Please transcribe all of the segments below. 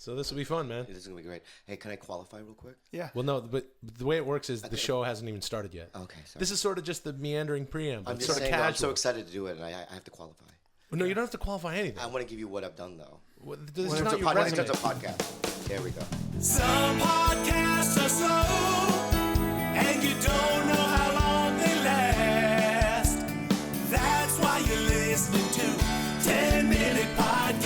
So this will be fun, man. This is going to be great. Hey, can I qualify real quick? Yeah. Well, no, but the way it works is the show hasn't even started yet. Okay, sorry. This is sort of just the meandering preamble. I'm It's just sort of saying, casual. I'm so excited to do it, and I have to qualify. Well, no, you don't have to qualify anything. I want to give you what I've done, though. This is In not terms your of resume. podcast. There we go. Some podcasts are slow, and you don't know how long they last. That's why you're listening to 10-Minute Podcast.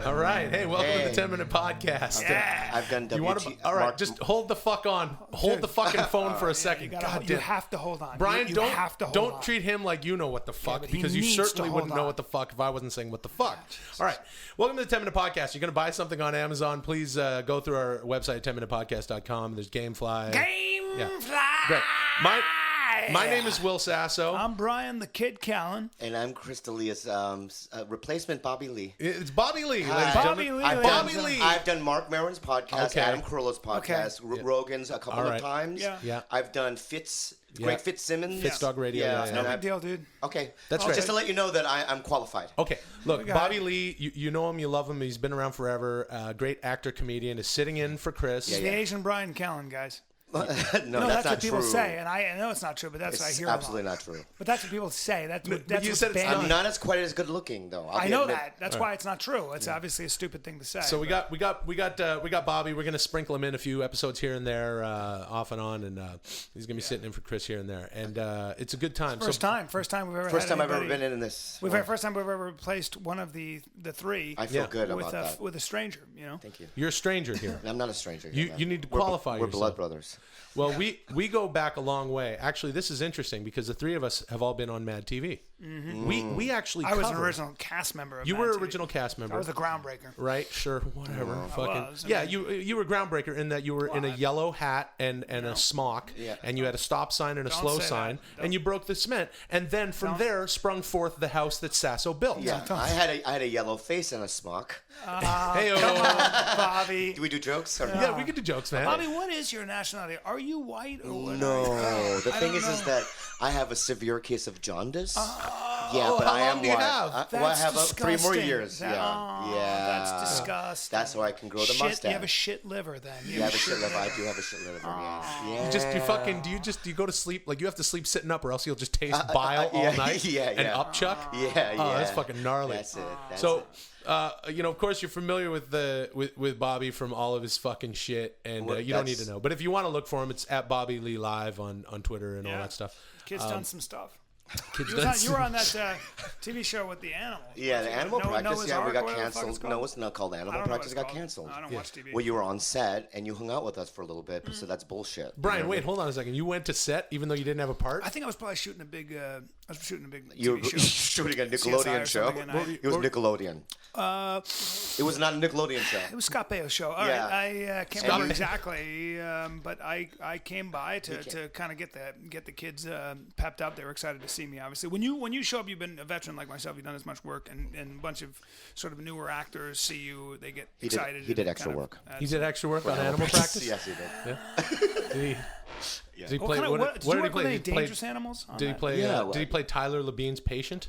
All right. Hey, welcome to the 10-Minute Podcast. Yeah. I've done You want to? All right, just hold the fuck on. Hold the fucking phone for a second. God You damn. have to hold on. Brian, you don't have to hold don't on. treat him like you know what the fuck, but he because you needs certainly to wouldn't hold know on. what the fuck if I wasn't saying what the fuck. All right, welcome to the 10-Minute Podcast. You're gonna buy something on Amazon? Please go through our website 10minutepodcast.com. There's GameFly. Gamefly. Great. My name is Will Sasso. I'm Brian the Kid Callen. And I'm Chris D'Elia's replacement, Bobby Lee. It's Bobby Lee. Hi. ladies and Bobby gentlemen. Lee, I've ladies done, and Lee. I've done Mark Maron's podcast, Okay. Adam Carolla's podcast, Rogan's a couple All right. of times. Yeah. I've done Fitz, Yeah. Greg Fitzsimmons. Fitzdog Radio, yeah. No and big deal, dude. Okay. That's Just right. to let you know that I'm qualified. Okay, look, got Bobby Lee, you know him, you love him. He's been around forever. Great actor, comedian, is sitting in for Chris. The Asian Brian Callen, guys. no, That's not what people true. say, and I know it's not true, but that's what I It's hear. absolutely a lot. not true. But that's what people say. That's what, but that's you what's said it's banned. I'm not as quite as good looking though. I know that. That's why it's not true. It's obviously a stupid thing to say. So we got Bobby. We're gonna sprinkle him in a few episodes here and there, off and on, and he's gonna be sitting in for Chris here and there, and it's a good time. First time we've ever. First had time I've ever anybody- been in this. First time we've ever replaced one of the three I feel good with about that. with a stranger. You know. Thank you. You're a stranger here. I'm not a stranger. You need to We're qualify We're yourself. blood brothers. Well, we go back a long way. Actually, this is interesting because the three of us have all been on Mad TV. Mm-hmm. We actually I was an covered- original cast member. Of You Mad were TV. original cast member. I was the groundbreaker. Right, sure, whatever. Fucking was, I yeah, mean- you were groundbreaker in that you were in a yellow hat and a smock, Yeah. and you had a stop sign and a Don't slow say sign, that. and you broke the cement, and then from there sprung forth the house that Sasso built. Yeah, I had a yellow face and a smock. Hey, Bobby. Do we do jokes? Or yeah, we could do jokes, man. Bobby, what is your nationality? Are you white or what? No, the I thing don't is know. that I have a severe case of jaundice. but how I am long do you white. have? I have 3 more disgusting. years. That- yeah, oh, yeah. That's disgusting. That's why I can grow the Shit, mustache. You have a shit liver then. You have a shit liver. I do have a shit liver. Yeah. You go to sleep like you have to sleep sitting up or else you'll just taste bile all yeah, night yeah, and yeah. upchuck. Yeah, Oh, yeah. that's fucking gnarly. That's it. That's So, it. of course, you're familiar with with Bobby from all of his fucking shit, and Well, you don't need that's- to know. But if you want to look for him, it's at Bobby Lee Live on Twitter and all Yeah. that stuff. Kid's done some stuff. Kids You were on that TV show with the animals. Yeah, the animal practice. Noah's Yeah, we Ark, got whatever the fuck it's canceled. called. No, it's not called I animal don't know what practice. it's It got called. canceled. I don't watch TV. Well, you were on set and you hung out with us for a little bit, so that's bullshit. Brian, wait, hold on a second. You went to set even though you didn't have a part? I think I was probably shooting a big. I was shooting a big You were TV show. shooting a CSI Nickelodeon or show. something, and It was Nickelodeon. It was not a Nickelodeon show. It was Scott Baio's show. All Yeah. right, I can't remember exactly, but I came by to kind of get the kids pepped up. They were excited to see me. Obviously, when you show up, you've been a veteran like myself. You've done as much work, and a bunch of sort of newer actors see you. They get excited. he did and extra kind of work. adds- He did extra work on animal practice? Yes, he did. Did he What play? kind of, What did did you he work play? with any Did he play? dangerous animals? on Did he that? play? Yeah, Did he what? play Tyler Levine's patient?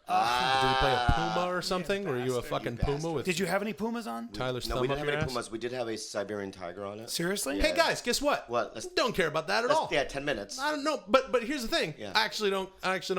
Did he play a puma or something? Were you a bastard, fucking you puma bastard. with Did you have any pumas on? Tyler's No, thumb we up didn't have your any ass? pumas. We did have a Siberian tiger on it. Seriously? Hey guys, guess what? What? Let's- Don't care about that at all. Yeah, 10 minutes. I don't know, but here's the thing. Yeah. I actually don't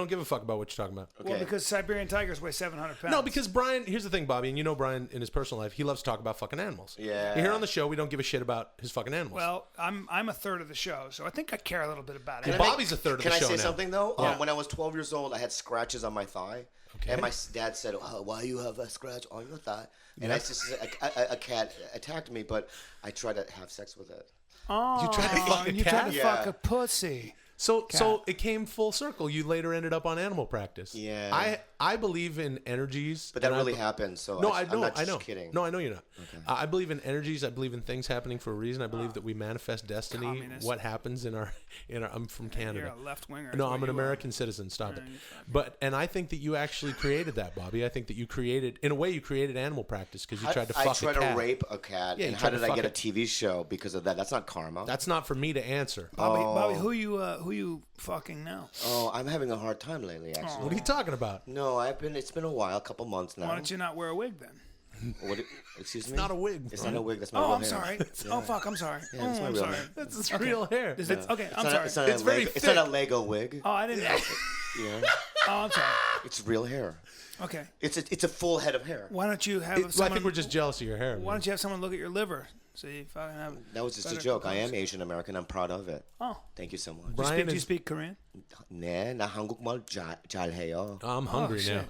give a fuck about what you're talking about. Okay. Well, because Siberian tigers weigh 700 pounds. No, because Brian, here's the thing, Bobby, and you know Brian in his personal life, he loves to talk about fucking animals. Yeah. You're here on the show, we don't give a shit about his fucking animals. Well, I'm a third of the show, so I think I care a little bit about it. Can I Bobby's a third of the Can I show say now. something though? Yeah. When I was 12 years old, I had scratches on my thigh, Okay. and my dad said, "Why you have a scratch on your thigh?" And I just a cat attacked me, but I tried to have sex with it. Oh, You tried to fuck a you cat? tried to Yeah. fuck a pussy. So it came full circle. You later ended up on animal practice. Yeah. I believe in energies. But that and really happened, so No, I'm not just kidding. No, I know you're not. I believe in energies. I believe in things happening for a reason. I believe that we manifest destiny. Communist. What happens in our I'm from Canada. You're a left winger. No, I'm an American citizen. Stop it. And I think that you actually created that, Bobby. I think that you created animal practice because you tried to fuck a cat. I tried to rape a cat, Yeah, you and how tried to did I fuck get a it. TV show because of that? That's not karma. That's not for me to answer. Bobby, who you fucking now? Oh, I'm having a hard time lately, actually. What are you talking about? No, it's been a while, a couple months now. Why don't you not wear a wig then? What? Excuse me. It's not a wig. It's not a wig. That's my Oh, real I'm hair. sorry. Oh, fuck. I'm sorry. Yeah, it's my I'm real sorry. hair. That's his real hair. Is it, okay, I'm It's not sorry. It's not It's a very Lego. It's thick. not a Lego wig. Oh, I didn't know. Yeah. Oh, I'm sorry. It's real hair. Okay. It's a full head of hair. Why don't you have Well, I someone... think we're just jealous of your hair. Why don't you have someone look at your liver? So you fucking have... That was just a better joke. I clothes. am Asian American. I'm proud of it. Oh. Thank you so much. Brian Do you is. speak Korean? 네, 나 한국말 잘해요. I'm hungry now.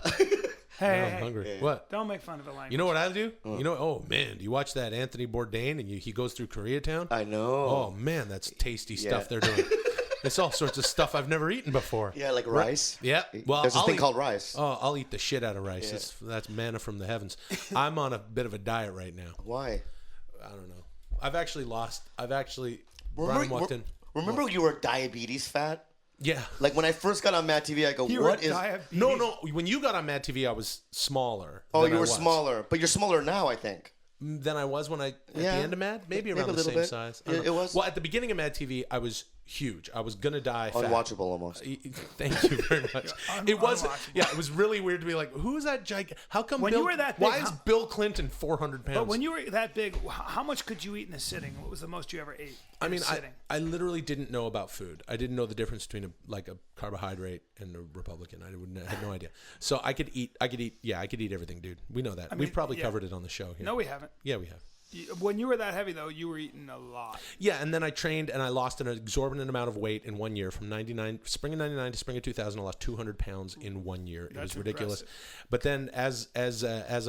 Hey, I'm hungry. What? don't make fun of a language. You know what I do? You know? Oh man, do you watch that Anthony Bourdain and he goes through Koreatown? I know. Oh man, that's tasty stuff they're doing. It's all sorts of stuff I've never eaten before. Yeah, like rice. Yeah. Well, There's this I'll thing eat- called rice. Oh, I'll eat the shit out of rice. That's manna from the heavens. I'm on a bit of a diet right now. Why? I don't know. Brian walked in. Remember you were diabetes fat? Yeah. Like when I first got on Mad TV, I go, You what were is? diabetes. No. When you got on Mad TV, I was smaller. Oh, than you I were was. smaller, but you're smaller now, I think. Than I was when at the Yeah. end of Mad. Maybe Maybe around a the little same bit. size. I Yeah, don't know. it was. Well, at the beginning of Mad TV, I was huge. I was gonna die fat. Unwatchable almost. Thank you very much. It was, unwatchable. yeah, it was really weird to be like, who is that giant? How come When Bill, you were that why big, is how- Bill Clinton 400 pounds? But when you were that big, how much could you eat in a sitting? What was the most you ever ate? I mean, in a sitting? I literally didn't know about food. I didn't know the difference between a carbohydrate and a Republican. I had no idea. So I could eat everything, dude. We know that. We've probably covered it on the show here. No, we haven't. Yeah, we have. When you were that heavy, though, you were eating a lot. Yeah, and then I trained and I lost an exorbitant amount of weight in 1 year. From spring of 99 to spring of 2000, I lost 200 pounds in 1 year. It was ridiculous. Impressive. But then, as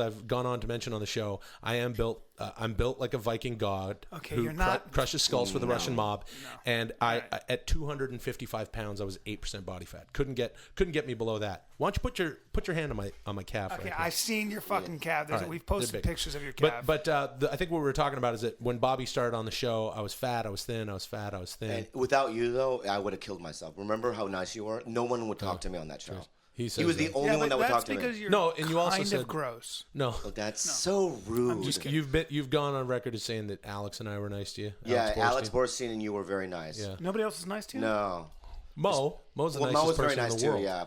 I've gone on to mention on the show, I am built. I'm built like a Viking god who you're not- crushes skulls for the Russian mob. And I at 255 pounds, I was 8% body fat. Couldn't get me below that. Why don't you put your hand on my calf? Okay, right here. I've seen your fucking calf. All right, We've they're posted big. pictures of your calf. But I think what we were talking about is that when Bobby started on the show, I was fat, I was thin, I was fat, I was thin. And without you, though, I would have killed myself. Remember how nice you were? No one would talk to me on that show. He He says was the that. only one that would talk to that's because me. you're No, and you also kind said- of gross. No, Oh, that's so rude. you've gone on record as saying that Alex and I were nice to you. Yeah, Alex Borstein. Borstein and you were very nice. Yeah. Nobody else is nice to you? No. Mo's the Well, nicest Mo was very person nice in the too, world. yeah.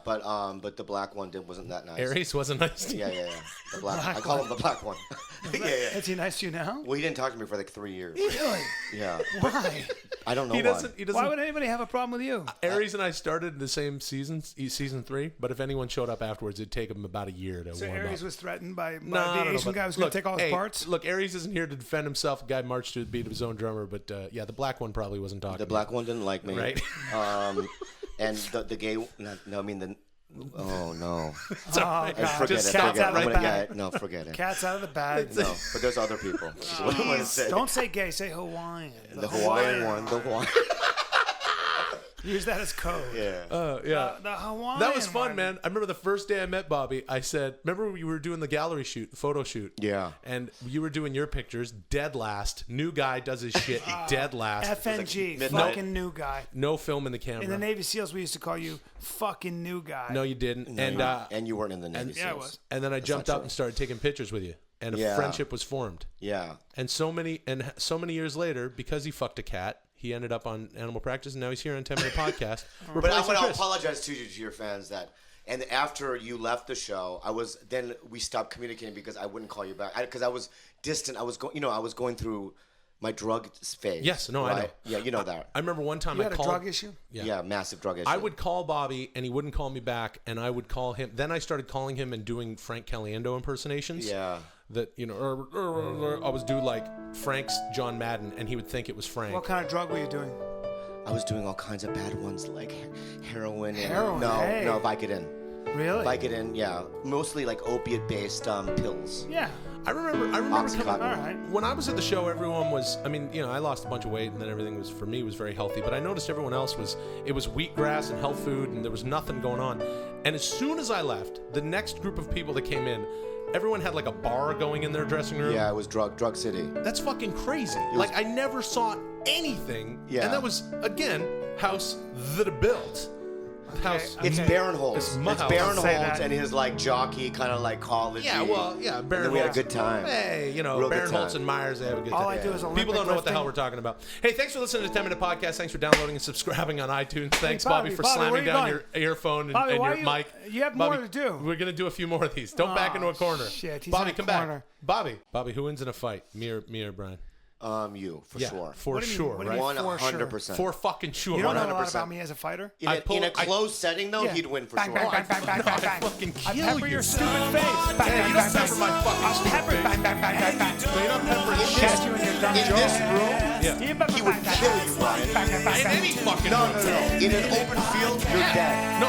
But the black one wasn't that nice. Aries wasn't nice to you. Yeah. The black. I call him the black one. yeah. Is he nice to you now? Well, he didn't talk to me for like 3 years. Really? Yeah. Why? I don't know He why. doesn't. He Why doesn't. would anybody have a problem with you? Aries and I started in the same season 3. But if anyone showed up afterwards, it'd take him about a year to So warm Aries up. was threatened by I the don't know, Asian but guy who was going to take all his hey, parts? Look, Aries isn't here to defend himself. The guy marched to the beat of his own drummer, but the black one probably wasn't talking. The black one didn't like me. Right. And the gay. No, I mean the. Oh no. Oh, God. Forget Just it. stop Forget it right it. back. Yeah, no, forget it. Cat's out of the bag. No, but there's other people. What do you want to say? Don't say gay, say Hawaiian. The Hawaiian one. The Hawaiian. Use that as code. Yeah. Yeah. The Hawaiian That was fun, one. man. I remember the first day I met Bobby, I said, remember we were doing the gallery shoot, the photo shoot? Yeah. And you were doing your pictures, dead last. New guy does his shit, dead last. FNG, midnight. fucking new guy. No film in the camera. In the Navy SEALs, we used to call you fucking new guy. No, you didn't. And you weren't in the Navy Yeah, I SEALs. was. And then I jumped not up true. and started taking pictures with you. And a Yeah. friendship was formed. Yeah. And so many years later, because he fucked a cat, he ended up on Animal Practice, and now he's here on 10 Minute Podcast. But I replacing want to Chris. apologize to your fans that. And after you left the show, then we stopped communicating because I wouldn't call you back because I was distant. I was going through my drug phase. Yes, no, I know. Yeah, you know that. I remember one time You I had a called. drug issue? Yeah, massive drug issue. I would call Bobby, and he wouldn't call me back, and I would call him. Then I started calling him and doing Frank Caliendo impersonations. Yeah. That, I was doing like Frank's John Madden, and he would think it was Frank. What kind of drug were you doing? I was doing all kinds of bad ones like heroin. And, Heroin, No, hey. no, Vicodin. Really? Vicodin, yeah. Mostly like opiate-based pills. Yeah. I remember Oxycontin. coming, All right. when I was at the show, everyone was, I lost a bunch of weight, and then everything was, for me, was very healthy, but I noticed everyone else it was wheatgrass and health food, and there was nothing going on. And as soon as I left, the next group of people that came in, everyone had like a bar going in their dressing room. Yeah, it was drug city. That's fucking crazy. Like, I never saw anything. Yeah. And that was, again, house that I built. house. It's Barinholtz. It's my It's house. Barinholtz and his like jockey kind of like college. Yeah, well, yeah, And then we had a Barinholtz. good time. Hey, you know, Real good Barinholtz time. and Myers, they have a good All time. I do is Olympic People don't know what the hell lifting. we're talking about. Hey, thanks for listening to 10 Minute Podcast. Thanks for downloading and subscribing on iTunes. Thanks, Bobby, for Bobby, where slamming you down going? your earphone and, Bobby, and why your you- mic. you have Bobby, more to do. We're going to do a few more of these. Don't back into a corner. Shit, he's Bobby, in a come corner. back. Bobby, who wins in a fight? Me or Brian? You for Yeah, sure. for What do you mean- sure, what do you right? mean? 100%. For fucking sure. You don't know a lot 100%. about me as a fighter. In a closed setting, though, Yeah. he'd win for Bang, sure. bang, bang, bang, bang, bang, bang. fucking I kill pepper you. your stupid face. Bang, bang, you don't bang, pepper bang. my fucking I'll stupid pepper, face. bang, bang, bang, bang, bang. No, you're not peppering In shit. Shit you in your dumb in jaw. this room, Yeah. he would kill you, Brian. Bang, bang, bang, In bang. any fucking No, room. no, no. In an open field, you're dead. No,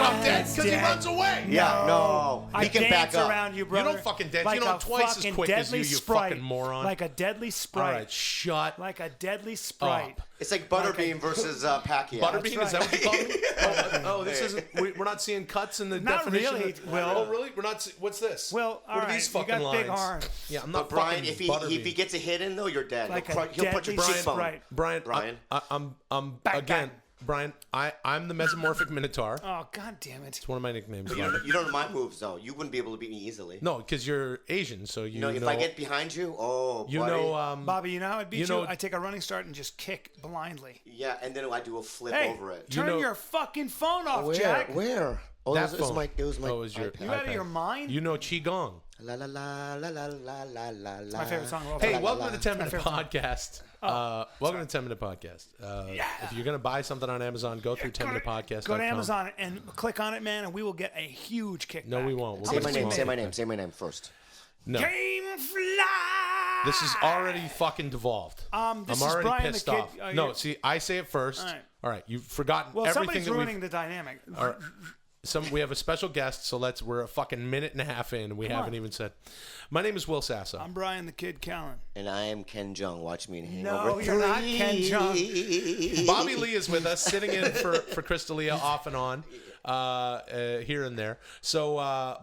I'm dead because he dead. runs away. Yeah, no. I He can dance back up. around you, brother. don't fucking dance. Like You know a twice as fucking quick as deadly you, you sprite. fucking moron. Like a deadly All sprite. right, shut Like a deadly sprite. up. It's like Butterbean versus Pacquiao. Butterbean, is that what you call it? right. This isn't. We're not seeing cuts in the Not definition. really, Will. Oh, really? We're not. What's this? Well, all what are right, these you fucking got lines? big arms. Yeah, I'm But not Brian, fucking if he Butterbean. gets a hit in though, you're dead. Like he'll a put your deadly cheekbone. sprite. Brian, I'm Bang, again, bang. Brian. I'm the mesomorphic minotaur. Oh, god damn it. It's one of my nicknames. You don't know my moves though. You wouldn't be able to beat me easily. No, because you're Asian, so you No, if know. I get behind you, oh, you buddy. know, Bobby, you know how I'd beat you you? know- I take a running start and just kick blindly. Yeah, and then I do a flip Hey, over it. turn know- your fucking phone off, Where? Jack. Where? Oh, that it was phone. my. It was my. Oh, it was your. iPad. You out of your mind? You know qigong. La la la la la la la la la. my favorite song of all Hey, time. welcome to the 10 My Minute favorite song. Podcast. Welcome to the 10 Minute Podcast. If you're going to buy something on Amazon, go through 10minutepodcast.com. Go to Amazon and click on it, man, and we will get a huge kickback. No, we won't. We'll Say get my a name. small Say my kickback. name. Say my name first. No. Game fly. This is already fucking devolved. This I'm is already Brian the pissed Kid- off. oh, No, you're- see, I say it first. All right. All right, you've forgotten Well, everything somebody's that ruining we've. the dynamic. All right. We have a special guest, so we're a fucking minute and a half in, and we haven't even said. My name is Will Sasso. I'm Brian the Kid Callen. And I am Ken Jeong. Watch me in No, Hangover you're not 3. Ken Jeong. Bobby Lee is with us, sitting in for Chris D'Elia off and on, here and there. So,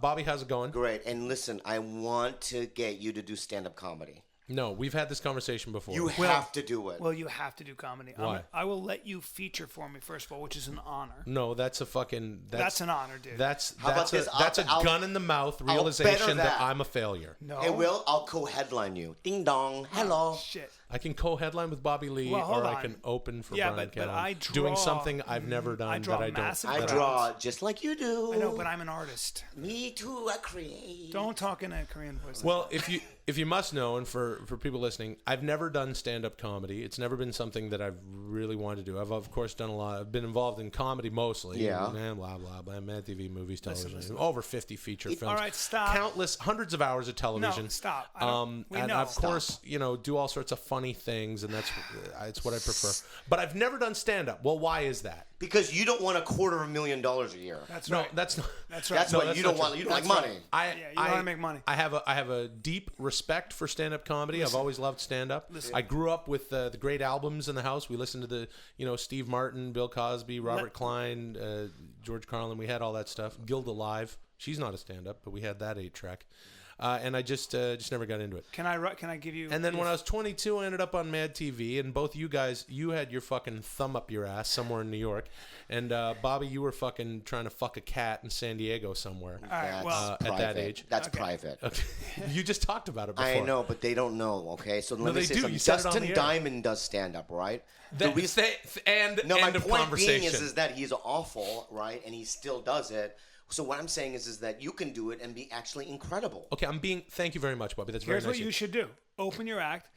Bobby, how's it going? Great. And listen, I want to get you to do stand-up comedy. No, we've had this conversation before. You have to do it. Well, you have to do comedy. Why? I will let you feature for me, first of all, which is an honor. No, that's a fucking. That's an honor, dude. That's How about that's this? that's a I'll- gun in the mouth better realization that that. I'm a failure. No. Hey, Will, I'll co-headline you. Ding dong. Hello. Shit. I can co-headline with Bobby Lee, Well, hold or I on. can open for Yeah, Brian but Callen, I doing draw- something I've never done I draw that I don't. massive I crowds. draw just like you do. I know, but I'm an artist. Me too, I create. Don't talk in a Korean voice. Well, if you must know, and for people listening, I've never done stand-up comedy. It's never been something that I've really wanted to do. I've of course done a lot. I've been involved in comedy mostly. Yeah. And blah blah blah. Mad TV, movies, television, over 50 feature films. All right, stop. Countless, hundreds of hours of television. No, stop. I don't- we and know. of course, do all sorts of funny things, and that's it's what I prefer. But I've never done stand-up. Well, why is that? Because you don't want $250,000 a year. That's No, right. that's not. That's right. That's No, what that's you not don't true. want. You don't like That's money. right. Yeah, you wanna make money. I have a deep respect for stand-up comedy. I've always loved stand-up. I grew up with the great albums in the house. We listened to Steve Martin, Bill Cosby, Robert Klein, George Carlin. We had all that stuff. Gilda Live. She's not a stand-up, but we had that 8-track. And I just never got into it. Can I give you? And then when I was 22, I ended up on Mad TV, and both you guys, you had your fucking thumb up your ass somewhere in New York, and Bobby, you were fucking trying to fuck a cat in San Diego somewhere. All right. Well, at that age. That's private. Okay. You just talked about it before. I know, but they don't know. Okay, so let me they say do. something. You said it on Dustin the air. Diamond does stand up, right? No, my End point of being conversation is that he's awful, right? And he still does it. So what I'm saying is that you can do it and be actually incredible. Okay, thank you very much, Bobby. That's very here's nice. what you should do: open your act.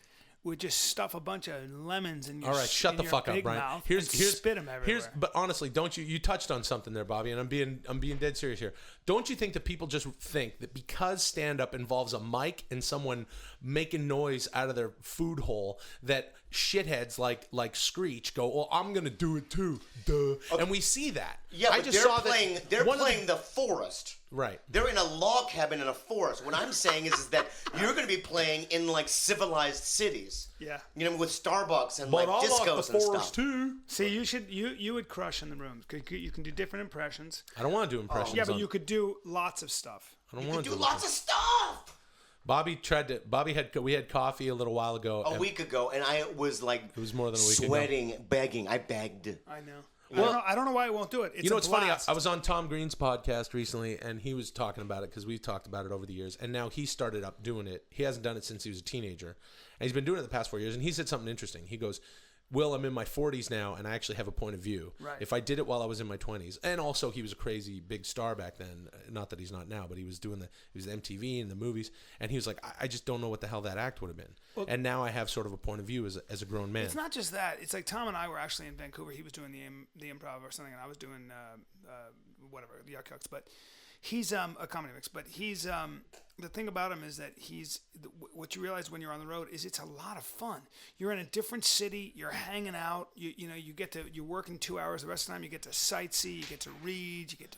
We just stuff a bunch of lemons in your. All right, shut in the your fuck up, big Brian. Mouth Here's and spit them everywhere. But honestly, don't you touched on something there, Bobby, and I'm being dead serious here. Don't you think that people just think that because stand up involves a mic and someone making noise out of their food hole that shitheads like Screech go, "Well, I'm going to do it too." Duh. Okay. And we see that. Yeah, I but just they're saw playing. that They're one of the- playing the forest. Right. They're in a log cabin in a forest. What I'm saying is that you're going to be playing in like civilized cities. Yeah. You know, with Starbucks and But like I'll lock discos the and forest stuff. too. See, you would crush in the rooms. You can do different impressions. I don't want to do impressions. Yeah, but on- you could do lots of stuff. I don't You want can to do lots of stuff. We had coffee a little while ago. A week ago, and I was like, it was more than a week ago. sweating, begging. I begged. I know. I don't know why I won't do it. It's You know, it's funny. blast. I was on Tom Green's podcast recently, and he was talking about it because we've talked about it over the years. And now he started up doing it. He hasn't done it since he was a teenager, and he's been doing it the past 4 years. And he said something interesting. He goes, "Will, I'm in my 40s now, and I actually have a point of view. Right. If I did it while I was in my 20s, and also he was a crazy big star back then. Not that he's not now, but he was doing he was MTV and the movies. And he was like, I just don't know what the hell that act would have been. And now I have sort of a point of view as a grown man. It's not just that. It's like Tom and I were actually in Vancouver. He was doing the improv or something, and I was doing whatever, the Yuck Yucks. But he's a comedy mix. But he's the thing about him is that what you realize when you're on the road is it's a lot of fun. You're in a different city. You're hanging out. You're working 2 hours. The rest of the time you get to sightsee. You get to read. You get to.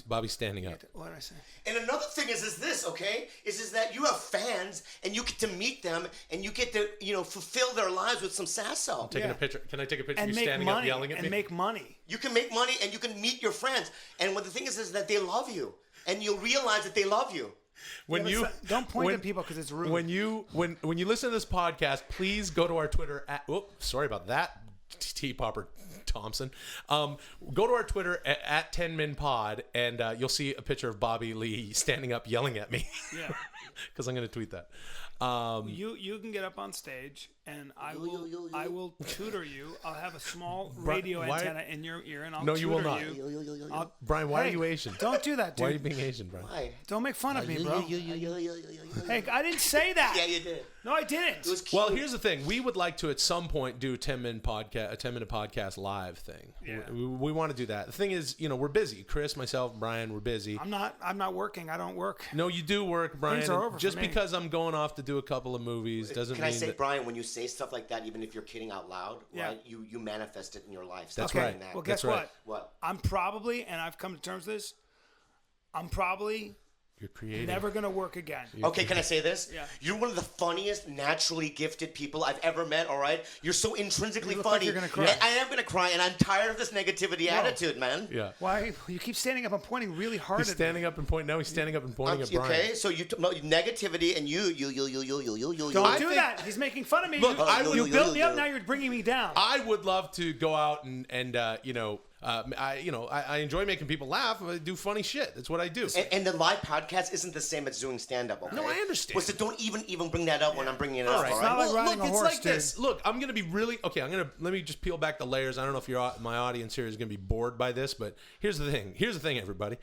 Bobby's standing up. What did I say? And another thing is this, okay? Is that you have fans and you get to meet them and you get to, fulfill their lives with some sasso. Taking a picture. Can I take a picture of And you make standing money. up yelling at me? And make money. You can make money and you can meet your friends. And what the thing is that they love you. And you'll realize that they love you. Don't point at people because it's rude. When you listen to this podcast, please go to our Twitter sorry about that, T Popper Thompson. Go to our Twitter at 10minpod, and you'll see a picture of Bobby Lee standing up yelling at me. Yeah. Because I'm going to tweet that. You can get up on stage and I will tutor you. I'll have a small radio antenna in your ear and I'll tutor you. No, you will not. Brian, why are you Asian? Don't do that, dude. Why are you being Asian, Brian? Why? Don't make fun of me, bro. Hey, I didn't say that. Yeah, you did. No, I didn't. It was cute. Well, here's the thing. We would like to at some point do a 10-minute podcast live thing. Yeah. We want to do that. The thing is, we're busy. Chris, myself, Brian, we're busy. I'm not working. I don't work. No, you do work, Brian. Things are over Just for me. because I'm going off to do a couple of movies doesn't Can mean I say, that... Brian, when you say stuff like that, even if you're kidding out loud, Yeah. right? You manifest it in your life. That's Stop right. doing that. Well, guess That's right. what? I'm probably, and I've come to terms with this, I'm probably You're creative. never going to work again. Okay, can I say this? Yeah. You're one of the funniest, naturally gifted people I've ever met, all right? You're so intrinsically You look like funny. you're gonna cry. And I am going to cry, and I'm tired of this negativity attitude, man. Yeah. Why? You keep standing up and pointing really hard He's at standing me. up and pointing. Now he's standing up and pointing at Brian. Okay, so negativity and you. Don't do that. He's making fun of me. Look, you built me up, now you're bringing me down. I would love to go out and I enjoy making people laugh. I do funny shit. That's what I do. And the live podcast isn't the same as doing stand-up, okay? No, I understand. Well, so don't even bring that up when I'm bringing it up, all right? It's not like riding look, a it's horse, like dude. this. Look, I'm going to be really... Okay, let me just peel back the layers. I don't know if my audience here is going to be bored by this, but here's the thing. Here's the thing, everybody.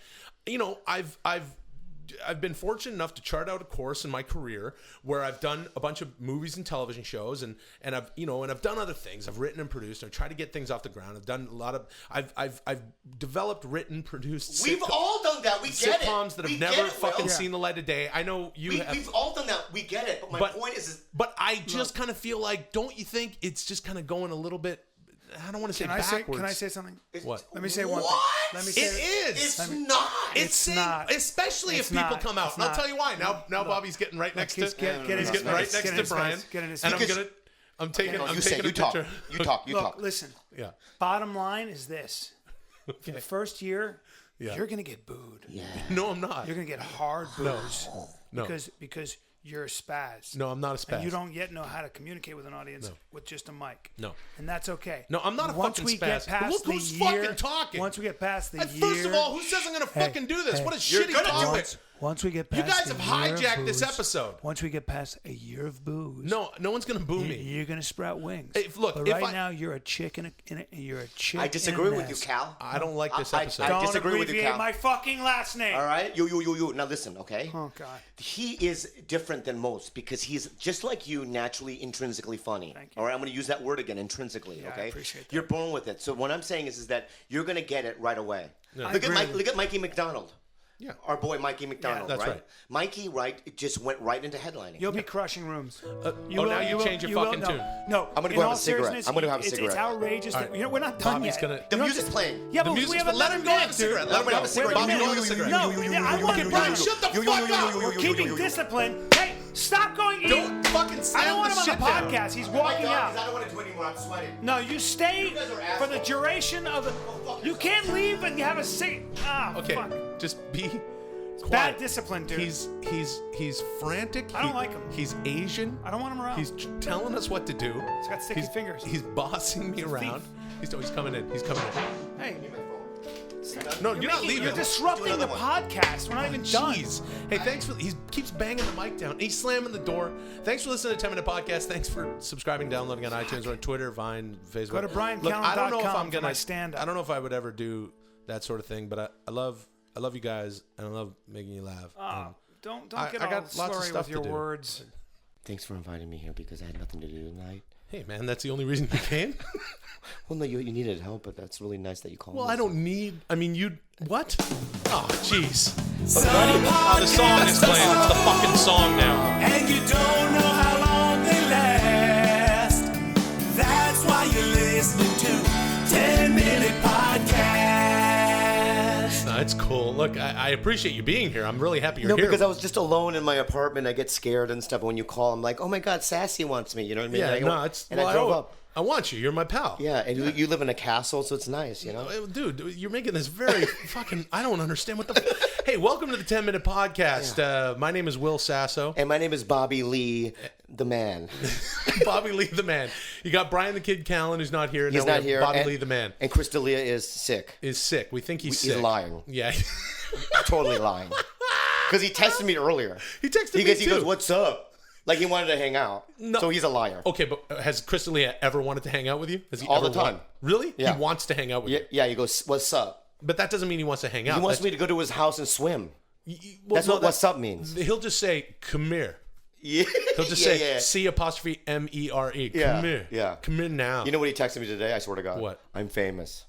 I've been fortunate enough to chart out a course in my career where I've done a bunch of movies and television shows, and I've done other things. I've written and produced. I've tried to get things off the ground. I've done a lot of. I've developed, written, produced. We've all done that. We get it. Sitcoms that have We never get it, fucking Will. seen the light of day. I know you have. We've all done that. We get it. But my point is But I just kind of feel like, don't you think it's just kind of going a little bit? I don't want to say backwards. Can I say something? What? Let me say one thing. What? Let me say It is. It's not. It's not. Especially It's if people not. come out. It's And I'll not. tell you why. Now Bobby's getting right next to. He's getting He's getting right next to Brian. Get in his And face. I'm taking No, a you say. You talk. picture. You talk. You Look, talk. listen. Yeah. Bottom line is this: for the first year, Yeah. you're gonna get booed. No, I'm not. You're gonna get hard boos. No. Because you're a spaz. No, I'm not a spaz. And you don't yet know how to communicate with an audience with just a mic. No. And that's okay. No, I'm not a once fucking we spaz. Get past Look the who's year, fucking talking. Once we get past the year. First of all, who says I'm going to fucking do this? What a You're shitty gonna do topic. it. Once we get You past guys the have year of hijacked this booze, episode. Once we get past a year of booze. No one's going to boo me. You're gonna sprout wings. Look, but if right I- now you're a chick you're a chick. I disagree in a with you, nest. Cal. I don't like this I- episode. I Don't disagree with you, abbreviate Cal. my fucking last name. All right? You. Now listen, okay? Oh God. He is different than most because he's just like you, naturally, intrinsically funny. Thank you. All right? I'm going to use that word again, intrinsically, Yeah, I okay? appreciate that. You're born with it. So what I'm saying is that you're going to get it right away. I Look agree. at Mikey McDonald. Yeah. Our boy Mikey McDonald, that's right? right. Mikey, right, it just went right into headlining. You'll be crushing rooms. now you change your fucking tune. No, I'm gonna in go have all a cigarette. seriousness, I'm gonna have a It's cigarette. outrageous. All right. We're not done Bobby's yet. gonna- The You know, music's just- playing. Yeah, The but music's we have let another him go have a minute, cigarette. dude. Let him have a cigarette. Bobby, Bobby, go have a cigarette. No, I want to Brian, shut the fuck up. We're keeping discipline. Hey, stop going. Don't fucking I slam don't want the him on the shit down. podcast. He's Oh my walking God, 'cause out. I don't want to do it anymore. I'm sweating. No, you stay You guys are for the assholes. duration of the. You can't leave and have a cig. Ah, Okay, fuck. just be quiet. Bad discipline, dude. He's frantic. I don't like him. He's Asian. I don't want him around. He's telling us what to do. He's got sticky fingers. He's bossing me around. He's coming in. He's coming in. Hey. No, you're not leaving. You're disrupting the podcast. We're not even done. Jeez. Hey, thanks for. He keeps banging the mic down. He's slamming the door. Thanks for listening to 10 Minute Podcast. Thanks for subscribing, downloading on iTunes or on Twitter, Vine, Facebook. Go to BryanCallen.com. Look, I don't know if I'm for gonna my stand-up. I don't know if I would ever do that sort of thing, but I love you guys and I love making you laugh. Don't get I all got lots of slurry stuff with your to do. words. Thanks for inviting me here because I had nothing to do tonight. Hey, man, that's the only reason you came? Well, no, you needed help, but that's really nice that you called me. Well, I don't need. I mean, you. What? Oh, jeez. Some Oh, the song is playing. It's the fucking song now. and you don't know how long they last. That's why you're listening to 10 Minute Podcast. No, it's cool. Look, I appreciate you being here. I'm really happy you're No, here. because I was just alone in my apartment. I get scared and stuff. When you call, I'm like, oh my God, Sassy wants me. You know what I mean? Yeah, And I go- no, it's. And well, I drove up. I want you. You're my pal. Yeah, and you live in a castle, so it's nice, you know? Dude, you're making this very fucking. I don't understand what the. Hey, welcome to the 10 Minute Podcast. My name is Will Sasso. And my name is Bobby Lee, the man. Bobby Lee the man. You got Bryan the Kid Callen, who's not here. He's Now we not have here. Bobby and, Lee the man And Chris D'Elia is sick. is sick. We think he's He's sick. lying. Yeah. Totally lying. Because he texted me earlier. He texted me He too. goes, what's up? Like he wanted to hang out. No. So he's a liar. Okay, but has Chris D'Elia ever wanted to hang out with you? Has he All ever the time. Really? Yeah. He wants to hang out with you. Yeah, he goes, what's up? But that doesn't mean he wants to hang out. He wants me to go to his house and swim. Well, That's no, what what's up means. He'll just say, come here. Yeah. He'll just Yeah, say yeah. C''MERE. Come Yeah, here. yeah. Come here now. You know what he texted me today? I swear to God. What? I'm famous.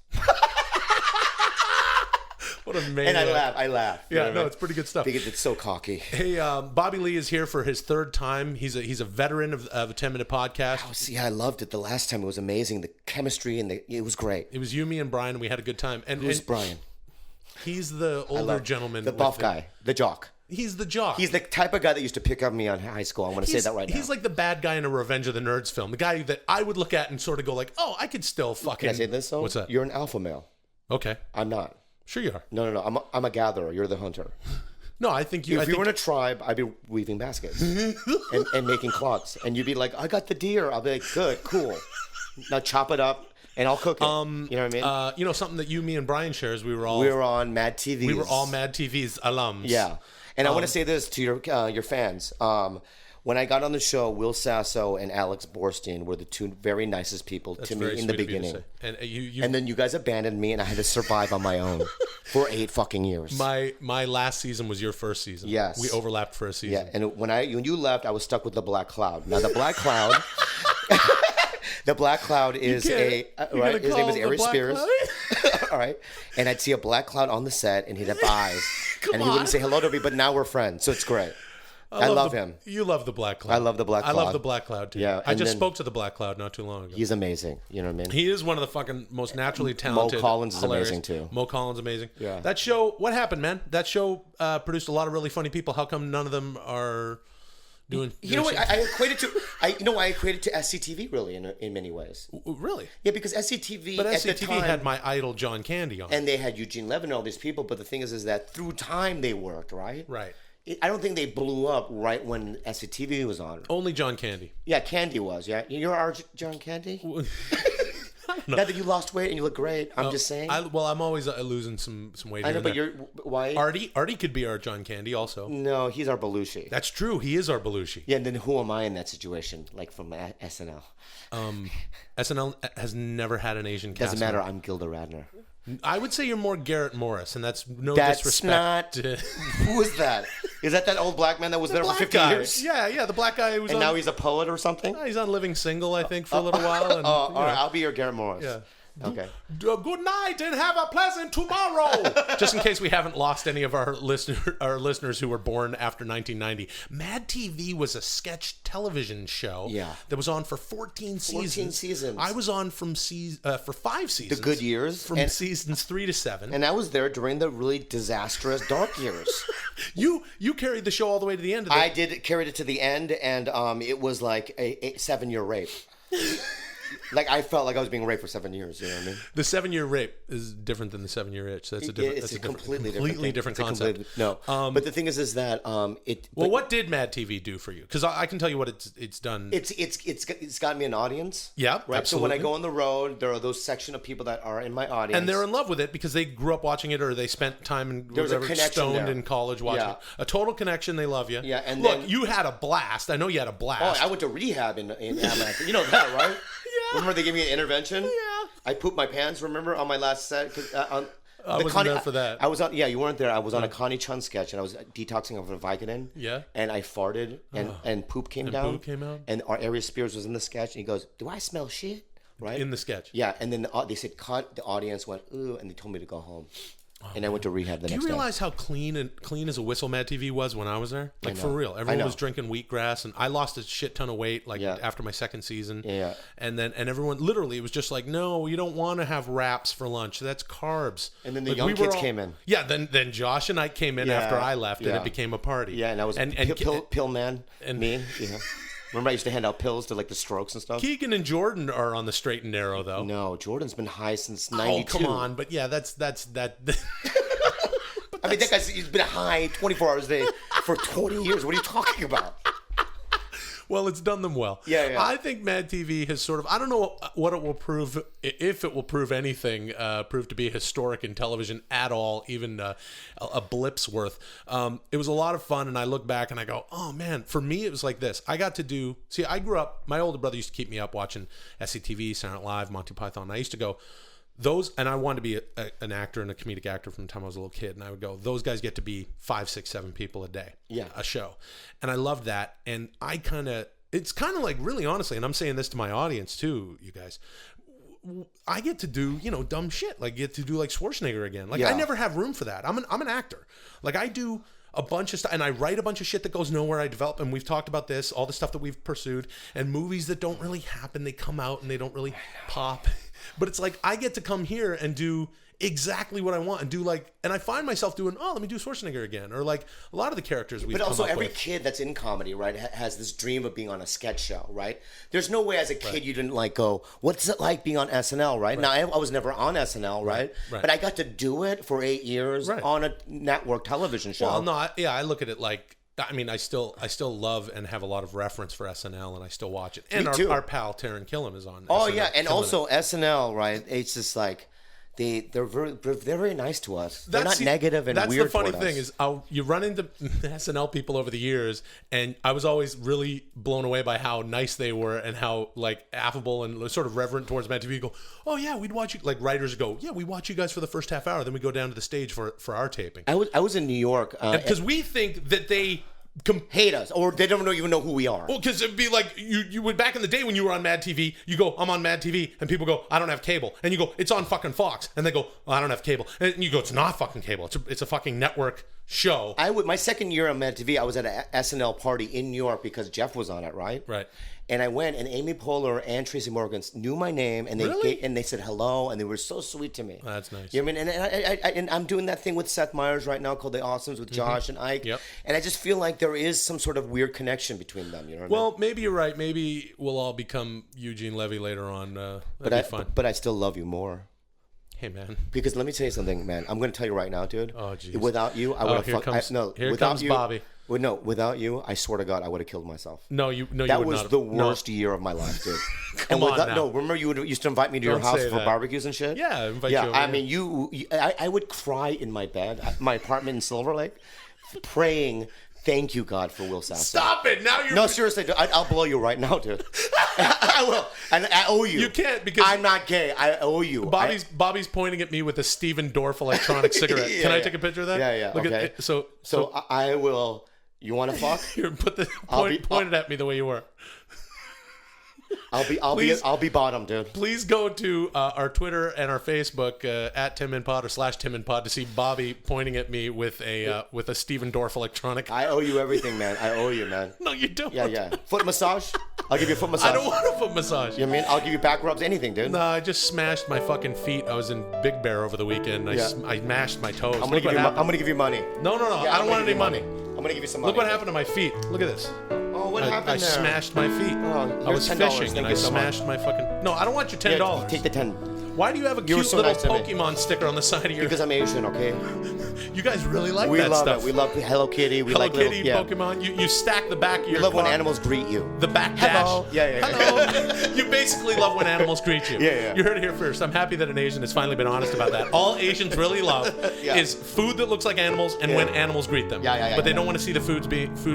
What a man. And I laugh. You know Yeah, what I no, mean? it's pretty good stuff. Because it's so cocky. Hey, Bobby Lee is here for his third time. He's a veteran of a 10-minute podcast. Oh, see, I loved it. The last time it was amazing. The chemistry and it was great. It was you, me, and Bryan, and we had a good time. And Who's and Bryan? He's the older gentleman. The with buff guy. The jock. He's the jock. He's the type of guy that used to pick up me on high school. I want to say that right now. He's like the bad guy in a Revenge of the Nerds film. The guy that I would look at and sort of go like, oh, I could still fucking... Can I say this, though? What's that? You're an alpha male. Okay. I'm not. Sure you are. No. I'm a gatherer. You're the hunter. No, I think you... If you were in a tribe, I'd be weaving baskets and making cloths. And you'd be like, I got the deer. I'll be like, good, cool. Now chop it up and I'll cook it. You know what I mean? you know, something that you, me, and Bryan share is we were on Mad TVs. We were all Mad TV's alums. Yeah. And I want to say this to your fans. When I got on the show, Will Sasso and Alex Borstein were the two very nicest people to very me in the sweet of you to beginning. say. And you And then you guys abandoned me, and I had to survive on my own for 8 fucking years. my last season was your first season. Yes. We overlapped for a season. Yeah, and when you left, I was stuck with the Black Cloud. Now the Black Cloud, the Black Cloud is right. His name is Aries Spears. All right, and I'd see a black cloud on the set, and he'd have eyes, and he wouldn't say hello to me. But now we're friends, so it's great. I love him. You love the Black Cloud. I love the Black I love Cloud. the Black Cloud too. Yeah, I and just then- spoke to the Black Cloud not too long ago. He's amazing. You know what I mean? He is one of the fucking most naturally talented. Collins is hilarious- amazing, too. Mo Collins amazing. Yeah. That show. What happened, man? That show produced a lot of really funny people. How come none of them are doing? You know what? shit? I equate it to SCTV really in many ways. Really? Yeah, because SCTV But at the SCTV time had my idol John Candy on. and they had Eugene Levin and all these people. But the thing is that through time they worked, right? Right. I don't think they blew up right when SCTV was on. Only John Candy. Yeah, Candy was. Yeah, you're our John Candy. Now that you lost weight and you look great, I'm just saying. I'm always losing some weight. I here know, and but there. you're why? Artie could be our John Candy also. No, he's our Belushi. That's true. He is our Belushi. Yeah, and then who am I in that situation? Like from SNL. SNL has never had an Asian cast. Doesn't matter. I'm Gilda Radner. I would say you're more Garrett Morris, and that's no That's disrespect. not. Who is that? Is that old black man that was there for 50 years? Yeah, the black guy who was And on. now he's a poet or something? he's on Living Single, I think, for a little while. And, All you know. right, I'll be your Garrett Morris. Yeah. Okay. Good night and have a pleasant tomorrow. Just in case we haven't lost any of our listeners who were born after 1990. Mad TV was a sketch television show that was on for 14 seasons. 14 seasons. I was on for 5 seasons. The good years. From seasons 3 to 7. And I was there during the really disastrous dark years. You carried the show all the way to the end. I did carried it to the end, and it was like a 7-year rape. Like I felt like I was being raped for 7 years. You know what I mean? The 7-year rape is different than the 7-year itch. That's a different. It's that's a completely different concept. But the thing is that it. Well, what did Mad TV do for you? Because I can tell you what it's done. It's got me an audience. Yeah, right. absolutely. So when I go on the road, there are those section of people that are in my audience, and they're in love with it because they grew up watching it or they spent time in There's a connection stoned there. in college watching it. A total connection. They love you. Yeah, and look, then, you had a blast. I know you had a blast. Oh, I went to rehab in Atlanta. You know that, right? Yeah. Remember they gave me an intervention? Yeah. I pooped my pants. Remember on my last set? I wasn't there for that. I was on. Yeah, you weren't there. I was on a Connie Chun sketch, and I was detoxing of a Vicodin. Yeah. And I farted, and poop came down. Poop came out. And our Arius Spears was in the sketch, and he goes, "Do I smell shit?" Right. In the sketch. Yeah, and then they said cut. The audience went ooh, and they told me to go home. And I went to rehab the next day. Do you realize how clean as a whistle Mad TV was when I was there? Like for real, everyone was drinking wheatgrass, and I lost a shit ton of weight after my second season. Yeah, and everyone literally it was just like, no, you don't want to have wraps for lunch. That's carbs. And then the young kids came in. Yeah, then Josh and I came in after I left, and it became a party. Yeah, and I was pill man and me. Yeah. Remember I used to hand out pills to like the strokes and stuff? Keegan and Jordan are on the straight and narrow, though. No, Jordan's been high since 92. Oh, come on. But yeah, that's that. I mean, that he's been high 24 hours a day for 20 years. What are you talking about? Well, it's done them well. Yeah. I think Mad TV has sort of, I don't know what it will prove, if it will prove anything, prove to be historic in television at all, even a blip's worth. It was a lot of fun, and I look back and I go, oh man, for me it was like this. I got to do, see, I grew up, my older brother used to keep me up watching SCTV, Saturday Night Live, Monty Python. I used to go, and I wanted to be an actor and a comedic actor from the time I was a little kid, and I would go, those guys get to be 5, 6, 7 people a day, a show, and I loved that. And it's kind of like, really honestly, and I'm saying this to my audience too, you guys, I get to do dumb shit, like get to do like Schwarzenegger again. Like I never have room for that. I'm an actor. Like I do a bunch of stuff, and I write a bunch of shit that goes nowhere. I develop, and we've talked about this, all the stuff that we've pursued, and movies that don't really happen. They come out and they don't really pop. But it's like I get to come here and do exactly what I want and do and I find myself doing, let me do Schwarzenegger again, or like a lot of the characters we've come up with. But also every kid that's in comedy, right, has this dream of being on a sketch show, right? There's no way as a kid you didn't go, what's it like being on SNL, right? Now I was never on SNL, right? But I got to do it for 8 years on a network television show. Well, no, I look at it like, I mean, I still love and have a lot of reference for SNL, and I still watch it. And our pal Taron Killam is on. Oh SNL, yeah, and also SNL, right? It's just like they're very nice to us. They're not negative and weird. That's the funny toward thing us. is you run into SNL people over the years, and I was always really blown away by how nice they were and how like affable and sort of reverent towards Mad TV. You go, oh yeah, we'd watch you. Like writers go, yeah, we watch you guys for the first half hour, then we go down to the stage for our taping. I was in New York because we think that they hate us, or they don't even know who we are. Well, because it'd be like you would back in the day when you were on Mad TV, you go, I'm on Mad TV, and people go, I don't have cable, and you go, it's on fucking Fox, and they go, I don't have cable, and you go, it's not fucking cable, it's a fucking network show. My second year on Mad TV, I was at an SNL party in New York because Jeff was on it, right? Right. And I went, and Amy Poehler and Tracy Morgan knew my name, and they said hello, and they were so sweet to me. That's nice. You know what I mean? And I'm doing that thing with Seth Meyers right now called The Awesomes with Josh and Ike. Yep. And I just feel like there is some sort of weird connection between them. You know what I mean? Maybe you're right. Maybe we'll all become Eugene Levy later on. That'd be fun. But I still love you more. Hey, man. Because let me tell you something, man. I'm going to tell you right now, dude. Oh, jeez. Without you, I would have fucked. Here comes Bobby. Well, no, without you, I swear to God, I would have killed myself. No, you would not. That was the worst year of my life, dude. Remember you used to invite me to your house for barbecues and shit? Yeah, invite you over. I mean, I would cry in my bed, my apartment in Silver Lake, praying, thank you, God, for Will Sasso. Stop it! Now you're... No, seriously, dude, I'll blow you right now, dude. I will. And I owe you. You can't because... I'm not gay. I owe you. Bobby's pointing at me with a Steven Dorff electronic cigarette. Can I take a picture of that? Yeah, Look okay. at it. So I will... You want to fuck? Here, point it at me the way you were. I'll be bottom, dude. Please go to our Twitter and our Facebook at @TimInPod or /TimInPod to see Bobby pointing at me with a Steven Dorff electronic. I owe you everything, man. I owe you, man. No, you don't. Yeah. Foot massage? I'll give you a foot massage. I don't want a foot massage. You know what I mean? I'll give you back rubs, anything, dude. No, I just smashed my fucking feet. I was in Big Bear over the weekend. I mashed my toes. I'm gonna give you money. No. Yeah, I don't want any money. I'm gonna give you some money. Look what happened to my feet. Look at this. Oh, what happened there? smashed my feet. Oh, I was here's $10. fishing Thank and I you so much. smashed my fucking. No, I don't want your $10. Yeah, take the 10. Why do you have a You were cute so little nice to me. Pokemon sticker on the side of your? Because I'm Asian, okay? You guys really like We that love stuff. it. We love Hello Kitty. We Hello like Kitty, little, Pokemon. You stack the back of We your. love when car- animals greet you. The back Hello. dash. Yeah. Hello. You basically love when animals greet you. Yeah. You heard it here first. I'm happy that an Asian has finally been honest about that. All Asians really love Yeah. is food that looks like animals and when animals greet them. Yeah, But they don't want to see the food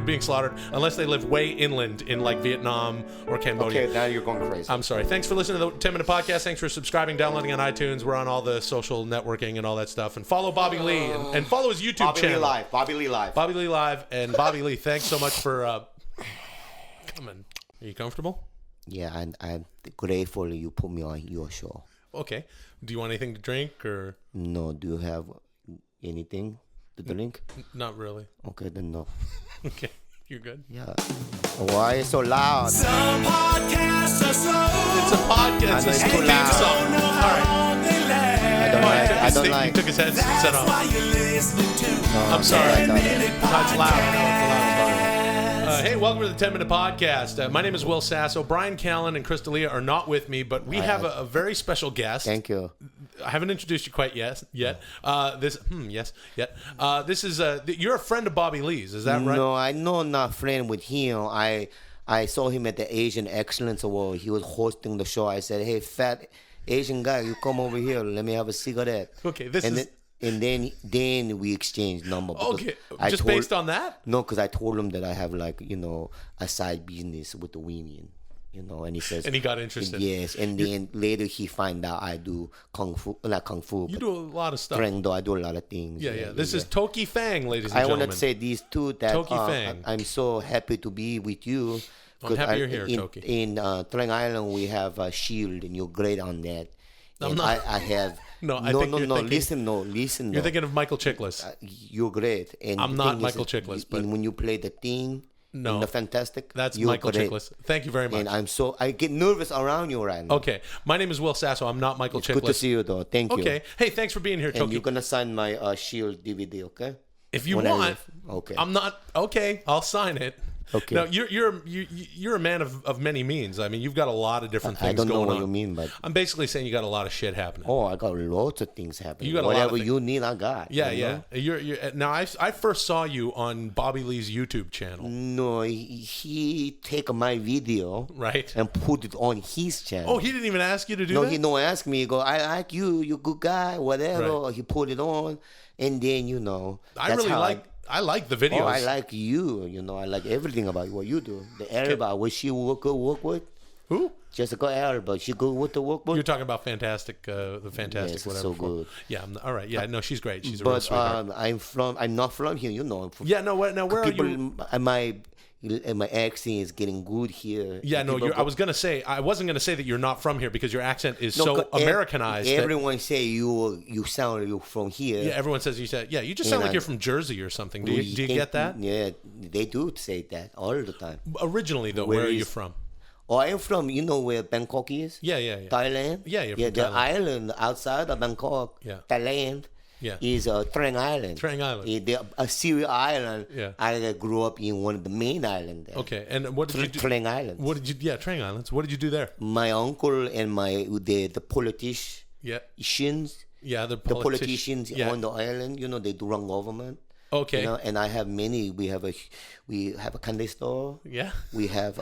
being slaughtered unless they live way inland in like Vietnam or Cambodia. Okay, now you're going crazy. I'm sorry. Thanks for listening to the 10 Minute Podcast. Thanks for subscribing, downloading on iTunes. We're on all the social networking and all that stuff. And follow Bobby Lee and follow his YouTube Bobby Lee channel. Live. Bobby Lee Live. Bobby Lee Live. And Bobby Lee, thanks so much for coming. Are you comfortable? Yeah, I'm grateful you put me on your show. Okay. Do you want anything to drink or? No, do you have anything to drink? Not really. Okay, then no. Okay. You're good. Yeah. Why so loud? Some podcasts are slow. It's a podcast. I know It's it's a too theme loud. song. Don't know All how right. long they last. I don't He like. took his headset That's off. why you're listening to I'm sorry. 10 Minute That's loud. Podcast. Hey, welcome to the 10 Minute Podcast. My name is Will Sasso. Bryan Callen and Chris D'Elia are not with me, but we have a very special guest. Thank you. I haven't introduced you quite yet. This is you're a friend of Bobby Lee's, is that right? No, I know not friend with him. I saw him at the Asian Excellence Award. He was hosting the show. I said, "Hey, fat Asian guy, you come over here. Let me have a cigarette." Okay, then we exchanged number. Okay, just based on that? No, because I told him that I have a side business with the women. And he says, And he got interested. Yes, and then later he find out I do kung fu, not kung fu. You but do a lot of stuff. Taekwondo, I do a lot of things. Yeah. This is Toki Fang, ladies and I gentlemen. want to say these two that Toki Fang. I'm so happy to be with you. I'm happy you're here, in, Toki. In Trang Island, we have a shield, and you're great on that. I'm And not. I have. No, I think you're thinking- Listen. You're thinking of Michael Chiklis. You're great. And I'm the not thing Michael is, Chiklis, but- and when you play the thing, No. in the Fantastic, That's you're Michael great. Chiklis. Thank you very much. And I get nervous around you right now. Okay, my name is Will Sasso. I'm not Michael Chiklis. Good to see you, though. Thank you. Okay. Hey, thanks for being here, And Toki. you're gonna sign my Shield DVD, okay? If you when I want, leave. Okay. I'm not okay. I'll sign it. Okay. No, you're a man of many means. I mean, you've got a lot of different things I don't know going what on. you mean, but I'm basically saying you got a lot of shit happening. oh, I got lots of things happening. You got a lot of Whatever things. you need, I got. Yeah, you know? You're now. I first saw you on Bobby Lee's YouTube channel, No, he take my video right? and put it on his channel. Oh, he didn't even ask you to do no, that. he no ask me. He go, I like you. You good guy. Whatever. Right. He put it on, and then I that's really how I like the videos. Oh, I like you. I like everything about what you do. The Alba, was she work with? Who? Jessica Alba. She good with the work with? You're talking about Fantastic, the Fantastic, Yes, whatever. so good. Yeah, all right. Yeah, no, she's great. She's a real But sweetheart. I'm not from here. I'm from Yeah, no. Now, where are people. you? My accent is getting good here. Yeah, no. People I wasn't gonna say that you're not from here because your accent is No, so 'cause Americanized. that- Everyone say you sound you from here. yeah, everyone says you said. Yeah, you just sound And like you're from Jersey or something. Do you get that? Yeah, they do say that all the time. Originally, though, where are you is- from? Oh, I'm from, where Bangkok is? Yeah. Thailand? Yeah, you're from the Thailand. island outside of Bangkok, Yeah. Thailand, Yeah. is Trang Island. Trang Island. A Syria island. Yeah. I grew up in one of the main islands there. Okay, and what did you do? Trang Island. What did you? Yeah, Trang Islands. What did you do there? My uncle and the politicians, Yeah, the the politicians Yeah. on the island, they do run government. Okay. And I have many. We have a candy store. Yeah. We have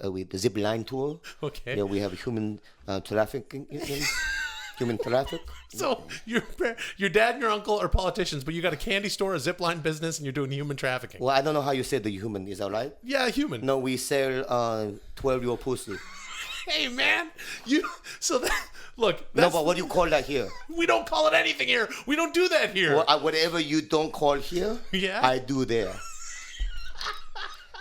with the zip line tour. Okay. Yeah, we have human trafficking. Human traffic. So your dad and your uncle are politicians, but you got a candy store, a zipline business, and you're doing human trafficking. Well, I don't know how you say the human. Is that right? Yeah, human. No, we sell 12-year-old pussy. Hey man, look. No, but what do you call that here? We don't call it anything here. We don't do that here. Well, whatever you don't call here, Yeah. I do there.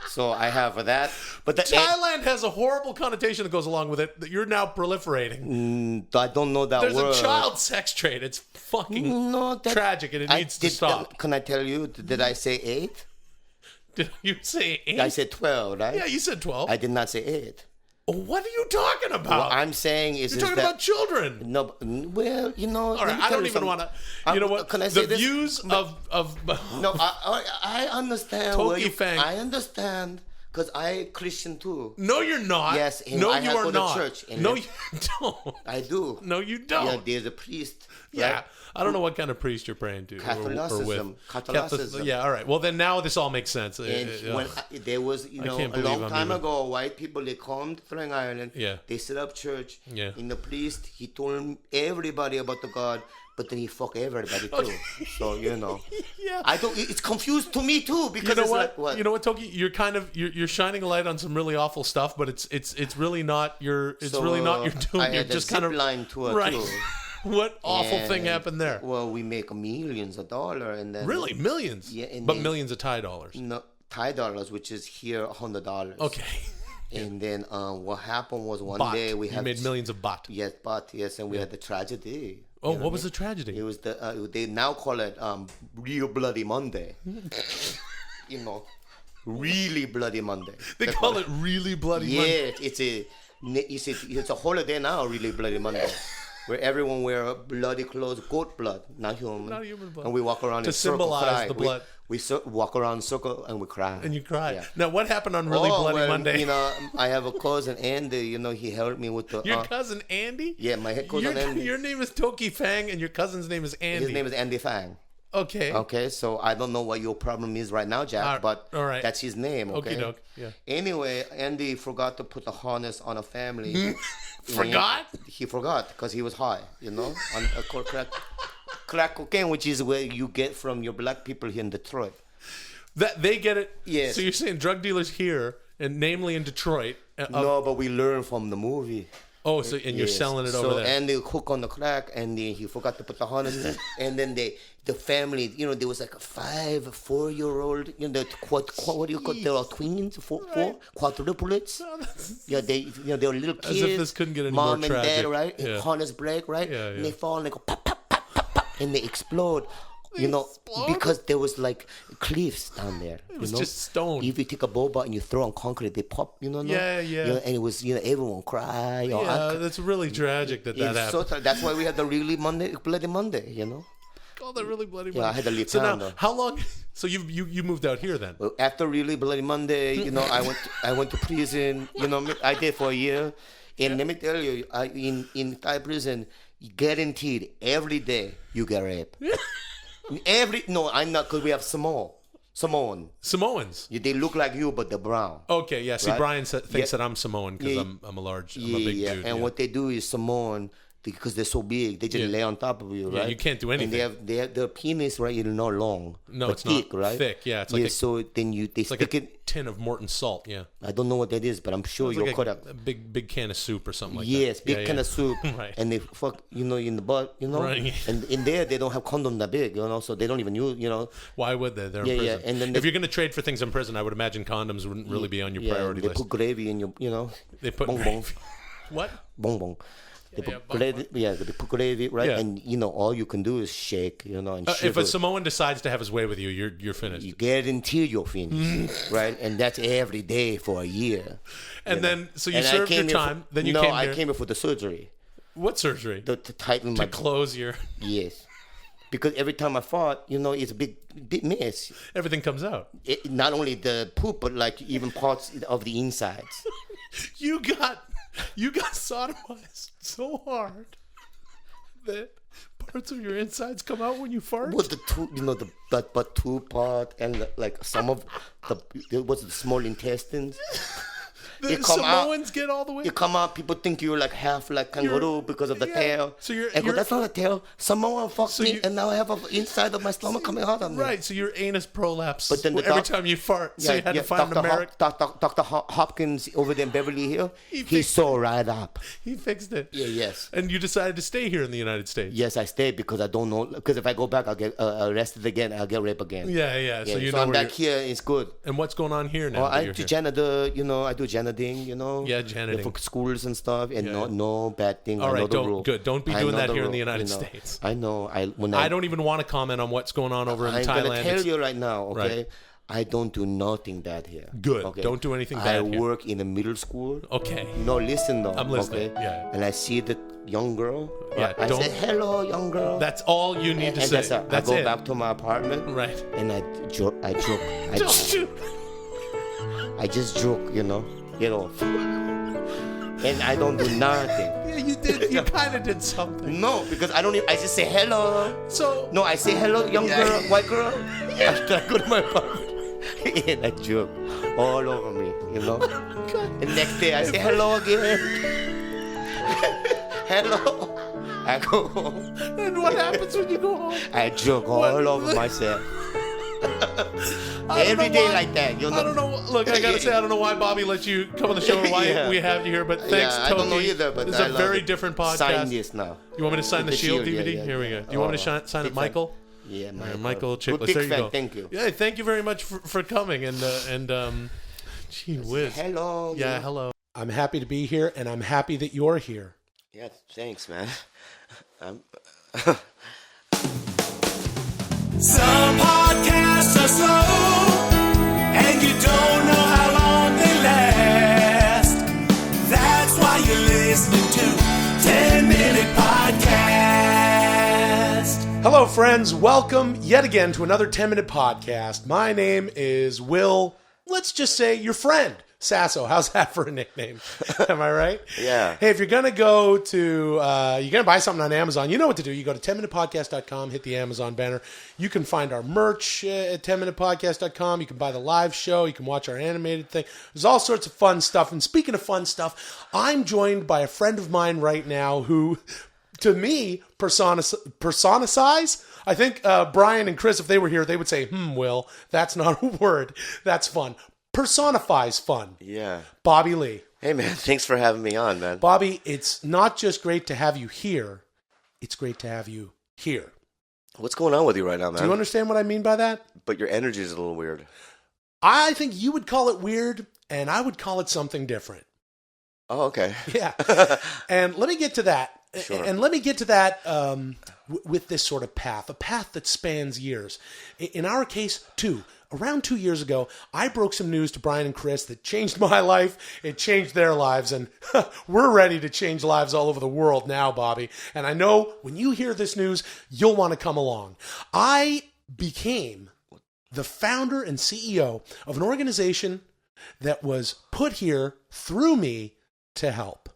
So I have that. But Thailand has a horrible connotation that goes along with it that you're now proliferating. I don't know that There's word. a child sex trade. It's fucking tragic, and it needs to stop. Can I tell you? Did I say 8? Did you say 8? I said 12, right? Yeah, you said 12. I did not say 8. What are you talking about? What I'm saying is You're talking that about children. no, well, All right, I don't even want to. You know what? Can I say the this? views of No, I understand. Toki Fang. I understand Because I Christian too. No, you're not. Yes, and no, I you have are to go not. to church. And No, you don't. I do. No, you don't. Yeah, there's a priest. Yeah. Right? I don't know what kind of priest you're praying to. Catholicism. Catholicism. Yeah, all right. Well, then now this all makes sense. And when there was, a long time ago, white people, they come to Fang Island. Yeah. They set up church. Yeah. And the priest, he told everybody about the God, but then he fucked everybody too. So, Yeah. I don't, it's confused to me too, because You know it's what? like, what? You know what, Toki? You're kind of you're shining a light on some really awful stuff, but it's really not your doing. I You're had just a kind of zip line tour right. too. What awful thing And, happened there? Well, we make millions of dollars, and then Really, millions? Yeah, and but then- millions of Thai dollars. No, Thai dollars, which is here $100. Okay. And then what happened was one Baht. day we You had made millions of baht. Yes, but yes, and we had the tragedy. Oh, what was the tragedy? It was they now call it Real Bloody Monday. Really Bloody Monday. They call it really bloody Yeah, Monday. it's a holiday now, Really Bloody Monday. Where everyone wear bloody clothes, goat blood, not human. Not human blood. And we walk around To in circle, symbolize cry. the blood. We walk around in circle and we cry. And you cry. Yeah. Now, what happened on Really Bloody Monday? I have a cousin Andy. He helped me with the. Your cousin Andy? Yeah, my cousin Andy. Your name is Toki Fang, and your cousin's name is Andy. His name is Andy Fang. Okay. Okay, so I don't know what your problem is right now, Jack, but all right. that's his name. Okay. Okie doke. Yeah. Anyway, Andy forgot to put the harness on a family. Forgot? He forgot because he was high, on crack cocaine, which is where you get from your black people here in Detroit. That they get it. Yes. So you're saying drug dealers here, and namely in Detroit. No, but we learned from the movie. Oh, so and you're Yes. selling it over so there. Andy hooked on the crack, and then he forgot to put the harness. And then the family, there was like a 4-year-old, what do you call? They were twins, four quadruplets. Yeah, they were little kids. As if this couldn't get any mom more and tragic. dad, right? Yeah. Harness break, right? Yeah, And they yeah. fall and they go pop, pop, pop, pop, pop, and they explode. Because there was like cliffs down there. It was just stone. If you take a boba and you throw on concrete, they pop. Yeah, yeah. And it was, everyone cry. Yeah, that's really tragic that happened. So that's why we had the really Bloody Monday. Call that Really Bloody Monday. Yeah, I had to leave so town, now, though. how long? So you moved out here then? Well, after really Bloody Monday, I went to prison. I did for a year. And let me tell you, in Thai prison, guaranteed every day you get raped. I'm not, because we have Samoan. Samoans. They look like you, but they're brown. Okay, yeah. See, Right? Brian thinks Yeah. that I'm Samoan because Yeah. I'm a big dude. And what they do is Samoan, because they're so big, they just lay on top of you, Yeah, right? you can't do anything. And they have their penis, right? It's not long. No, but it's thick, not right? thick. Yeah, it's like so then they it's like stick a it. tin of Morton salt. Yeah, I don't know what that is, but I'm sure it's you'll like cut up. a big can of soup or something like Yes, that. big kind of soup, Right. and they fuck, in the butt, Right. And in there they don't have condom that big, so they don't even use, Why would they? They're Yeah, in yeah, prison. and then if you're going to trade for things in prison, I would imagine condoms wouldn't really be on your priority they list. put gravy in your, They put bong bong, What? bong bong. They yeah, put bong gravy, they put gravy, right? Yeah. And all you can do is shake, and If shiver. a Samoan decides to have his way with you, you're finished. You guarantee you're finished, right? And that's every day for a year. And then, so you And I served your came here time. Then you no, came I here. came here for the surgery. What surgery? To tighten my Close your. Yes. Because every time I fought, it's a big mess. Everything comes out. Not only the poop, but like even parts of the insides. You got sodomized so hard that parts of your insides come out when you fart. With the two, the butt two part and like some of the small intestines. The You come out- Samoans get all the way. You come out, people think you're like half like kangaroo because of the yeah. tail. So you're- I go, you're- that's not a tail. Someone fucked So me, you- and now I have an inside of my stomach coming out of me. Right, so your anus prolapse But then the every doc- time you fart. So you had to find an American. Dr. Hopkins over there in Beverly Hills, he saw right up. He fixed it. Yeah, yes. And you decided to stay here in the United States. Yes, I stayed because I don't know. Because if I go back, I'll get arrested again. I'll get raped again. Yeah, yeah. So you know I'm where back here. It's good. And what's going on here now? Well, that I you're do here? janitor. I do janiting. Yeah, janiting. for schools and stuff, and Yeah. no bad thing. All I know right, the rule. good. Don't be I doing know that the here in rule, the United States. I know. I don't even want to comment on what's going on over in I'm Thailand. gonna tell you right now, okay? Right. I don't do nothing bad here. Good. Okay? Don't do anything I bad here. work in a middle school. Okay. No, listen though. I'm listening, Okay? yeah. And I see the young girl. Yeah, I don't- say, hello, young girl. That's all you need to and say. that's it. I go back to my apartment. Right. And I joke. Don't shoot. I just joke, you know. And I don't do nothing. Yeah, you did. You kind of did something. No, because I don't even, I just say hello. So No, I say hello, young girl, white girl. After I go to my apartment. And I joke all over me, you know. And next day I say hello again. Hello. I go home. And what happens when you go home? I joke all over myself. Every day like that, you know. I don't know. Look, I gotta say, I don't know why Bobby let you come on the show or why we have you here, but thanks, I Toki. don't know either, but this is I a love very it. different podcast. Sign this now. You want me to sign the Shield DVD? Yeah. Here we go. Do you want me to sign it, Michael? Yeah, Michael Chickless. Big There you fan, go. thank you. Yeah, thank you very much for coming and gee whiz. Hello. Yeah, hello. I'm happy to be here, and I'm happy that you're here. Yeah, thanks, man. Some podcasts are slow, and you don't know how long they last. That's why you're listening to 10-Minute Podcast. Hello, friends. Welcome yet again to another 10-minute podcast. My name is Will, let's just say your friend, Sasso. How's that for a nickname? Am I right? Yeah. Hey, if you're going to go to, you're going to buy something on Amazon, you know what to do. You go to 10minutepodcast.com, hit the Amazon banner. You can find our merch at 10minutepodcast.com. You can buy the live show. You can watch our animated thing. There's all sorts of fun stuff. And speaking of fun stuff, I'm joined by a friend of mine right now who, to me, personifies. I think Brian and Chris, if they were here, they would say, Will, that's not a word. That's fun. Personifies fun. Yeah. Bobby Lee. Hey, man, thanks for having me on, man. Bobby, it's not just great to have you here. It's great to have you here. What's going on with you right now, man? Do you understand what I mean by that? But your energy is a little weird. I think you would call it weird, and I would call it something different. Oh, okay. Yeah. And let me get to that. Sure. And let me get to that with this sort of path, a path that spans years. In our case, around 2 years ago, I broke some news to Brian and Chris that changed my life. It changed their lives, and we're ready to change lives all over the world now, Bobby. And I know when you hear this news, you'll want to come along. I became the founder and CEO of an organization that was put here through me to help.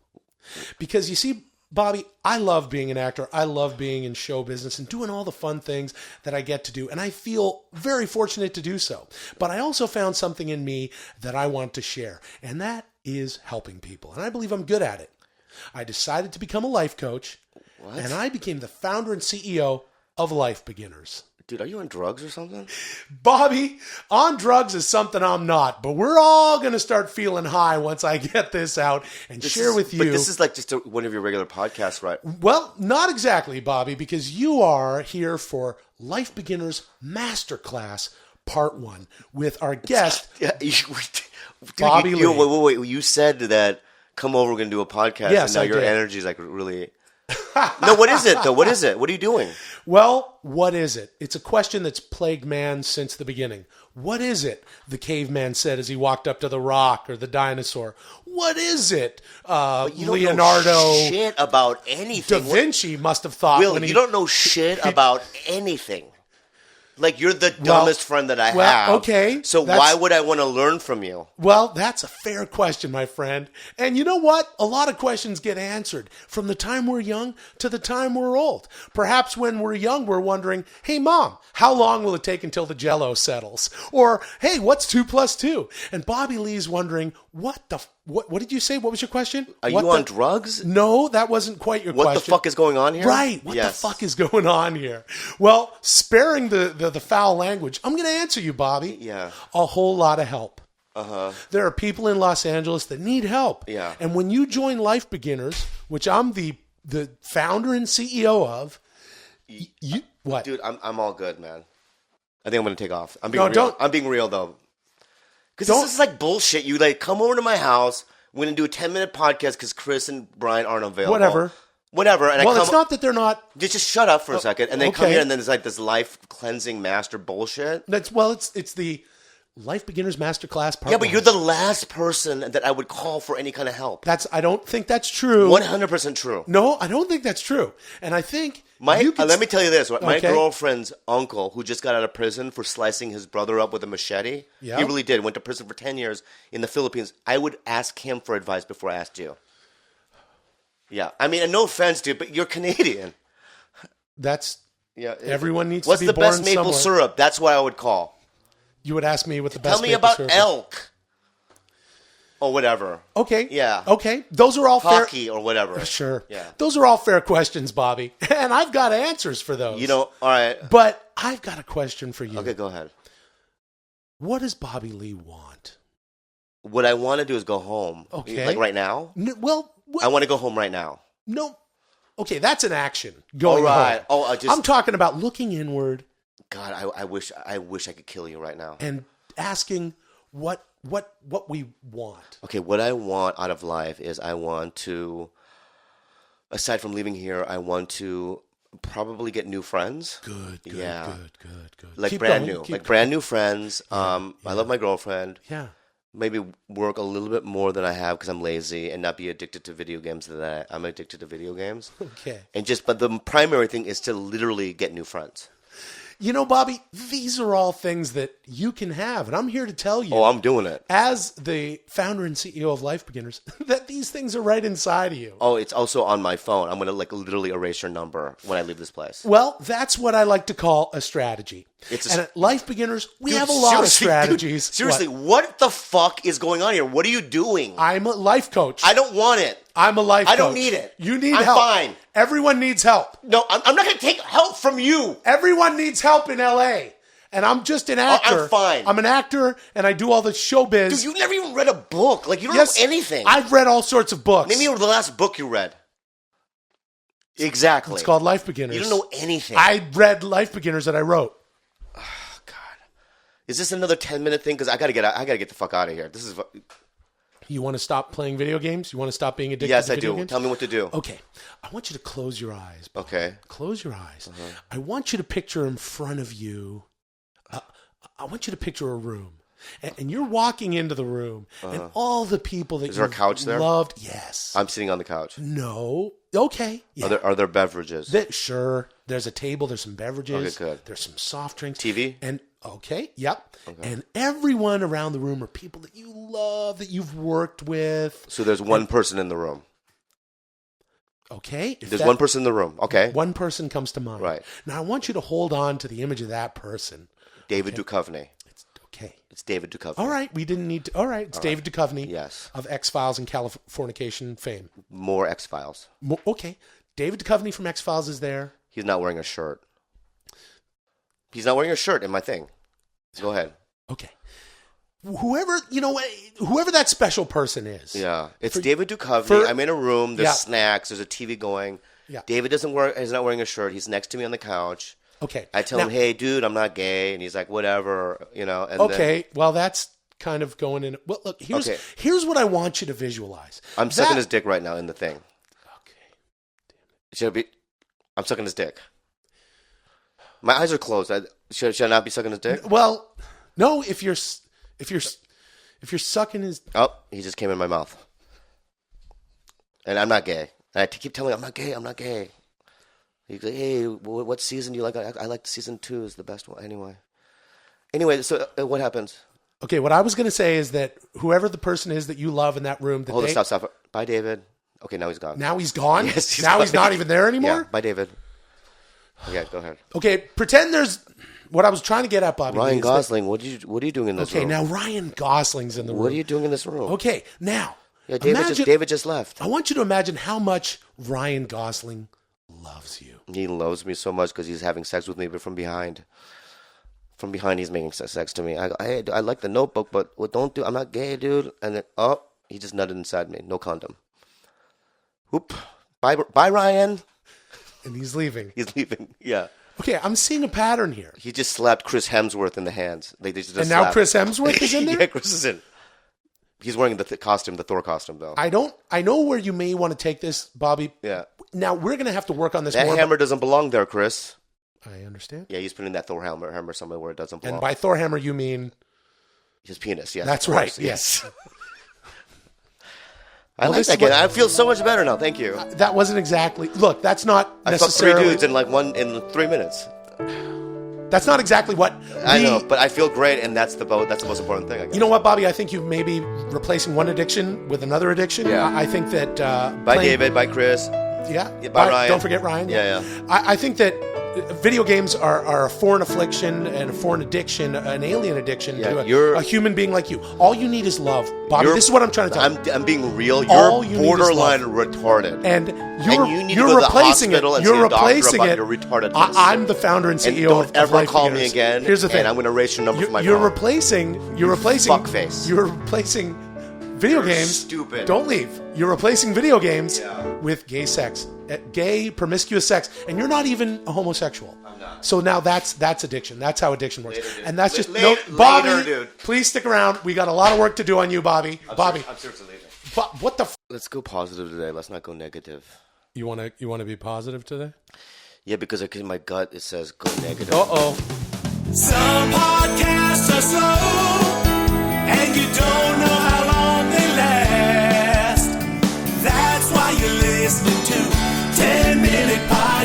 Because you see, Bobby, I love being an actor. I love being in show business and doing all the fun things that I get to do. And I feel very fortunate to do so. But I also found something in me that I want to share. And that is helping people. And I believe I'm good at it. I decided to become a life coach. What? And I became the founder and CEO of Life Beginners. Dude, are you on drugs or something? Bobby, on drugs is something I'm not, but we're all going to start feeling high once I get this out and share with you. But this is like just one of your regular podcasts, right? Well, not exactly, Bobby, because you are here for Life Beginners Masterclass Part 1 with our guest, Dude, Bobby Lee. Wait. You said that, come over, we're going to do a podcast, Yes, and now I your did. energy is like really... No, what is it, though? What is it? What are you doing? Well, what is it? It's a question that's plagued man since the beginning. What is it? The caveman said as he walked up to the rock or the dinosaur. What is it? You don't Leonardo know shit about anything. da Vinci must have thought. Will, when you don't know shit about anything. Like, you're the dumbest friend that I have. Okay. So why would I want to learn from you? Well, that's a fair question, my friend. And you know what? A lot of questions get answered from the time we're young to the time we're old. Perhaps when we're young, we're wondering, hey, Mom, how long will it take until the Jell-O settles? Or, hey, what's 2 + 2? And Bobby Lee's wondering, what did you say? What was your question? Are you on drugs? No, that wasn't quite your question. What the fuck is going on here? Right. What the fuck is going on here? Well, sparing the foul language, I'm going to answer you, Bobby. Yeah. A whole lot of help. Uh-huh. There are people in Los Angeles that need help. Yeah. And when you join Life Beginners, which I'm the founder and CEO of, you what? Dude, I'm all good, man. I think I'm going to take off. I'm being real, though. Because this is like bullshit. You like come over to my house. We're going to do a 10-minute podcast because Chris and Brian aren't available. Whatever. And it's not that they're not. Just shut up for a second. And then come okay. here and then it's like this life cleansing master bullshit. It's the Life Beginners Masterclass Part Yeah, but 1. you're the last person that I would call for any kind of help. I don't think that's true. 100% true. No, I don't think that's true. And I think Let me tell you this. My Okay. girlfriend's uncle, who just got out of prison for slicing his brother up with a machete, Yeah. he really did. Went to prison for 10 years in the Philippines. I would ask him for advice before I asked you. Yeah. I mean, and no offense, dude, but you're Canadian. that's Yeah. everyone needs What's to be the born best maple somewhere. syrup? That's what I would call. You would ask me what the best Tell me maple about syrup is. elk. Or whatever. Okay. Yeah. Okay. Those are all Hockey or whatever. fair. Sure. Yeah. Those are all fair questions, Bobby. And I've got answers for those. You know, all right. But I've got a question for you. Okay, go ahead. What does Bobby Lee want? What I want to do is go home. Okay. Like right now? I want to go home right now. No. Okay, that's an action. Going All right. home. Oh, I'm talking about looking inward God, I wish I could kill you right now. and asking what we want. Okay, what I want out of life is I want to, aside from leaving here, I want to probably get new friends. Good. Yeah. Good. Like Keep brand going, new. keep Like going. brand new friends. I love my girlfriend. Yeah. Maybe work a little bit more than I have because I'm lazy and not be addicted to video games that I'm addicted to video games. Okay. But the primary thing is to literally get new friends. You know, Bobby, these are all things that you can have, and I'm here to tell you. Oh, I'm doing it. As the founder and CEO of Life Beginners, that these things are right inside of you. Oh, it's also on my phone. I'm going to literally erase your number when I leave this place. Well, that's what I like to call a strategy. And at Life Beginners, we have a lot of strategies. Dude, seriously, what the fuck is going on here? What are you doing? I'm a life coach. I don't want it. I'm a life coach. I don't need it. You need I'm help. fine. Everyone needs help. No, I'm not going to take help from you. Everyone needs help in L.A. And I'm just an actor. I'm fine. I'm an actor, and I do all the showbiz. Dude, you never even read a book. Like, you don't know anything. I've read all sorts of books. Name me the last book you read. Exactly. It's called Life Beginners. You don't know anything. I read Life Beginners that I wrote. Is this another 10-minute thing? Because I gotta get the fuck out of here. This is. You want to stop playing video games? You want to stop being addicted Yes, to I video do. games? Tell me what to do. Okay. I want you to close your eyes. Bob. Okay. Close your eyes. I want you to picture in front of you. I want you to picture a room. And you're walking into the room, and all the people that Is there a couch there? loved. Yes. I'm sitting on the couch. No. Okay. Yeah. Are there beverages? Sure. There's a table. There's some beverages. Okay, good. There's some soft drinks. TV? And okay. Yep. Okay. And everyone around the room are people that you love, that you've worked with. So there's one person in the room. Okay. There's one person in the room. Okay. One person comes to mind. Right. Now I want you to hold on to the image of that person. David Duchovny. Okay. It's David Duchovny. All right. We didn't need to. All right. It's David Duchovny. Yes. Of X-Files and Californication fame. More X-Files. Okay. David Duchovny from X-Files is there. He's not wearing a shirt. He's not wearing a shirt in my thing. Go ahead. Okay. Whoever that special person is. Yeah. It's David Duchovny. I'm in a room. There's snacks. There's a TV going. Yeah. David is not wearing a shirt. He's next to me on the couch. Okay. I tell him, hey, dude, I'm not gay. And he's like, whatever, And okay. Well, that's kind of going in. Well, look, here's what I want you to visualize. I'm sucking his dick right now in the thing. Okay. I'm sucking his dick. My eyes are closed. Should I not be sucking his dick? Well, no. If you're sucking his. Oh, he just came in my mouth. And I'm not gay. And I keep telling him, I'm not gay. He's like, hey, what season do you like? I like season 2 is the best one. Anyway, so what happens? Okay, what I was going to say is that whoever the person is that you love in that room. Hold on, stop. Bye, David. Okay, now he's gone. Now he's gone? Yes, now he's not even there anymore? Yeah, bye, David. Yeah, go ahead. Okay, pretend there's... What I was trying to get at, Bobby. Ryan Gosling, what are you doing in this room? Okay, now Ryan Gosling's in the room. What are you doing in this room? Okay, now... Yeah, David just left. I want you to imagine how much Ryan Gosling loves you. He loves me so much because he's having sex with me, but from behind. From behind, he's making sex to me. I like the Notebook, but I'm not gay, dude. And then, he just nutted inside me. No condom. Whoop. Bye, Ryan. And he's leaving. He's leaving, yeah. Okay, I'm seeing a pattern here. He just slapped Chris Hemsworth in the hands. And now Chris Hemsworth is in there? Yeah, Chris is in. He's wearing the Thor costume, though. I know where you may want to take this, Bobby. Yeah. Now, we're going to have to work on this more. That hammer doesn't belong there, Chris. I understand. Yeah, he's putting that Thor hammer somewhere where it doesn't belong. And by Thor hammer, you mean... His penis, yes. That's right, yes. I like that. I feel so much better now. Thank you. That wasn't exactly... Look, that's not necessarily... I fucked 3 dudes in 3 minutes. That's not exactly what... I know, but I feel great, and that's the most important thing, I guess. You know what, Bobby? I think you've maybe replacing one addiction with another addiction. Yeah. I think that... Bye, David. Bye, Chris. Yeah. Bye, Ryan. Don't forget Ryan. Yeah. I think that video games are a foreign affliction and a foreign addiction, an alien addiction to a human being like you. All you need is love. Bobby, this is what I'm trying to tell you. I'm being real. You're borderline retarded. And you need to go to the hospital and see a doctor about your retardedness. I'm the founder and CEO don't of ever Life call Beginners. me again. Here's the thing. And I'm going to erase your number from my phone. You're replacing fuckface. You're replacing video games. Stupid. Don't leave. You're replacing video games with gay sex, gay promiscuous sex, and you're not even a homosexual. I'm not. So now that's addiction. That's how addiction works. Later, and that's just Bobby. Bobby. Dude. Please stick around. We got a lot of work to do on you, Bobby. I'm seriously leaving. What the? Let's go positive today. Let's not go negative. You want to be positive today? Yeah, because in my gut it says go negative. Some podcasts are slow, and you don't know how long they last. That's why you're listening to 10-Minute Podcast.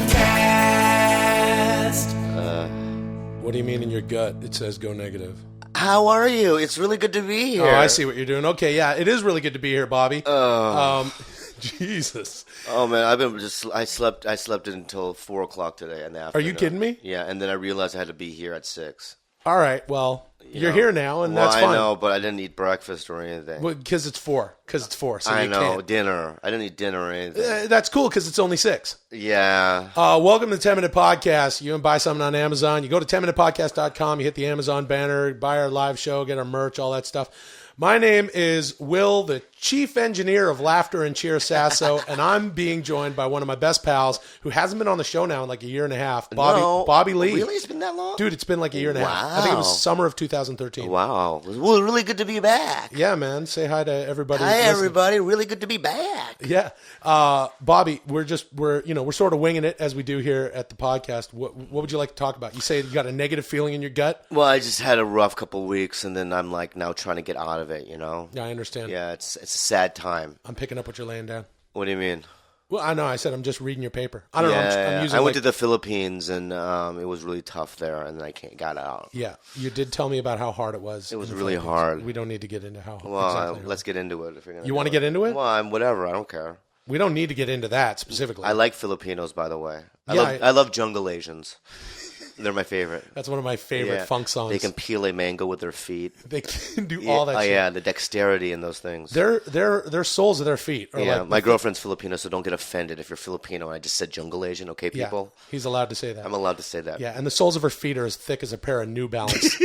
What do you mean in your gut it says go negative? How are you? It's really good to be here. Oh, I see what you're doing. Okay, yeah, it is really good to be here, Bobby. Jesus. Oh man, I slept until 4:00 today in the afternoon. Are you kidding me? Yeah, and then I realized I had to be here at 6. All right, well, you're here now, and that's fine. I know, but I didn't eat breakfast or anything. Well, because it's 4. So I you know, can't. dinner. I didn't eat dinner or anything. That's cool because it's only 6. Yeah. Welcome to the 10-Minute Podcast. You can buy something on Amazon. You go to 10minutepodcast.com. You hit the Amazon banner, buy our live show, get our merch, all that stuff. My name is Will, the chief engineer of Laughter and Cheer Sasso, and I'm being joined by one of my best pals who hasn't been on the show now in like a year and a half, Bobby Lee. Really? It's been that long? Dude, it's been like a year and a half. I think it was summer of 2013. Wow. Well, really good to be back. Yeah, man. Say hi to everybody. Hi, everybody. Really good to be back. Yeah. Bobby, we're sort of winging it as we do here at the podcast. What would you like to talk about? You say you got a negative feeling in your gut? Well, I just had a rough couple of weeks, and then I'm like now trying to get out of it, you know? Yeah, I understand. Yeah, it's a sad time. I'm picking up what you're laying down. What do you mean? Well, I know. I said I'm just reading your paper. I don't know. I'm using I went to the Philippines, and it was really tough there, and then I got out. Yeah, you did tell me about how hard it was. It was really hard. We don't need to get into how hard. Well, let's get into it. If you're gonna you want to get into it? Well, whatever. I don't care. We don't need to get into that specifically. I like Filipinos, by the way. I love jungle Asians. They're my favorite. That's one of my favorite funk songs. They can peel a mango with their feet. They can do all that shit. Yeah, the dexterity in those things. Their soles of their feet are like... My girlfriend's Filipino, so don't get offended if you're Filipino and I just said jungle Asian, okay, people? Yeah, he's allowed to say that. I'm allowed to say that. Yeah, and the soles of her feet are as thick as a pair of New Balance.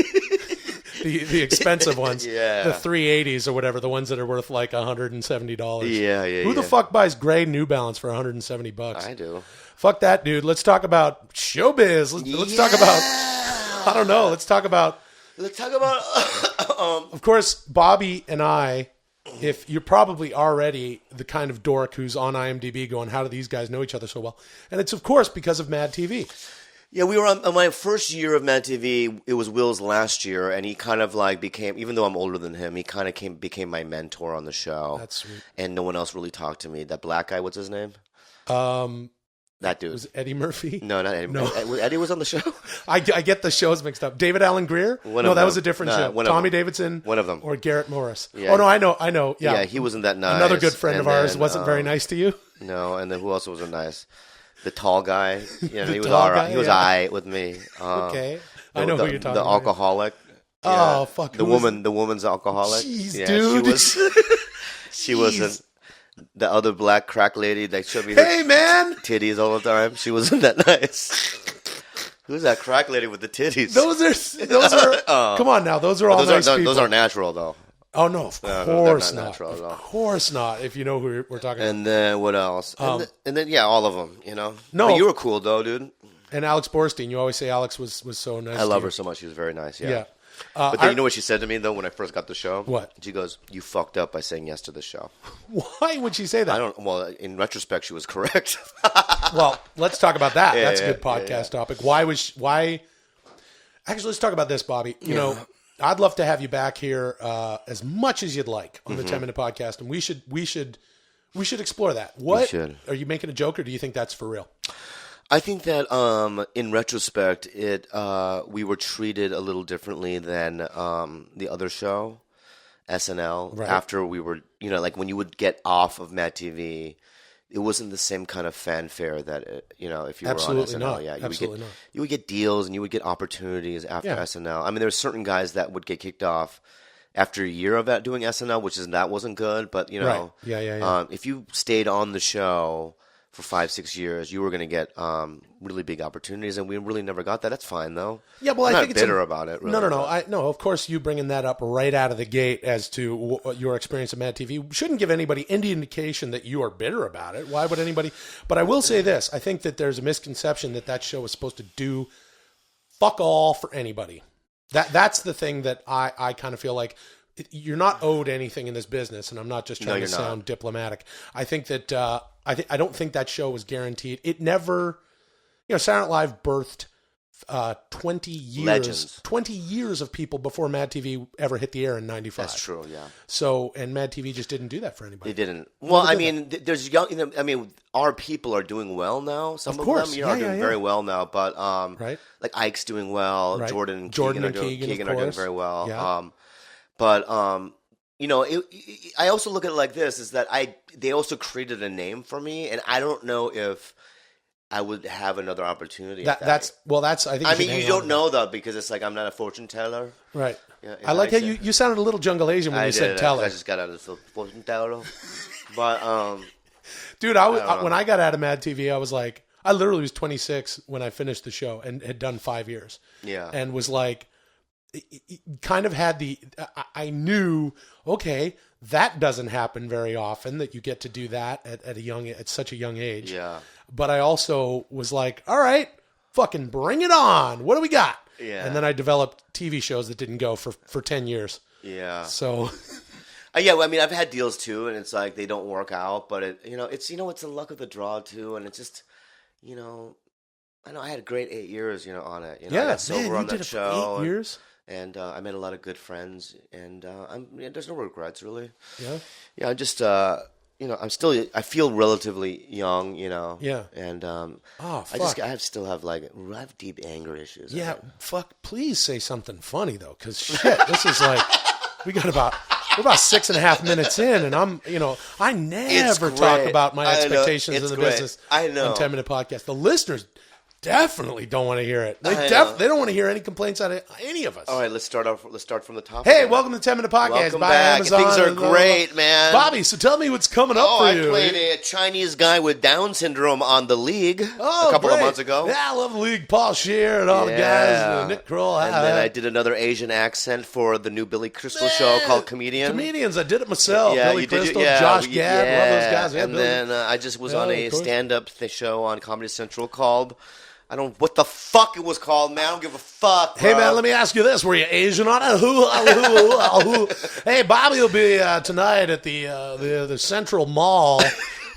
the expensive ones. Yeah. The 380s or whatever, the ones that are worth like $170. Yeah. Who the fuck buys gray New Balance for $170? I do. Fuck that, dude. Let's talk about showbiz. Let's talk about... I don't know. Let's talk about... Of course, Bobby and I, if you're probably already the kind of dork who's on IMDb going, how do these guys know each other so well? And it's, of course, because of Mad TV. Yeah, we were on my first year of Mad TV. It was Will's last year, and he kind of like became, even though I'm older than him, he kind of became my mentor on the show. That's sweet. And no one else really talked to me. That black guy, what's his name? That dude. Was it Eddie Murphy? No, not Eddie. No. Eddie was on the show? I get the shows mixed up. David Alan Grier? That was a different show. Tommy Davidson? One of them. Or Garrett Morris? Yeah. Oh, no, I know. Yeah. Yeah, he wasn't that nice. Another good friend of ours wasn't very nice to you? No, and then who else wasn't nice? The tall guy. Yeah, he was tall all right. guy, He was all right with me. Okay. I know who you're talking the about. The alcoholic. Oh, Yeah. fuck. The woman's alcoholic. Jeez, yeah, dude. She wasn't. The other black crack lady that showed me Hey, man! titties all the time. She wasn't that nice. Who's that crack lady with the titties? Those are come on now. Those are all nice people. Those are natural, though. Oh, no, of course not. Of course not, if you know who we're talking about. And then what else? And then, yeah, all of them, you know? No. But you were cool, though, dude. And Alex Borstein. You always say Alex was so nice. I love her so much. She was very nice, Yeah. But then you know what she said to me, though, when I first got the show? What? She goes, you fucked up by saying yes to the show. Why would she say that? Well, in retrospect, she was correct. Well, let's talk about that. That's a good podcast topic. Actually, let's talk about this, Bobby. You know, I'd love to have you back here as much as you'd like on the 10-minute podcast, and we should explore that. What are you making a joke, or do you think that's for real? I think that in retrospect, we were treated a little differently than the other show, SNL. Right. After we were, like when you would get off of Mad TV, it wasn't the same kind of fanfare that if you were on SNL. Not. Yeah, You would get deals and you would get opportunities after Yeah. SNL. I mean, there were certain guys that would get kicked off after a year of doing SNL, that wasn't good. But Right. Yeah. if you stayed on the show for 5-6 years, you were going to get really big opportunities, and we really never got that. That's fine, though. Yeah, well, I'm I not think bitter about it. Really, No. Of course, you bringing that up right out of the gate as to your experience at Mad TV shouldn't give anybody any indication that you are bitter about it. Why would anybody? But I will say this: I think that there's a misconception that show is supposed to do fuck all for anybody. That's the thing that I kind of feel like. You're not owed anything in this business, and I'm not just trying to sound diplomatic. I think that I don't think that show was guaranteed. It never, Saturday Night Live birthed 20 years, Legends. 20 years of people before Mad TV ever hit the air in '95. That's true. Yeah. So, and Mad TV just didn't do that for anybody. They didn't. Well, I mean, there's young. I mean, our people are doing well now. Some of them, are doing very well now. But right, like Ike's doing well. Right. Jordan and Keegan are doing very well. Yeah. But I also look at it like this: is that they also created a name for me, and I don't know if I would have another opportunity. That's I think. I mean, you don't know though, because it's like I'm not a fortune teller. Right. Yeah, I like how you sounded a little Jungle Asian when you said teller. I just got out of the fortune teller. But dude, when I got out of Mad TV, I was like, I literally was 26 when I finished the show and had done 5 years. Yeah. And was like, kind of had I knew, okay, that doesn't happen very often, that you get to do that at such a young age. Yeah. But I also was like, all right, fucking bring it on. What do we got? Yeah. And then I developed TV shows that didn't go for 10 years. Yeah. So. Yeah, well, I mean, I've had deals too, and it's like they don't work out, but it's the luck of the draw too, and it's just, I know I had a great 8 years, on it. I got sober on that show. 8 years. And I made a lot of good friends, and there's no regrets really. Yeah. Yeah, I just I feel relatively young, Yeah. And fuck. I still have I have deep anger issues. Yeah, fuck. Please say something funny though, because shit, this is like we're about 6.5 minutes in, and I never talk about my expectations in the business. I know. On 10-minute podcast, the listeners definitely don't want to hear it. They don't want to hear any complaints out of any of us. All right, let's start from the top. Hey, welcome to the 10-minute podcast. Welcome by back. Amazon. Things are great, man. Bobby, so tell me what's coming up for you. I played a Chinese guy with Down syndrome on The League a couple of months ago. Yeah, I love The League. Paul Scheer and all the guys. Nick Kroll. And then I did another Asian accent for the new Billy Crystal show called Comedians. I did it myself. Yeah, Billy Crystal, Josh Gad, love those guys. Yeah, and then I just was on a stand-up show on Comedy Central called... I don't what the fuck it was called, man. I don't give a fuck. Bro. Hey, man, let me ask you this. Were you Asian on it? Hey, Bobby will be tonight at the Central Mall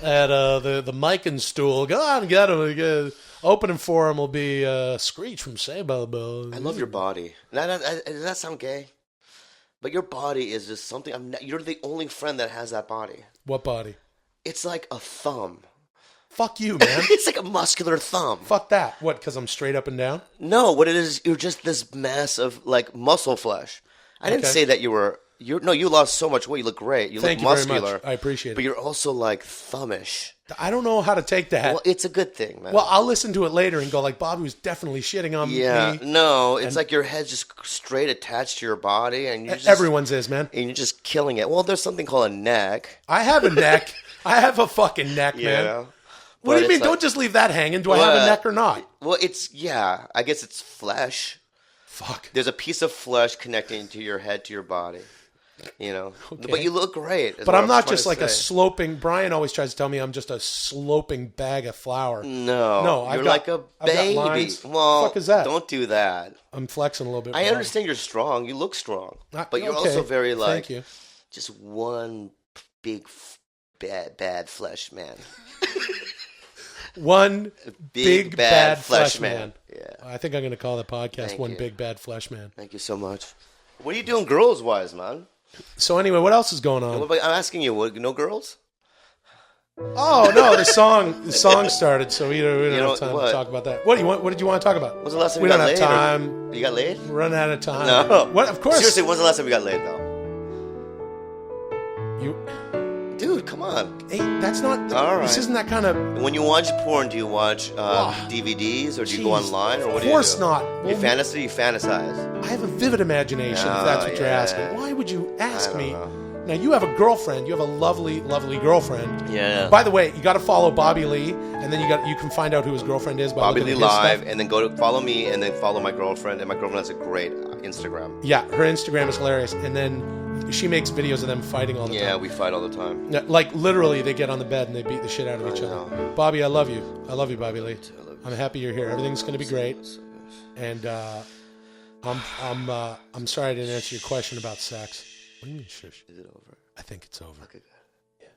at the Mike and Stool. Go on, get him. Opening for him will be Screech from Saved by the Bell. I love your body. Does that sound gay? But your body is just something. You're the only friend that has that body. What body? It's like a thumb. Fuck you, man. It's like a muscular thumb. Fuck that. What, because I'm straight up and down? No, what it is, you're just this mass of, muscle flesh. I didn't say that you lost so much weight. You look great. You look muscular. Very much. I appreciate it. But you're also, thumbish. I don't know how to take that. Well, it's a good thing, man. Well, I'll listen to it later and go, Bobby was definitely shitting on me. Yeah, no, it's like your head's just straight attached to your body. And everyone's is, man. And you're just killing it. Well, there's something called a neck. I have a neck. I have a fucking neck, man. What do you mean? Don't just leave that hanging. Do I have a neck or not? Well, I guess it's flesh. Fuck. There's a piece of flesh connecting to your head, to your body. Okay. But you look great. But I'm not just like a sloping. Brian always tries to tell me I'm just a sloping bag of flour. No, you're like a baby. Well, what the fuck is that? Don't do that. I'm flexing a little bit. I understand you're strong. You look strong, but you're also very Thank you. Just one big bad flesh man. One big bad flesh man. Yeah. I think I'm going to call the podcast Thank One you. Big Bad Flesh Man. Thank you so much. What are you doing girls-wise, man? So anyway, what else is going on? I'm asking you, no girls? Oh no, the song started, so we don't have time to talk about that. What did you want to talk about? When's the last time we you don't got have laid? time. You got laid? We're running out of time. No. What? Of course. Seriously, when's the last time you got laid, though? Dude, come on. Hey, that's not. All right. This isn't that kind of. When you watch porn, do you watch DVDs or do you go online or what do you do? Of course not. You fantasize. I have a vivid imagination. If that's what you're asking. Why would you ask me? know. Now you have a girlfriend. You have a lovely, lovely girlfriend. Yeah. By the way, you got to follow Bobby Lee, and then you can find out who his girlfriend is by Bobby looking Lee at his Live, stuff. and then go to follow me, and then follow my girlfriend. And my girlfriend has a great Instagram. Yeah, her Instagram is hilarious, and then she makes videos of them fighting all the time. Yeah, we fight all the time. Yeah, like literally, they get on the bed and they beat the shit out of each other. Bobby, I love you. I love you, Bobby Lee. I'm happy you're here. Everything's going to be great. And I'm sorry I didn't answer your question about sex. What do you mean, shush? Is it over? I think it's over. Okay, good. Yeah,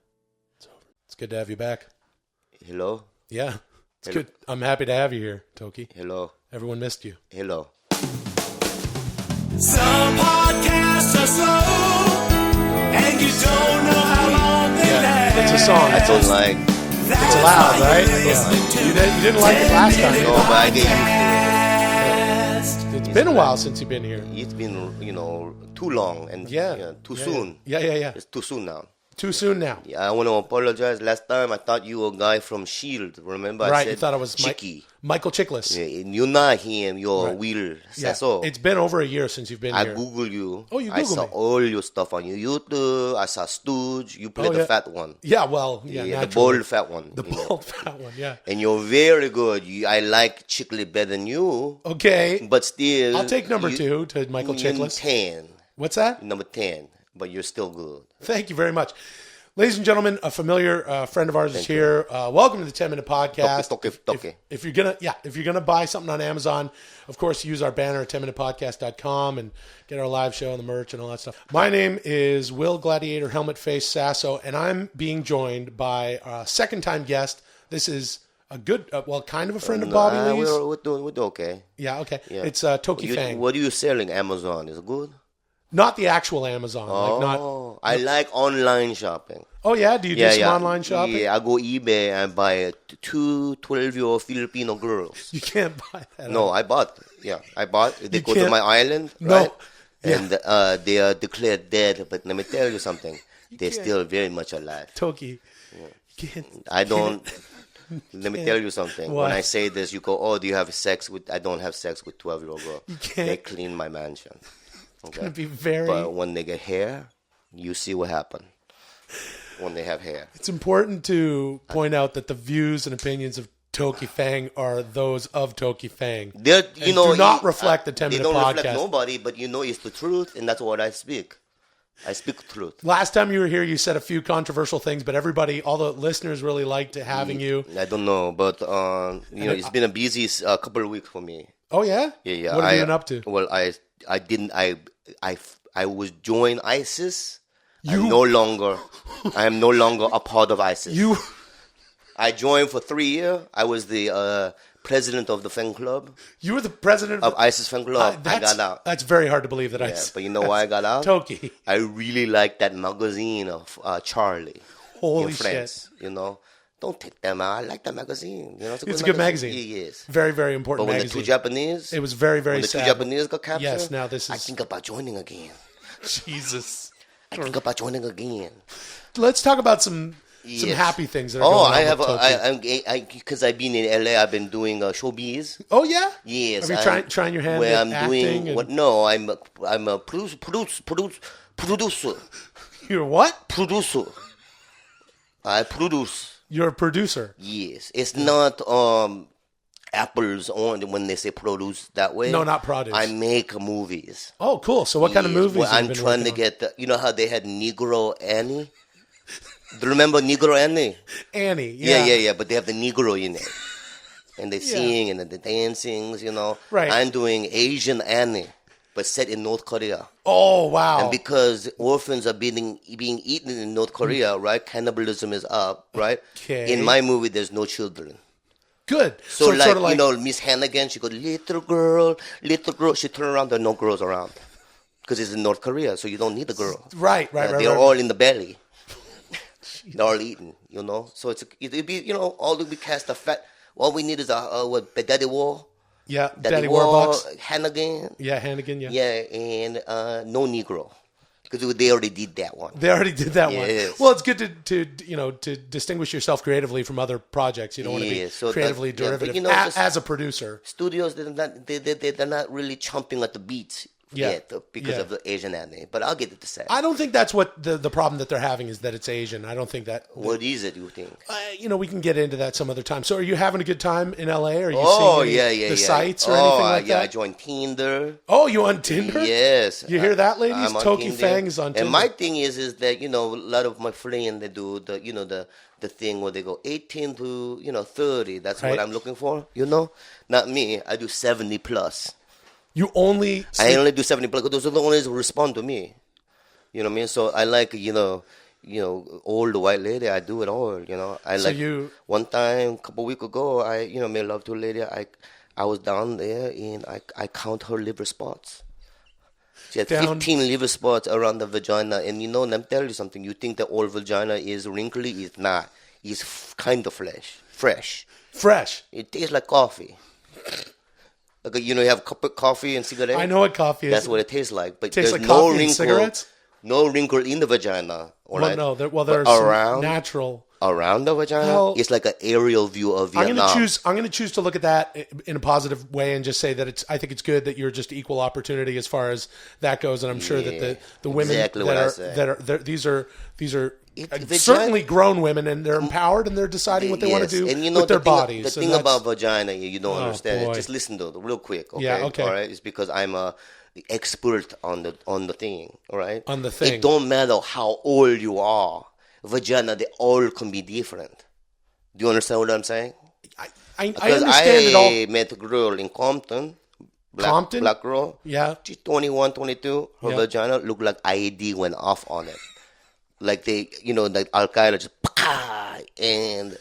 it's over. It's good to have you back. Hello? Yeah, it's good. I'm happy to have you here, Toki. Hello? Everyone missed you. Hello? Some podcasts are slow, and you don't know how long they last. It's a song. I don't like... It's loud, right? Yeah. You didn't like it last time. No, but I get It's been a while since you've been here. It's been, too long and too soon. Yeah. It's too soon now. Too soon now. Yeah, I want to apologize. Last time I thought you were a guy from S.H.I.E.L.D. Remember? Right, I said you thought I was Chicky. Michael Chiklis. Yeah, you're not him. You're Will Sasso. Yeah. It's been over a year since you've been I here. Googled you. Oh, you I Googled saw me. all your stuff on your YouTube. I saw Stooge. You played the fat one. Yeah, well, The naturally. bald fat one. The bald fat one, yeah. And you're very good. I like Chickley better than you. Okay. But still. I'll take number 2 to Michael Chiklis. 10. What's that? Number 10. But you're still good. Thank you very much. Ladies and gentlemen, a familiar friend of ours is here. Welcome to the 10-minute podcast. Toki. If you're gonna buy something on Amazon, of course, use our banner at 10minutepodcast.com and get our live show and the merch and all that stuff. My name is Will Gladiator Helmet Face Sasso, and I'm being joined by a second-time guest. This is a good, kind of a friend of Bobby Lee's. We're doing okay. Yeah, okay. Yeah. It's Toki Fang. What are you selling? Amazon is it good? Not the actual Amazon. I like online shopping. Oh yeah, do you do some online shopping? Yeah, I go eBay and buy 2 12-year-old Filipino girls. You can't buy that. No, I bought. Yeah, I bought. They You go to can't- my island, No. right? Yeah. And they are declared dead. But let me tell you something. They're still very much alive. Toki. You can't. I don't. Let me tell you something. What? When I say this, you go, "Oh, do you have sex with?" I don't have sex with 12-year-old girls. can't- They clean my mansion. It's gonna be very. But when they get hair, you see what happened. When they have hair. It's important to point out that the views and opinions of Toki Fang are those of Toki Fang. They're, And do not reflect the 10-minute They don't podcast. reflect nobody, but it's the truth, and that's what I speak. I speak truth. Last time you were here, you said a few controversial things, but everybody, all the listeners, really liked having you. I don't know, but it's been a busy couple of weeks for me. Oh yeah, Yeah. What have you been up to? Well, I was joined ISIS. I am no longer a part of ISIS. I joined for 3 years. I was the president of the fan club. You were the president of ISIS fan club. I got out. That's very hard to believe that But you know why I got out? Toki. I really liked that magazine of Charlie. Holy in France, shit. Don't take them out. I like that magazine. It's a good magazine. Yes. Very, very important But when magazine. the 2 Japanese... It was very, very sad. When the 2 Japanese got captured... Yes, now this is... I think about joining again. Jesus. I think about joining again. Let's talk about some happy things that are going on. I have because I've been in LA. I've been doing showbiz. Oh yeah. Yes. Are you trying your hand where at I'm acting? doing what? No, I'm a producer. You're what? Producer. I produce. You're a producer. Yes, it's not apples on when they say produce that way. No, not produce. I make movies. Oh, cool. So what kind of movies? Well, I'm trying to get how they had Negro Annie. Do you remember Negro Annie? Annie, yeah. Yeah. But they have the Negro in it. And they sing and they dancing, Right. I'm doing Asian Annie, but set in North Korea. Oh, wow. And because orphans are being eaten in North Korea, right? Cannibalism is up, right? Okay. In my movie, there's no children. Good. So it's sort of like Miss Hannigan, she goes, little girl. She turn around, there are no girls around. because it's in North Korea, so you don't need a girl. Right. They're all in the belly. They're all eating, you know. So it'd be, you know, all we cast a fat. All we need is a Daddy War. Yeah, Daddy War War, Hannigan. Yeah, Hannigan. Yeah. Yeah, and no Negro. Because they already did that one. One. Well, it's good to to distinguish yourself creatively from other projects. You don't want to be creatively derivative. You know, as a producer. Studios, they're not really chomping at the beats yet because of the Asian anime. But I'll get it to say. I don't think that's what the problem that they're having is that it's Asian. I don't think that. What is it, you think? We can get into that some other time. So are you having a good time in LA? Are you seeing the sites or anything like that? I joined Tinder. Oh, you on Tinder? Yes. You hear that, ladies? Toki Fang is on Tinder. And my thing is that, a lot of my friends, they do the thing where they go 18 to, 30. That's what I'm looking for, Not me. I do 70 plus. You only... I only do 70 plus. Those are the only ones who respond to me. You know what I mean? So I like, old white lady. I do it all, one time, a couple weeks ago, I, made love to a lady. I was down there and I count her liver spots. She had 15 liver spots around the vagina. And let me tell you something. You think that all vagina is wrinkly? It's not. It's kind of fresh. Fresh. It tastes like coffee. Like, you have a cup of coffee and cigarette. I know what coffee is. That's what it tastes like. But tastes there's like no coffee wrinkle. And cigarettes? No wrinkle in the vagina. Well, no. There's some natural. Around the vagina, it's like an aerial view of Vietnam. I'm going to choose to look at that in a positive way and just say that I think it's good that you're just equal opportunity as far as that goes, and I'm sure that the women these are certainly grown women and they're empowered and they're deciding what they want to do with their bodies. The thing about vagina, you don't understand it. Just listen to it real quick, okay? Yeah, okay. All right, it's because I'm the expert on the thing, all right? On the thing. It don't matter how old you are. Vagina, they all can be different. Do you understand what I'm saying? I understand it all. I met a girl in Compton. Black girl. Yeah. She's 21, 22. Her vagina looked like IED went off on it. Like they, like Al Qaeda just, and,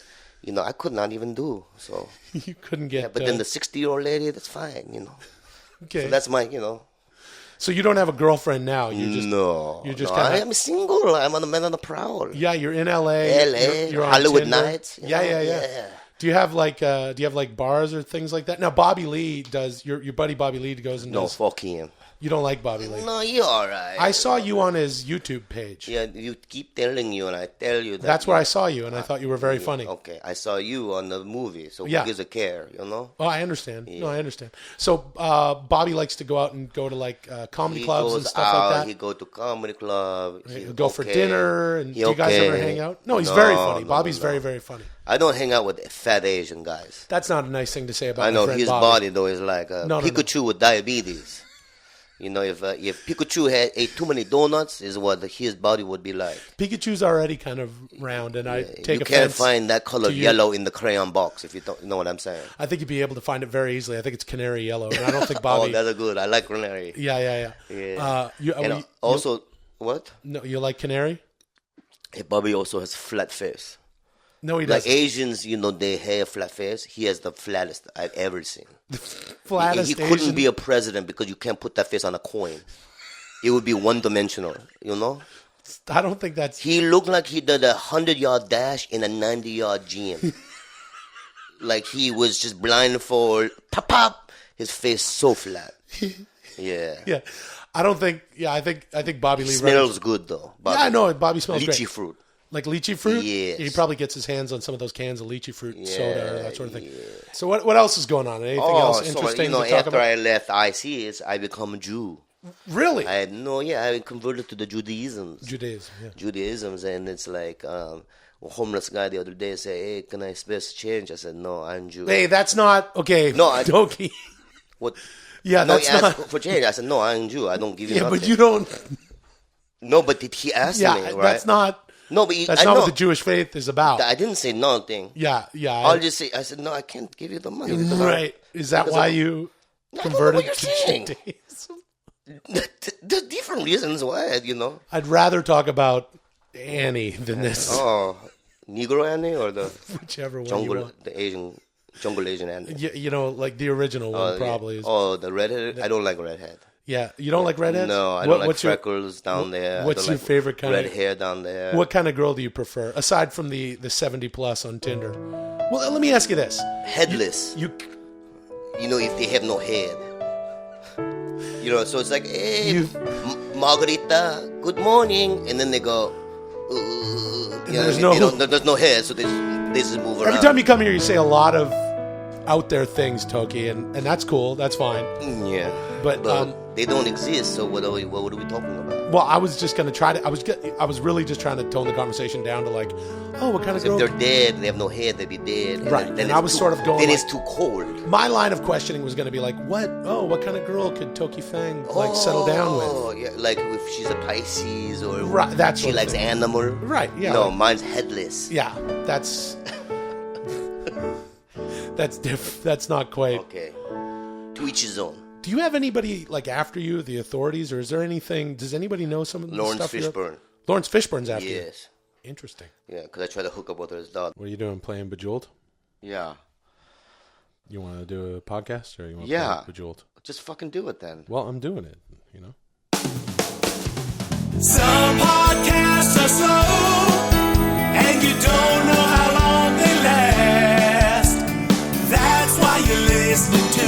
I could not even do. So you couldn't get. Yeah, but then the 60-year-old lady, that's fine, Okay. So that's my, So you don't have a girlfriend now? No. I am single. I'm on the man on the prowl. Yeah, you're in LA. You're Hollywood Tinder. Nights. Yeah. Do you have like bars or things like that? Now Bobby Lee does. Your buddy Bobby Lee goes and does. No, fuck him. You don't like Bobby Lee? No, you're all right. I saw you on his YouTube page. Yeah, you keep telling you, and I tell you that. That's where I saw you, and I thought you were very funny. Okay, I saw you on the movie, so who gives a care, Oh, I understand. Yeah. No, I understand. So Bobby likes to go out and go to like comedy clubs and stuff like that. He go to comedy club. He'll go for dinner, and do you guys ever hang out? No, he's very funny. Bobby's very, very funny. I don't hang out with fat Asian guys. That's not a nice thing to say about I know my friend his Bobby. body though is like Pikachu with diabetes. If Pikachu had ate too many donuts, is what his body would be like. Pikachu's already kind of round, and I take offense. You can't find that color yellow in the crayon box if you don't know what I'm saying. I think you'd be able to find it very easily. I think it's canary yellow, and I don't think Bobby. Oh, that's good. I like canary. Yeah. Also, what? No, you like canary? Hey, Bobby also has flat face. No, he doesn't. Like Asians, they have flat face. He has the flattest I've ever seen. Flattest He couldn't be a president because you can't put that face on a coin. It would be one-dimensional, I don't think that's... He looked like he did a 100-yard dash in a 90-yard gym. Like he was just blindfold. Pop. His face so flat. Yeah. Yeah. I don't think... Yeah, I think Bobby Lee... Smells good, though. Bobby. Yeah, I know. Bobby smells great. Lychee fruit. Like lychee fruit? Yes. He probably gets his hands on some of those cans of lychee fruit soda or that sort of thing. Yeah. So what else is going on? Anything else interesting to talk after about? I left ICS, I become a Jew. Really? I converted to the Judaism, and it's like a homeless guy the other day said, "Hey, can I space change?" I said, "No, I'm Jew." Hey, that's not okay. No, Toki. What? Yeah, no, that's he not asked for change. I said, "No, I'm Jew. I don't give you nothing." Yeah, but you don't. No, but did he ask me? Right? That's not. No, but that's not what the Jewish faith is about. I didn't say nothing. Yeah. I'll just say, I said, no, I can't give you the money. Right. Is that why you converted to Judaism? There's different reasons why, I'd rather talk about Annie than this. Oh, Negro Annie or the whichever one jungle, you want. Jungle Asian Annie. Like the original one probably is. Oh, the redhead? I don't like redhead. Yeah, you don't like redheads? No, I don't like freckles down there. What's your favorite kind red of hair down there? What kind of girl do you prefer aside from the 70 plus on Tinder? Well, let me ask you this: headless. You know, if they have no head. You know, so it's like, hey, Margarita, good morning, and then they go. There's no head, so they just move around. Every time you come here, you say a lot of out there things, Toki, and that's cool. That's fine. Yeah, but they don't exist. So what are we talking about? Well, I was just gonna try to. I was really just trying to tone the conversation down to like, oh, what kind of girl? If they're dead, they have no head. They'd be dead. Right. And I was sort of going. Then like, it's too cold. My line of questioning was going to be like, what? Oh, what kind of girl could Toki Fang like settle down with? Oh, yeah, like if she's a Pisces or right. That's she likes animal. Right. Yeah. No, mine's headless. Yeah. That's. That's not quite. Okay. To each his own. Do you have anybody like after you, the authorities, or is there anything? Does anybody know some of the Lawrence stuff? Fishburne. Lawrence Fishburne's after you. Yes. Interesting. Yeah, because I tried to hook up with his dog. What are you doing? Playing Bejeweled? Yeah. You want to do a podcast or you want to play Bejeweled? Just fucking do it then. Well, I'm doing it. You know. Some podcasts are slow, and you don't know how long they last. That's why you're listening to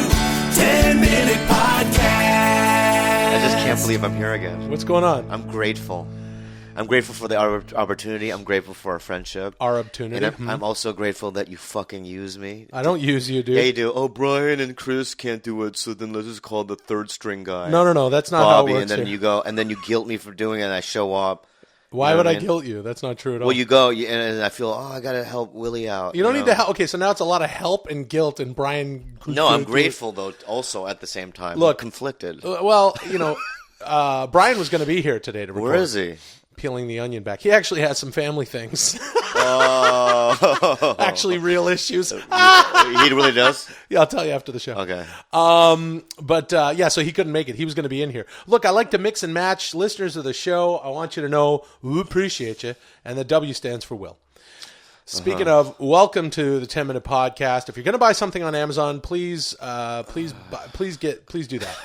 10-Minute Podcast. I just can't believe I'm here again. What's going on? I'm grateful. I'm grateful for the opportunity. I'm grateful for our friendship. Our opportunity. And I'm also grateful that you fucking use me. I don't use you, dude. Yeah, you do. Oh, Brian and Chris can't do it, so then let's just call the third string guy. No. That's not Bobby, how it works and then here. you go, and then you guilt me for doing it, and I show up. Why would I guilt you? That's not true at all. Well, you go, and I feel, I gotta help Willie out. You don't need to help. Okay, so now it's a lot of help and guilt, and Brian. No, I'm grateful though. Also, at the same time, look, I'm conflicted. Well, Brian was going to be here today to record. Where is he? Peeling the onion back. He actually has some family things. Oh. Actually, real issues. He really does? Yeah, I'll tell you after the show. Okay. So he couldn't make it. He was going to be in here. Look, I like to mix and match. Listeners of the show, I want you to know we appreciate you. And the W stands for Will. Speaking of, welcome to the 10-Minute Podcast. If you're going to buy something on Amazon, please do that.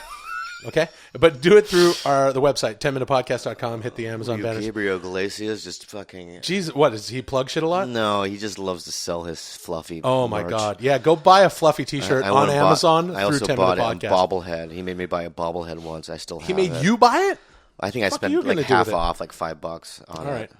Okay? But do it through the website, 10minutepodcast.com. Hit the Amazon banner. Gabriel Iglesias just fucking... Jesus, what? Does he plug shit a lot? No, he just loves to sell his fluffy Oh, my merch. God. Yeah, go buy a fluffy T-shirt on Amazon I also through 10 bought Minute a Podcast. bobblehead. He made me buy a bobblehead once. I still have He made it. you buy it? I think I Fuck you spent gonna like do half with it? off, like $5 on All it.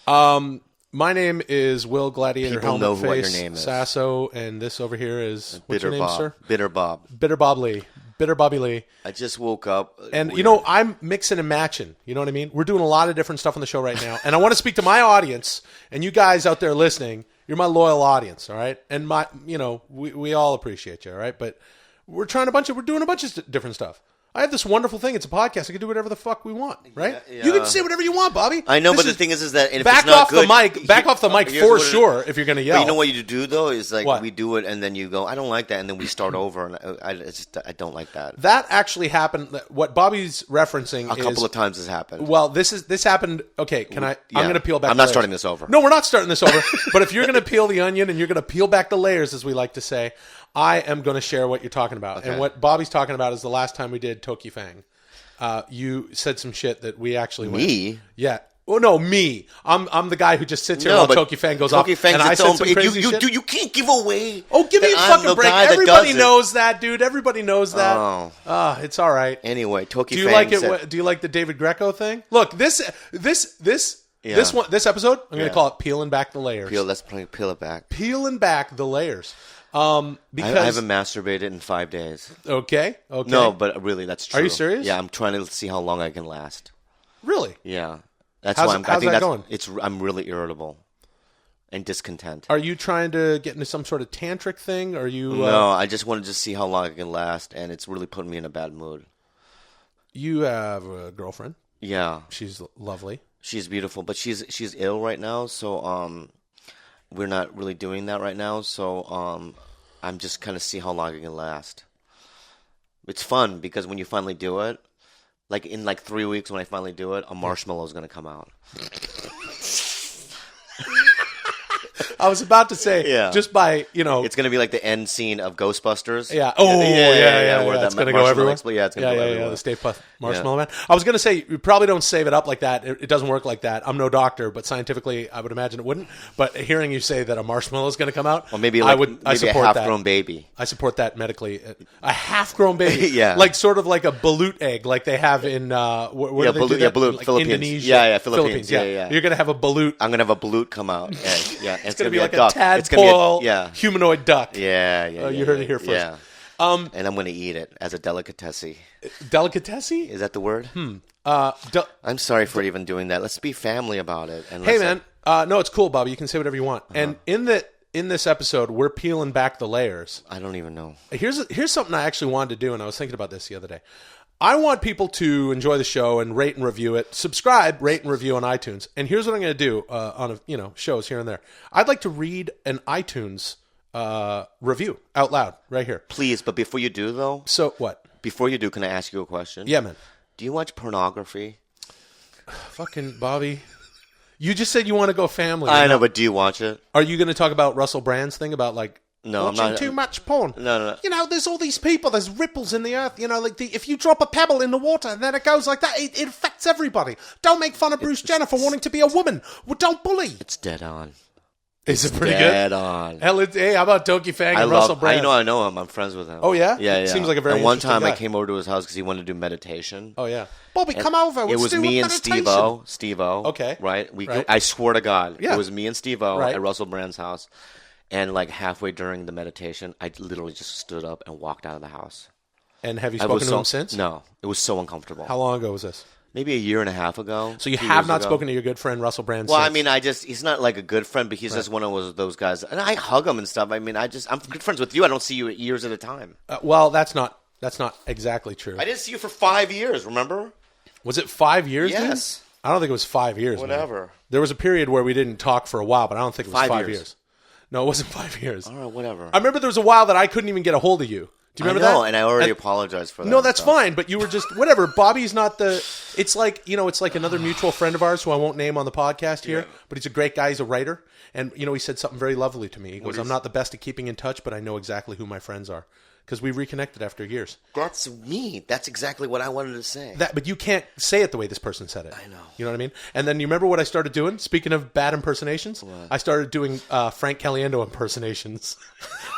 right. My name is Will Gladiator People Helmet know Face what your name is. Sasso, and this over here is what's Bitter your name, Bob. sir? Bitter Bob. Bitter Bob Lee. Bitter Bobby Lee. I just woke up. And weird. you know, I'm mixing and matching. You know what I mean? We're doing a lot of different stuff on the show right now, and I want to speak to my audience and you guys out there listening. You're my loyal audience, all right? And we all appreciate you, all right? But we're doing a bunch of different stuff. I have this wonderful thing. It's a podcast. I can do whatever the fuck we want, right? Yeah. You can say whatever you want, Bobby. I know, but the thing is that if back it's not off good, back off the mic here's for what sure. If you're going to yell, But you know what you do though is like What? we do it and then you go, I don't like that, and then we start over, and I don't like that. That actually happened. What Bobby's referencing A couple of times has happened. Well, this happened. Okay, can I? Yeah. I'm going to peel back. I'm the not layers. starting this over. No, we're not starting this over. But if you're going to peel the onion and you're going to peel back the layers, as we like to say, I am going to share what you're talking about. Okay. And what Bobby's talking about is the last time we did Toki Fang. You said some shit that we actually Me? went. Yeah. Oh no, me. I'm the guy who just sits here while but Toki Fang goes Toki off, Fang's and I its said own- some crazy you, shit. you can't give away. Oh, give me a that I'm fucking the break! guy that Everybody does it. knows that, dude. Everybody knows that. Oh. It's all right. Anyway, Toki Do you Fang like it? said, Do you like the David Greco thing? Look, this episode, I'm going to call it peeling back the layers. let's peel it back. Peeling back the layers. Because I haven't masturbated in 5 days. Okay. No, but really, that's true. Are you serious? Yeah, I'm trying to see how long I can last. Really? Yeah, that's How's- why how's that going? I'm really irritable and discontent. Are you trying to get into some sort of tantric thing? Are you? No, I just wanted to see how long I can last, and it's really putting me in a bad mood. You have a girlfriend. Yeah, She's lovely. she's beautiful, but she's ill right now, so we're not really doing that right now. So I'm just kind of see how long I can last. It's fun because when you finally do it, like in 3 weeks when I finally do it, a marshmallow is gonna come out. I was about to say, Yeah. just by, you know. It's going to be like the end scene of Ghostbusters. Yeah. Oh, yeah. Where It's that going to go everywhere. it's going to go everywhere. The Stay Puft Marshmallow Man. I was going to say, you probably don't save it up like that. It doesn't work like that. I'm no doctor, but scientifically, I would imagine it wouldn't. But hearing you say that a marshmallow is going to come out, Or maybe I maybe support a half-grown that. baby. I support that medically. A half-grown baby. Yeah. Like sort of like a balut egg, like they have in, where do they do that? balut, Like Philippines. Indonesia. Philippines. Yeah. You're going to have a balut. I'm going to have a balut come out. Yeah. It's going to be like a duck. tadpole, Humanoid duck. Yeah. You heard it here first. Yeah. And I'm going to eat it as a delicatessen. Delicatessen? Is that the word? Uh, I'm sorry for even doing that. Let's be family about it. And Hey, man. No, it's cool, Bobby. You can say whatever you want. And in this episode, we're peeling back the layers. I don't even know. Here's something I actually wanted to do, and I was thinking about this the other day. I want people to enjoy the show and rate and review it. Subscribe, rate and review on iTunes. And here's what I'm going to do on shows here and there. I'd like to read an iTunes review out loud right here. Please, but before you do, though. So what? Before you do, can I ask you a question? Yeah, man. Do you watch pornography? Fucking Bobby. You just said you want to go family. I know, but do you watch it? Are you going to talk about Russell Brand's thing about like No, watching I'm not. too much porn? No. You know, there's all these people. There's ripples in the earth. You know, like if you drop a pebble in the water and then it goes like that, it affects everybody. Don't make fun of Bruce Jenner for wanting to be a woman. Well, don't bully. It's dead on. Is it pretty Dead good? on. Hell, hey, how about Toki Fang and Russell Brand? I know him. I'm friends with him. Oh, yeah? Yeah. Seems like a very And one interesting time guy. I came over to his house because he wanted to do meditation. Oh, yeah. Bobby, And come over. It was me and Steve-O. Okay. Right? Right. I swear to God. Yeah. It was me and Steve-O Right. at Russell Brand's house. And like halfway during the meditation, I literally just stood up and walked out of the house. And have you I spoken was to him since? No. It was so uncomfortable. How long ago was this? Maybe a year and a half ago. So you 2 have years not ago. spoken to your good friend Russell Brand Well, since? I mean, he's not like a good friend, but he's just one of those guys. And I hug him and stuff. I mean, I'm good friends with you. I don't see you years at a time. Well, that's not exactly true. I didn't see you for 5 years, remember? Was it 5 years? Yes. Dude? I don't think it was 5 years. Whatever. Man. There was a period where we didn't talk for a while, but I don't think it was 5 years. years. No, it wasn't 5 years. All right, whatever. I remember there was a while that I couldn't even get a hold of you. Do you remember I know, that? and I already apologized for that. No, that's stuff. fine, but you were just whatever. Bobby's not the. It's like another mutual friend of ours who I won't name on the podcast here, but he's a great guy. He's a writer, and he said something very lovely to me. He goes, "I'm not the best at keeping in touch, but I know exactly who my friends are." Because we reconnected after years. That's me. That's exactly what I wanted to say. But you can't say it the way this person said it. I know. You know what I mean? And then you remember what I started doing? Speaking of bad impersonations, I started doing Frank Caliendo impersonations.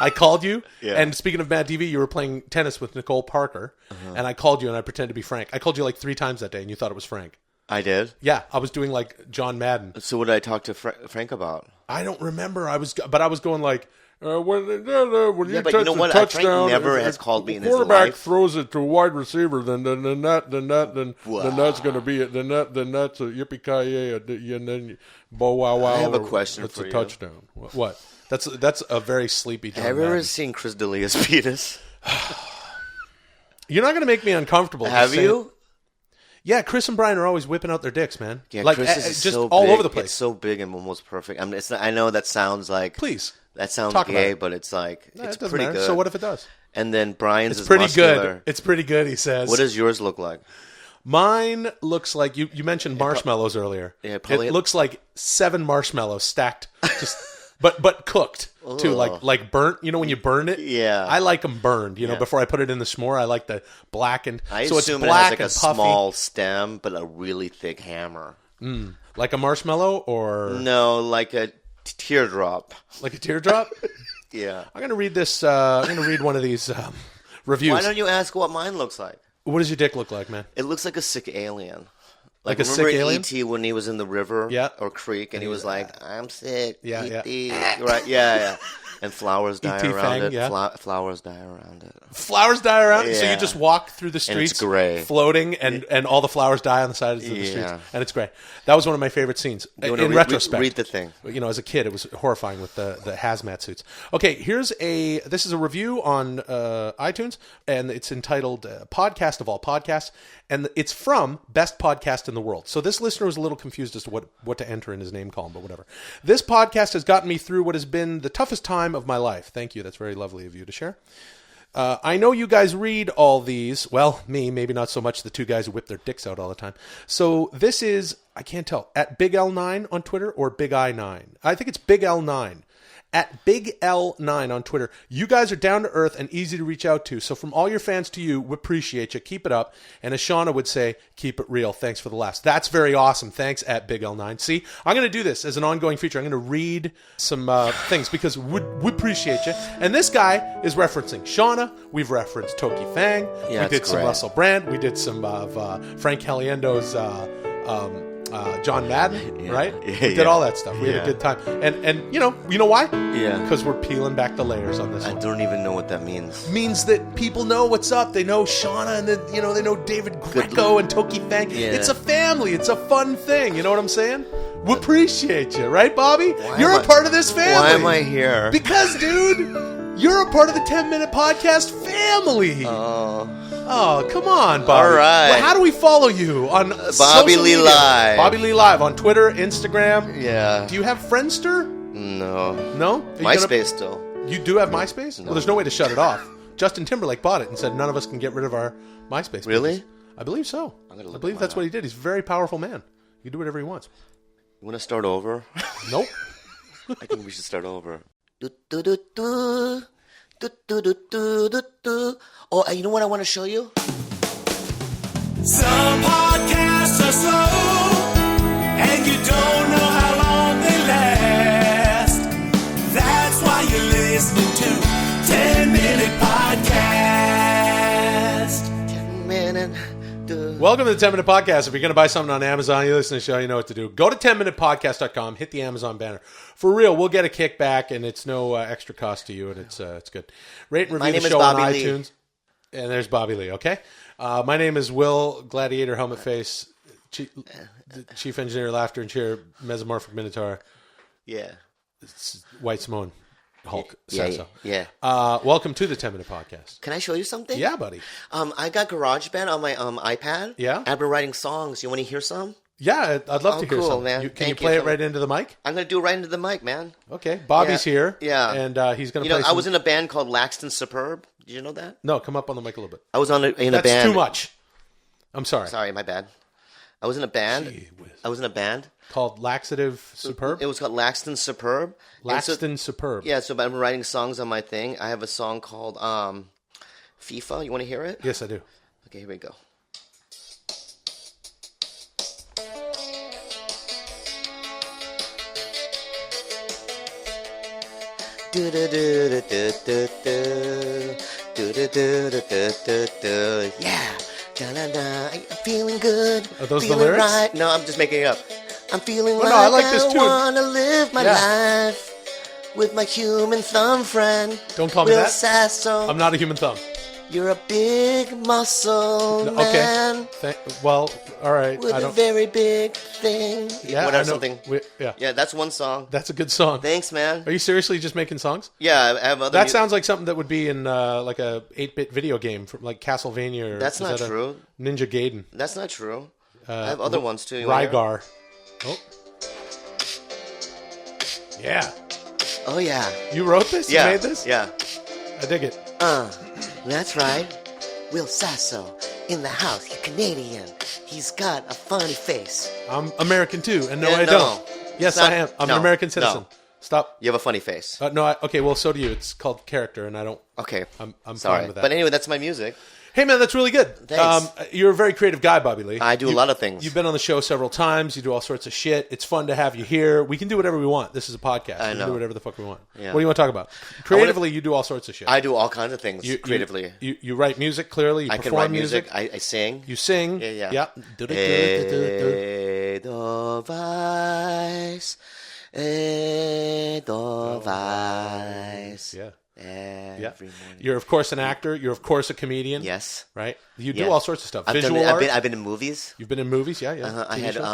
I called you, and speaking of Mad TV, you were playing tennis with Nicole Parker, and I called you and I pretended to be Frank. I called you like 3 times that day, and you thought it was Frank. I did? Yeah, I was doing like John Madden. So what did I talk to Frank about? I don't remember. I was going like... when you but touch you know the what? touchdown, Frank never if has called me in his quarterback life. throws it to a wide receiver, then that's going to be it. Then that's a yippee ki yay, and then bow wow wow. I have a question that's for a you. touchdown. What? That's a very sleepy. John Have you ever Madden. seen Chris D'Elia's penis? You're not going to make me uncomfortable. Have just saying- you? Yeah, Chris and Brian are always whipping out their dicks, man. Yeah, like Chris is just so all big. over the place. It's so big and almost perfect. I mean, it's not, I know that sounds like Please. That sounds Talk about gay, it. but it's like No, it's it doesn't pretty matter. good. So what if it does? And then Brian's It's is pretty muscular. good. It's pretty good, he says. What does yours look like? Mine looks like you mentioned marshmallows earlier. Yeah, probably- It looks like 7 marshmallows stacked, just but cooked too, like burnt. You know when you burn it? Yeah. I like them burned. You know, Yeah. before I put it in the s'more, I like the blackened. I so assume it's it black has like a and puffy, small stem, but a really thick hammer. like a marshmallow or No, like a teardrop. like a teardrop. Yeah. I'm gonna read this. I'm gonna read one of these reviews. Why don't you ask what mine looks like? What does your dick look like, man? It looks like a sick alien. Like a remember sick in alien? E.T. when he was in the river Yeah. or creek and he was like, I'm sick. Yeah, E.T. Right, yeah. And flowers die E.T. around Fang, it. yeah. Flowers die around it. Flowers die around, so you Yeah. just walk through the And it's streets, gray. floating, and all the flowers die on the sides of the streets, Yeah. and it's great. That was one of my favorite scenes. You wanna In read- retrospect, read the thing. You know, as a kid, it was horrifying with the hazmat suits. Okay, this is a review on iTunes, and it's entitled "Podcast of All Podcasts," and it's from Best Podcast in the World. So this listener was a little confused as to what to enter in his name column, but whatever. This podcast has gotten me through what has been the toughest time of my life. Thank you. That's very lovely of you to share. I know you guys read all these. Well, me, maybe not so much the 2 guys who whip their dicks out all the time. So this is, I can't tell, at Big L9 on Twitter or Big I9. I think it's Big L9. at Big L9 on Twitter. You guys are down to earth and easy to reach out to. So from all your fans to you, we appreciate you. Keep it up. And as Shauna would say, keep it real. Thanks for the laughs. That's very awesome. Thanks at Big L9. See, I'm going to do this as an ongoing feature. I'm going to read some things because we appreciate you. And this guy is referencing Shauna. We've referenced Toki Fang. Yeah, we did some Russell Brand. We did some of Frank Caliendo's John Madden, right? We did all that stuff. We had a good time. And you know why? Yeah. Because we're peeling back the layers on this one. I don't even know what that means. Means that people know what's up. They know Shauna and they know David Greco and Toki Fang. Yeah. It's a family. It's a fun thing. You know what I'm saying? We appreciate you, right, Bobby? You're a part of this family. Why am I here? Because, dude, you're a part of the 10-Minute Podcast family. Oh, come on, Bobby. All right. Well, how do we follow you on Bobby social Lee media? Live. Bobby Lee Live on Twitter, Instagram. Yeah. Do you have Friendster? No. No? MySpace still. You do have MySpace? Well, there's no way to shut it off. Justin Timberlake bought it and said none of us can get rid of our MySpace. Really? Pages. I believe so. I'm gonna look I believe at that's mine what he did. He's a very powerful man. He can do whatever he wants. You want to start over? Nope. I think we should start over. Oh, you know what I want to show you? Some podcasts are slow, and you don't know how long they last. That's why you're listening to 10-Minute Podcast. 10-minute. Welcome to the 10-Minute Podcast. If you're going to buy something on Amazon, you listen to the show, you know what to do. Go to 10minutepodcast.com, hit the Amazon banner. For real, we'll get a kickback, and it's no extra cost to you, and it's good. Rate and review the show on iTunes. And there's Bobby Lee, okay? My name is Will, Gladiator, Helmet Face, Chief Engineer, Laughter and Cheer, Mesomorphic Minotaur, Yeah. White Simone, Hulk, Yeah. Sasso. Yeah. Welcome to the 10-Minute Podcast. Can I show you something? Yeah, buddy. I got GarageBand on my iPad. Yeah? I've been writing songs. You want to hear some? Yeah, I'd love to hear cool, something. man. Can you Thank play you. it right into the mic? I'm going to do it right into the mic, man. Okay. Bobby's here. Yeah. And he's going to You know, play I some... was in a band called Laxton Superb. Did you know that? No, come up on the mic a little bit. I was in a That's band. too much. I'm sorry. Sorry, my bad. I was in a band. Gee whiz. I was in a band. Called Laxative Superb? It was called Laxton Superb. And so- Laxton Superb. Yeah, so I've been writing songs on my thing. I have a song called FIFA. You want to hear it? Yes, I do. Okay, here we go. Yeah. Da-da-da. I'm feeling good. Are those the feeling lyrics? right. No, I'm just making it up. I'm feeling no, I like this tune. wanna live my life with my human thumb friend. Don't call me Will that. Sasso. I'm not a human thumb. You're a big muscle man Okay. Well, all right. with I a don't... very big thing. Yeah, Whatever, I know. something. Yeah. Yeah, that's one song. That's a good song. Thanks, man. Are you seriously just making songs? Yeah, I have other. That sounds like something that would be in like a 8-bit video game from like Castlevania. Or That's is not that a true. Ninja Gaiden. That's not true. I have other ones too. You wanna hear? Rygar. Oh. Yeah. Oh yeah. You wrote this? Yeah. You made this? Yeah. I dig it. That's right. Will Sasso in the house. You're Canadian. He's got a funny face. I'm American too, and no, Yeah, I no. don't. Yes, It's not- I am. I'm no, an American citizen. no. Stop. You have a funny face. No, okay, well, so do you. It's called character, and I don't. Okay. I'm sorry. fine with that. But anyway, that's my music. Hey, man, that's really good. Thanks. You're a very creative guy, Bobby Lee. I do a lot of things. You've been on the show several times. You do all sorts of shit. It's fun to have you here. We can do whatever we want. This is a podcast. I We can know. do whatever the fuck we want. Yeah. What do you want to talk about? Creatively, you do all sorts of shit. I do all kinds of things creatively. You write music, clearly. You I perform can write music. I sing. You sing. Yeah. Yeah. Edelweiss. Edelweiss. Yeah. Every morning. You're, of course, an actor. You're, of course, a comedian. Yes. Right? You do Yeah. all sorts of stuff. I've Visual art. I've been in movies. You've been in movies, yeah. I TV had shows?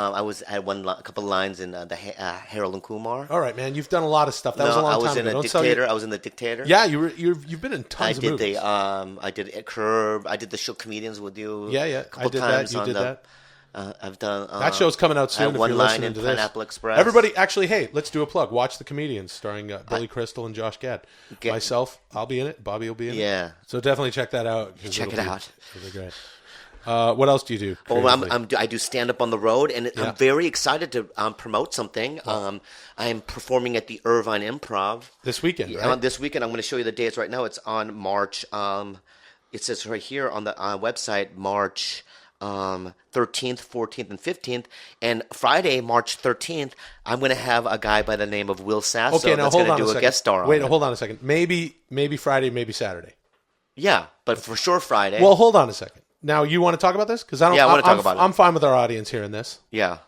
I had a couple lines in the Harold and Kumar. All right, man. You've done a lot of stuff. That was a No, long I was time in ago. a Don't sell Dictator. your- I was in the Dictator. Yeah, you've been in tons I of did movies. I did Curb. I did the show Comedians with you. Yeah. A I couple did times that. You on did the, that. I've done. That show's coming out I soon. have If one you're line listening in to this, Pineapple Express. everybody, actually, hey, let's do a plug. Watch The Comedians, starring Billy Crystal and Josh Gad. Myself, I'll be in it. Bobby will be in it. Yeah. So definitely check that out. 'cause Check it'll it be- out. It'll be great. What else do you do? Well, I do stand up on the road, and I'm very excited to promote something. I'm performing at the Irvine Improv This weekend, right? This weekend, I'm going to show you the dates right now. It's on March. It says right here on the website, March 13th, 14th, and 15th. And Friday, March 13th, I'm going to have a guy by the name of Will Sasso that's going to do a guest star on it. Hold on a second. Maybe Friday, maybe Saturday. Yeah, but for sure Friday. Well, hold on a second. Now, you want to talk about this? Because I want to talk about it. I'm fine with our audience hearing this. Yeah.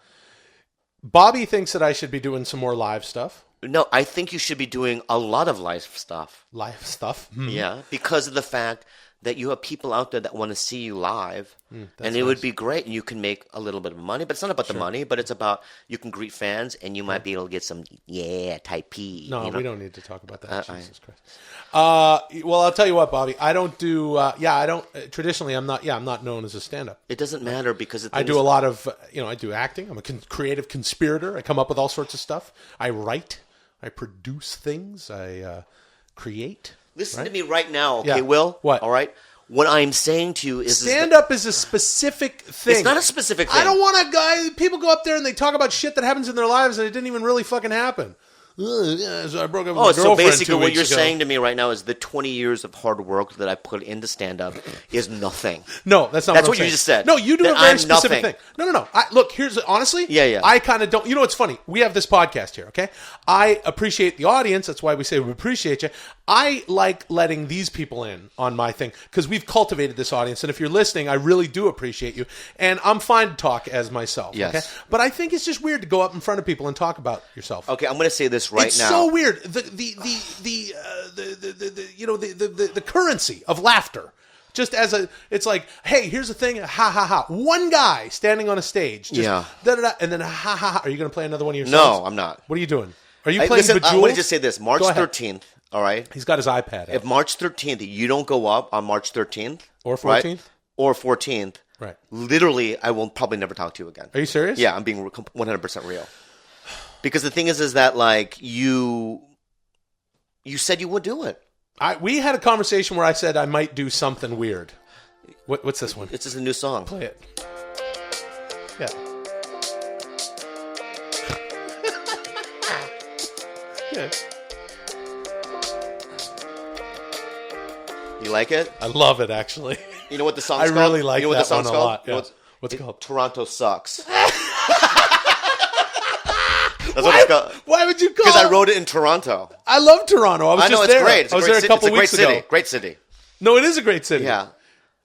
Bobby thinks that I should be doing some more live stuff. No, I think you should be doing a lot of live stuff. Live stuff? Mm-hmm. Yeah, because of the fact that you have people out there that want to see you live, and it nice. would be great, and you can make a little bit of money. But it's not about the money, but it's about you can greet fans, and you might be able to get some type P. No, you know? we don't need to talk about that. Jesus Christ. Well, I'll tell you what, Bobby. I don't do. I don't. Traditionally, I'm not. I'm not known as a stand-up. It doesn't matter because I do a lot of. I do acting. I'm a creative conspirator. I come up with all sorts of stuff. I write. I produce things. I create. Listen to me right now, okay, Yeah. Will? What? All right? What I'm saying to you is... Stand-up is a specific thing. It's not a specific thing. I don't want a guy... People go up there and they talk about shit that happens in their lives and it didn't even really fucking happen. So I broke up with my girlfriend so basically 2 what weeks you're ago. saying to me right now is the 20 years of hard work that I put into stand-up is nothing. No, that's not That's what I'm what you saying. just said. No, you do That a very I'm specific nothing. thing. No. Look, here's... Honestly, Yeah. I kind of don't... You know what's funny? We have this podcast here, okay? I appreciate the audience. That's why we say we appreciate you. I like letting these people in on my thing because we've cultivated this audience. And if you're listening, I really do appreciate you. And I'm fine to talk as myself, Yes. okay? But I think it's just weird to go up in front of people and talk about yourself. Okay, I'm going to say this right It's now. so weird. The currency of laughter. Just as it's like, hey, here's the thing, ha ha ha. One guy standing on a stage, just da da da, and then ha ha ha. Are you going to play another one of your songs? No, I'm not. What are you doing? Are you playing Listen, Bejeweled? I want to just say this. March Go ahead. 13th, all right? He's got his iPad out. If March 13th, you don't go up on March 13th. Or 14th? Right, or 14th. Right. Literally, I will probably never talk to you again. Are you serious? Yeah, I'm being 100% real. Because the thing is that, like, you said you would do it. We had a conversation where I said I might do something weird. What's this one? It's just a new song. Play it. Yeah. Yeah. You like it? I love it, actually. You know what the song's I called? really like you know what that the song's one a called? lot. You know Yeah. What's it called? Toronto Sucks. That's what it's called. Why would you call Because I it? wrote it in Toronto. I love Toronto. I was I know just it's there. great. It's I was a great there a city. couple It's a weeks great city. ago. Great city. No, it is a great city. Yeah.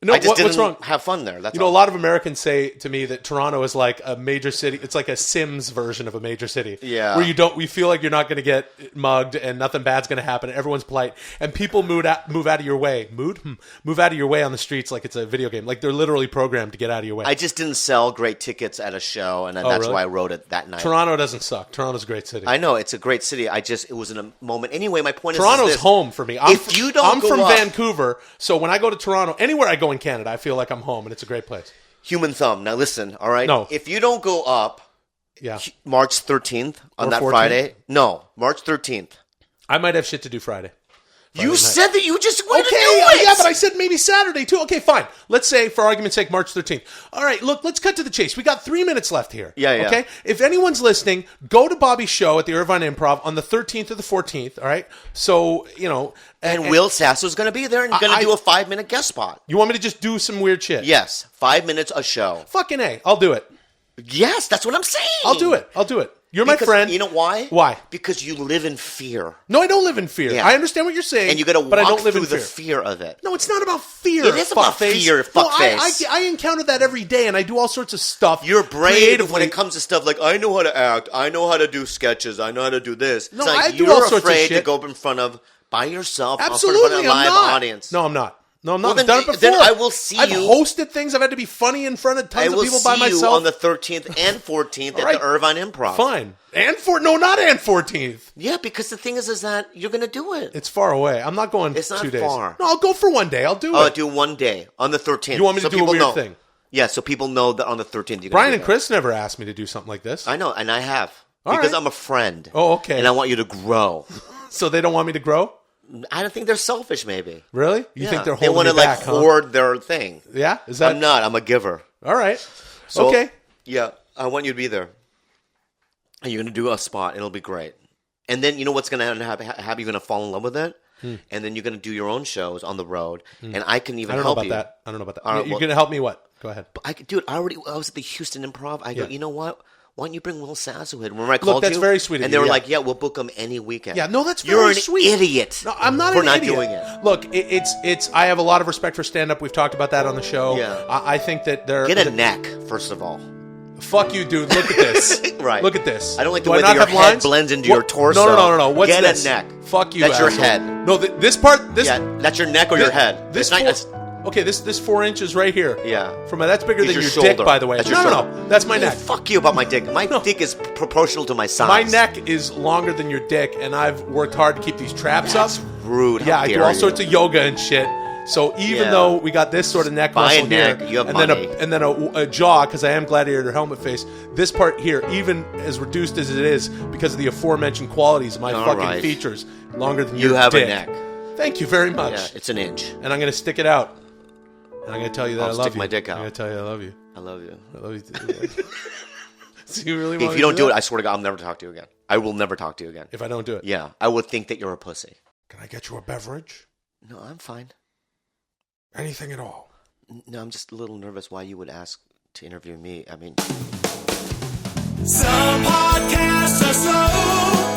No, I just what's wrong? didn't have fun there. That's You know, all. a lot of Americans say to me that Toronto is like a major city. It's like a Sims version of a major city. Yeah. Where we feel like you're not going to get mugged and nothing bad's going to happen. And everyone's polite. And people move out of your way. Move out of your way on the streets like it's a video game. Like they're literally programmed to get out of your way. I just didn't sell great tickets at a show, and that's really? why I wrote it that night. Toronto doesn't suck. Toronto's a great city. I know it's a great city. It was in a moment. Anyway, my point Toronto's is this. home for me. If you don't I'm go from up- Vancouver, so when I go to Toronto, anywhere I go in Canada, I feel like I'm home, and it's a great place. Human thumb. Now listen, all right? No. If you don't go up Yeah. March 13th on Or that 14th? Friday, no, March 13th. I might have shit to do Friday. You night. said that you just wanted to do Okay, it. yeah, but I said maybe Saturday too. Okay, fine. Let's say, for argument's sake, March 13th. All right, look, let's cut to the chase. We got 3 minutes left here. Yeah. Okay? If anyone's listening, go to Bobby's show at the Irvine Improv on the 13th or the 14th, all right? So, And Will Sasso's going to be there and going to do a 5-minute guest spot. You want me to just do some weird shit? Yes, 5 minutes a show. Fucking A. I'll do it. Yes, that's what I'm saying. I'll do it. You're my Because friend. You know why? Why? Because you live in fear. No, I don't live in fear. Yeah. I understand what you're saying. And you got to but I walk don't live through in the fear. fear of it. No, it's not about fear. It is about fuckface. fear, No, fuckface. I encounter that every day, and I do all sorts of stuff. You're brave creatively. when it comes to stuff like, I know how to act, I know how to do sketches, I know how to do this. No, it's like I do you're all sorts of afraid to shit. go up in front of, by yourself, Absolutely, in front of a I'm live not. audience. No, I'm not. No, I'm not. Well, then- I've done it before. then I will see I've you- hosted things. I've had to be funny in front of I tons will of people see by you myself. on the 13th and 14th All at right. the Irvine Improv. Fine. Not and 14th. Yeah, because the thing is that you're going to do it. It's far away. I'm not going It's not 2 days. far. No, I'll go for 1 day. I'll do Oh, it. do one day on the 13th. You want me to so do a people weird know. thing? Yeah, so people know that on the 13th you're going Brian to and Chris never asked me to do something like this. I know, and I have. All because right. I'm a friend. Oh, okay. And I want you to grow. So they don't want me to grow? I don't think they're selfish. Maybe. Really? You think they're holding they want to back, hoard their thing? Yeah. Is that? I'm not. I'm a giver. All right. So, okay. Yeah, I want you to be there. And you're going to do a spot. It'll be great. And then you know what's going to happen? You're going to fall in love with it. And then you're going to do your own shows on the road. And I can even help you. I don't know about that. All right, You're going to help me what? Go ahead. Dude, I was at the Houston Improv. I go, you know what? Why don't you bring Will Sasso in? Remember I called you? Look, that's very sweet of and you. they were Yeah. like, yeah, we'll book him any weekend. Yeah, no, that's You're very an sweet. idiot. No, I'm not for an not idiot. doing it. Look, it's. I have a lot of respect for stand-up. We've talked about that on the show. Yeah. I think that Get a neck, first of all. Fuck you, dude. Look at this. Right. Look at this. I don't like the Do way not that your have head lines? blends into your torso. No. What's Get this? a neck. Fuck you, That's your asshole. head. No, this part. This. Yeah, that's your neck or your head. This. It's Okay, this 4 inches right here. Yeah. That's bigger than your your shoulder. dick, by the way. That's your No. shoulder. That's my neck. Fuck you about my dick. My dick is proportional to my size. My neck is longer than your dick, and I've worked hard to keep these traps That's up. rude. Yeah, How I do dare all you. sorts of yoga and shit. So even though we got this sort of neck Buy a muscle neck, here, you have and money. then a jaw, because I am gladiator helmet face. This part here, even as reduced as it is, because of the aforementioned qualities of my All fucking right. features, longer than You your have dick. a neck. Thank you very much. Yeah, it's an inch. And I'm gonna stick it out, and I'm gonna tell you that I'll I love stick you. my dick out. I'm gonna tell you I love you. I love you. I love you too. So you really want If me you don't to do that? it, I swear to God, I'll never talk to you again. I will never talk to you again. If I don't do it, Yeah, I would think that you're a pussy. Can I get you a beverage? No, I'm fine. Anything at all? No, I'm just a little nervous why you would ask to interview me. I mean, Some podcasts are slow,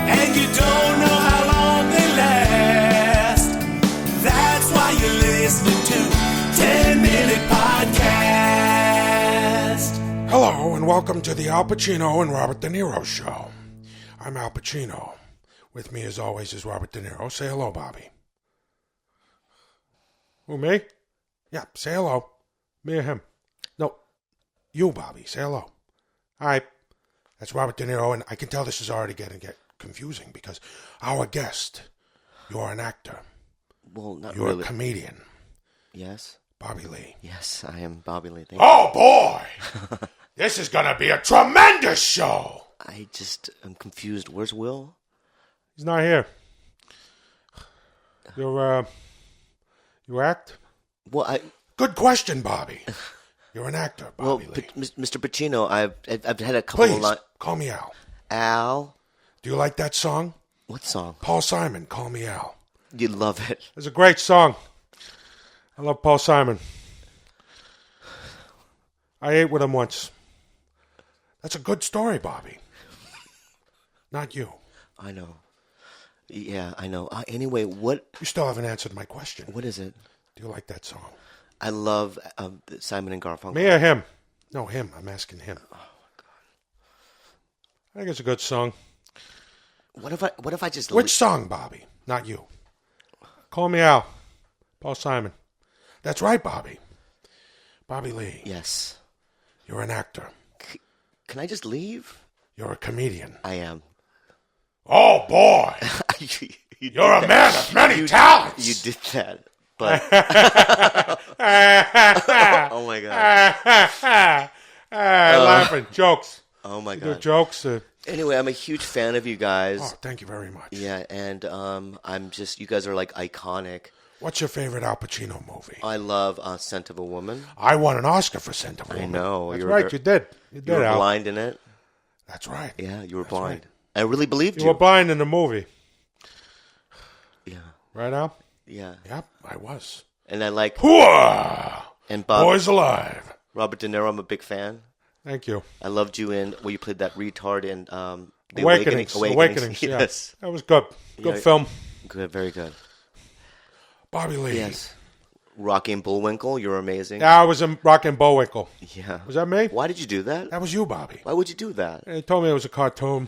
and you don't know how long they last. That's why you're listening to 10-Minute Podcast. Hello, and welcome to the Al Pacino and Robert De Niro show. I'm Al Pacino. With me, as always, is Robert De Niro. Say hello, Bobby. Who, me? Yeah, say hello. Me or him? No, you, Bobby. Say hello. All right. That's Robert De Niro, and I can tell this is already getting confusing because our guest, you're an actor. well, not You're really. a comedian. Yes? Bobby Lee. Yes, I am Bobby Lee. Thank Oh, boy! This is going to be a tremendous show! I just am confused. Where's Will? He's not here. You act? Well, Good question, Bobby. You're an actor, well, Bobby Lee. Mr. Pacino, I've had a couple of Please, lines. call me Al. Al? Do you like that song? What song? Paul Simon, Call Me Al. You love it. It's a great song. I love Paul Simon. I ate with him once. That's a good story, Bobby. Not you. I know. Yeah, I know. Anyway, what You still haven't answered my question. is it? Do you like that song? I love Simon and Garfunkel. Me or him? No, him. I'm asking him. Oh, my God. I think it's a good song. What if I just Which song, Bobby? Not you. Call Me Al. Paul Simon. That's right, Bobby. Bobby Lee. Yes. You're an actor. Can I just leave? You're a comedian. I am. Oh, boy. You're a man of many talents. You did that. But oh my God. Laughing. Jokes. Oh my Do God. jokes. Anyway, I'm a huge fan of you guys. Oh, thank you very much. Yeah, and I'm just, you guys are like iconic. What's your favorite Al Pacino movie? I love Scent of a Woman. I won an Oscar for Scent of a I Woman. know. That's You were right. ver- You did. You You did, were Al. blind in it. That's right. Yeah, you were That's blind. right. I really believed You you. were blind in the movie. Yeah, Right, Al? yeah. Yep, I was. And I like, Hooah! and Bob, Boys alive. Robert De Niro, I'm a big fan. Thank you. I loved you in, well, you played that retard in The Awakenings. Awakenings. Yeah. Yes. That was good. Good Yeah. film. Good, very good. Bobby Lee. Yes. Rocky and Bullwinkle, you're amazing. Yeah, I was in Rockin' Bullwinkle. Yeah. Was that me? Why did you do that? That was you, Bobby. Why would you do that? They told me it was a cartoon.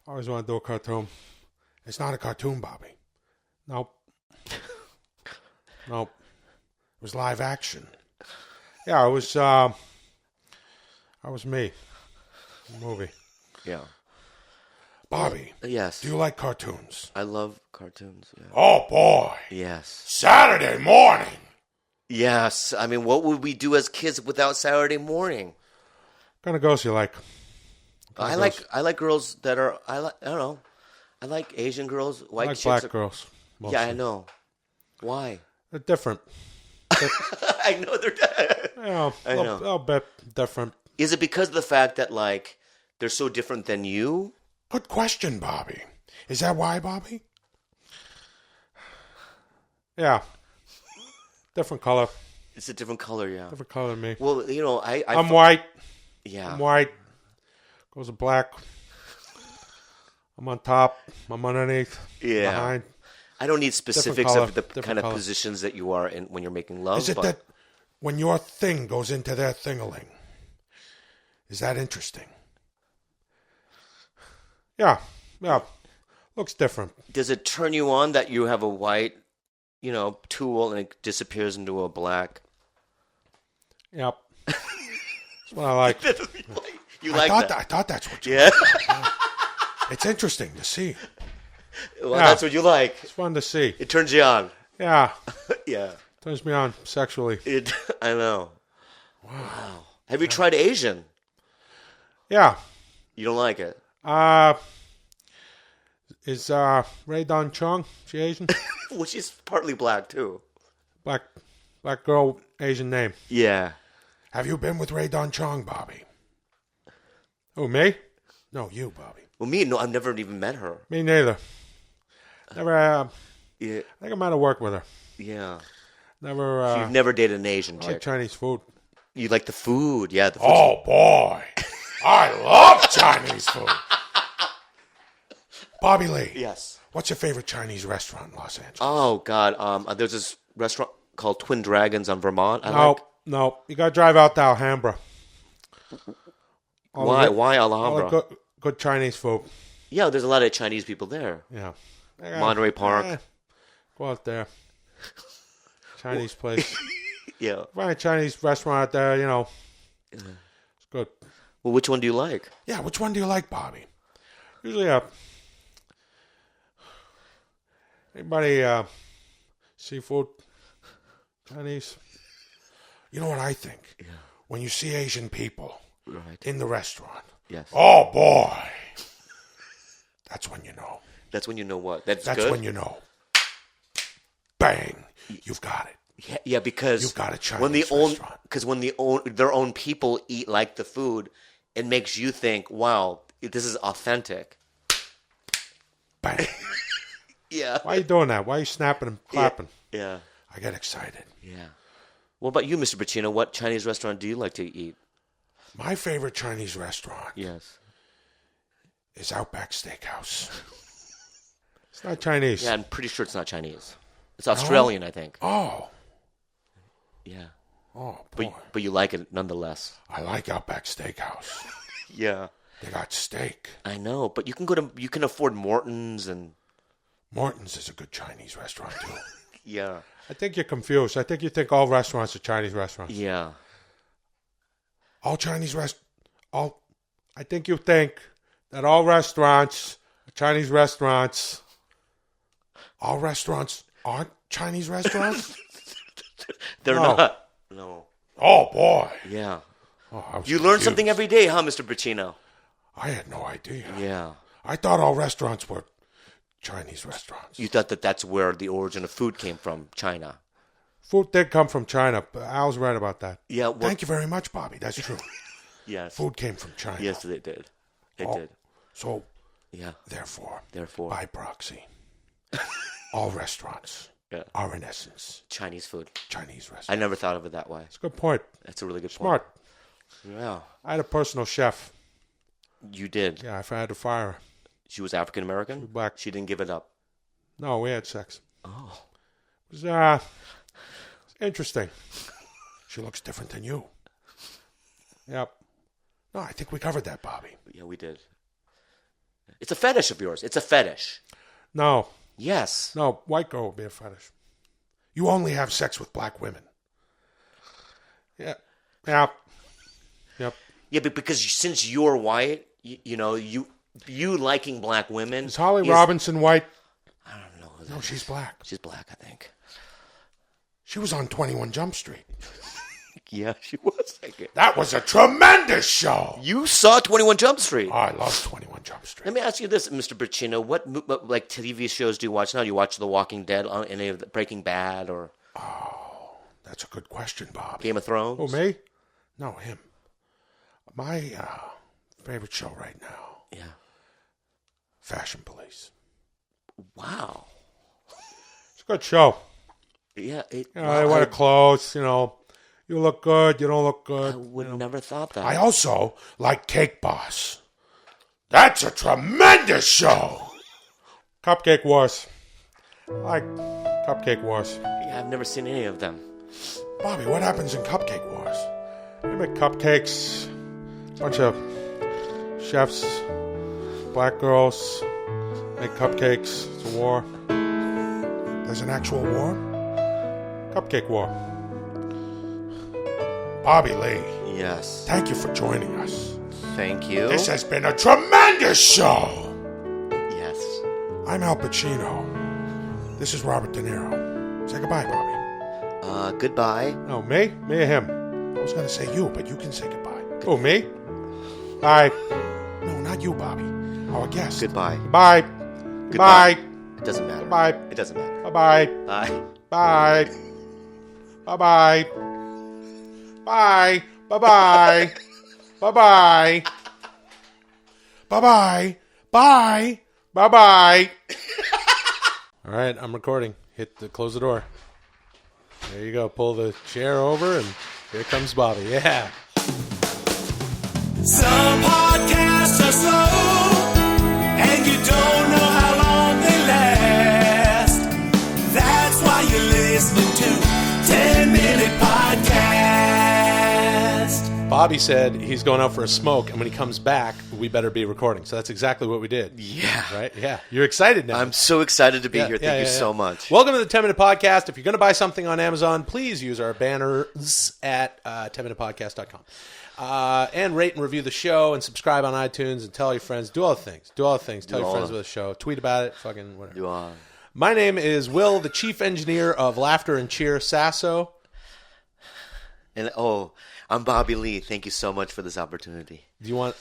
I always wanted to do a cartoon. It's not a cartoon, Bobby. Nope. Nope. It was live action. Yeah, it was. I was me. The movie. Yeah. Bobby, Yes. do you like cartoons? I love cartoons. Yeah. Oh boy! Yes. Saturday morning. Yes. I mean, what would we do as kids without Saturday morning? What kind of girls you like? I like girls that are I don't know. I like Asian girls. White I like chicks black girls. Mostly. Yeah, I know. Why? They're different. I know they're. Yeah, I know. A little bit different. Is it because of the fact that like they're so different than you? Good question, Bobby. Is that why, Bobby? Yeah. Different color. It's a different color, yeah. Different color than me. Well, I'm white. Yeah. I'm white. Goes to black. I'm on top. I'm underneath. Yeah. Behind. I don't need specifics color, of the different kind of color. positions that you are in when you're making love. Is it that when your thing goes into their thing-a-ling? Is that interesting? Yeah. Looks different. Does it turn you on that you have a white, tool and it disappears into a black? Yep. That's what I like. You like that? I thought that's what you Yeah. like. It's interesting to see. Well, that's what you like. It's fun to see. It turns you on. Yeah. Yeah. Turns me on sexually. I know. Wow. Have you tried Asian? Yeah. You don't like it? Is Ray Don Chung, she Asian? Well, she's partly black too. Black girl, Asian name. Yeah. Have you been with Ray Don Chung, Bobby? Oh, me? No, you, Bobby. Well, me, no, I've never even met her. Me neither. Never. Yeah. I think I might have worked with her. Yeah. Never. So you've never dated an Asian I chick. like Chinese food. You like the food, yeah. The food. Oh boy, I love Chinese food. Bobby Lee. Yes. What's your favorite Chinese restaurant in Los Angeles? Oh God. There's this restaurant called Twin Dragons on Vermont. No. You gotta drive out to Alhambra. Why All Alhambra? the good Chinese food. Yeah, there's a lot of Chinese people there. Yeah. Monterey Park. Go out there. Chinese place. Yeah. Find a Chinese restaurant out there, It's good. Well, which one do you like? Yeah, which one do you like, Bobby? Usually, anybody, seafood, Chinese. You know what I think? Yeah. When you see Asian people in the restaurant. Yes. Oh, boy. That's when you know. That's when you know what? That's good? When you know. Bang. You've got it. Yeah, because you've got a Chinese restaurant. Because when their own people eat like the food, it makes you think, wow, this is authentic. Bang. Yeah. Why are you doing that? Why are you snapping and clapping? Yeah. I get excited. Yeah. What about you, Mr. Pacino? What Chinese restaurant do you like to eat? My favorite Chinese restaurant is Outback Steakhouse. It's not Chinese. Yeah, I'm pretty sure it's not Chinese. It's Australian, I think. Oh. Yeah. Oh, boy. But you like it nonetheless. I like Outback Steakhouse. Yeah. They got steak. I know, but you can afford Morton's and... Morton's is a good Chinese restaurant, too. Yeah. I think you're confused. I think you think all restaurants are Chinese restaurants. Yeah. All Chinese I think you think that all restaurants are Chinese restaurants. All restaurants aren't Chinese restaurants? They're not. No. Oh, boy. Yeah. Oh, you learn something every day, huh, Mr. Pacino? I had no idea. Yeah. I thought all restaurants were Chinese restaurants. You thought that's where the origin of food came from, China. Food did come from China. But Al's right about that. Yeah. Well, thank you very much, Bobby. That's true. Yes. Food came from China. Yes, they did. They did. So, yeah. Therefore, by proxy, all restaurants are in essence Chinese food. Chinese restaurants. I never thought of it that way. It's a good point. That's a really good Smart. point. Yeah. I had a personal chef. You did? Yeah, if I had to fire her. She was African American? Black. She didn't give it up? No, we had sex. Oh. It was interesting. She looks different than you. Yep. No, I think we covered that, Bobby. Yeah, we did. It's a fetish of yours. It's a fetish. No. Yes. No, white girl would be a fetish. You only have sex with black women. Yeah. Yep. Yep. Yeah, but because since you're white, you liking black women. Is Holly Robinson white? I don't know. No, she's black. She's black, I think. She was on 21 Jump Street. Yeah, she was. That was a tremendous show. You saw 21 Jump Street. I love 21 Jump Street. Let me ask you this, Mr. Pacino. What like TV shows do you watch now? Do you watch The Walking Dead, on any of the Breaking Bad, or That's a good question, Bob. Game of Thrones? Oh, me? No, him. My favorite show right now, Yeah. Fashion Police. Wow. It's a good show. Yeah. They wear clothes, You look good, you don't look good. I would have never thought that. I also like Cake Boss. That's a tremendous show. Cupcake Wars. I like Cupcake Wars. Yeah, I've never seen any of them. Bobby, what happens in Cupcake Wars? They make cupcakes. Bunch of chefs, black girls, make cupcakes. It's a war. There's an actual war? Cupcake War. Bobby Lee, Yes. thank you for joining us. Thank you. This has been a tremendous show. Yes. I'm Al Pacino. This is Robert De Niro. Say goodbye, Bobby. Goodbye. No, me? Me or him? I was going to say you, but you can say goodbye. Oh, me? Bye. No, not you, Bobby. Our guest. Goodbye. Bye. Goodbye. Bye. It doesn't matter. Bye. It doesn't matter. Bye-bye. Bye. Bye. Bye-bye. Bye. Bye-bye. Bye-bye. Bye-bye. Bye. Bye-bye. All right, I'm recording. Close the door. There you go. Pull the chair over, and here comes Bobby. Yeah. Some podcasts are slow, and you don't know how long they last. That's why you're listening to 10-Minute Podcast. Bobby said he's going out for a smoke, and when he comes back, we better be recording. So that's exactly what we did. Yeah. Right? Yeah. You're excited now. I'm so excited to be here. Thank you so much. Welcome to the 10-Minute Podcast. If you're going to buy something on Amazon, please use our banners at 10minutepodcast.com. And rate and review the show and subscribe on iTunes and tell your friends. Do all the things. Tell your friends about the show. Tweet about it. Fucking whatever. You are. My name is Will, the chief engineer of Laughter and Cheer Sasso. And I'm Bobby Lee. Thank you so much for this opportunity. A lot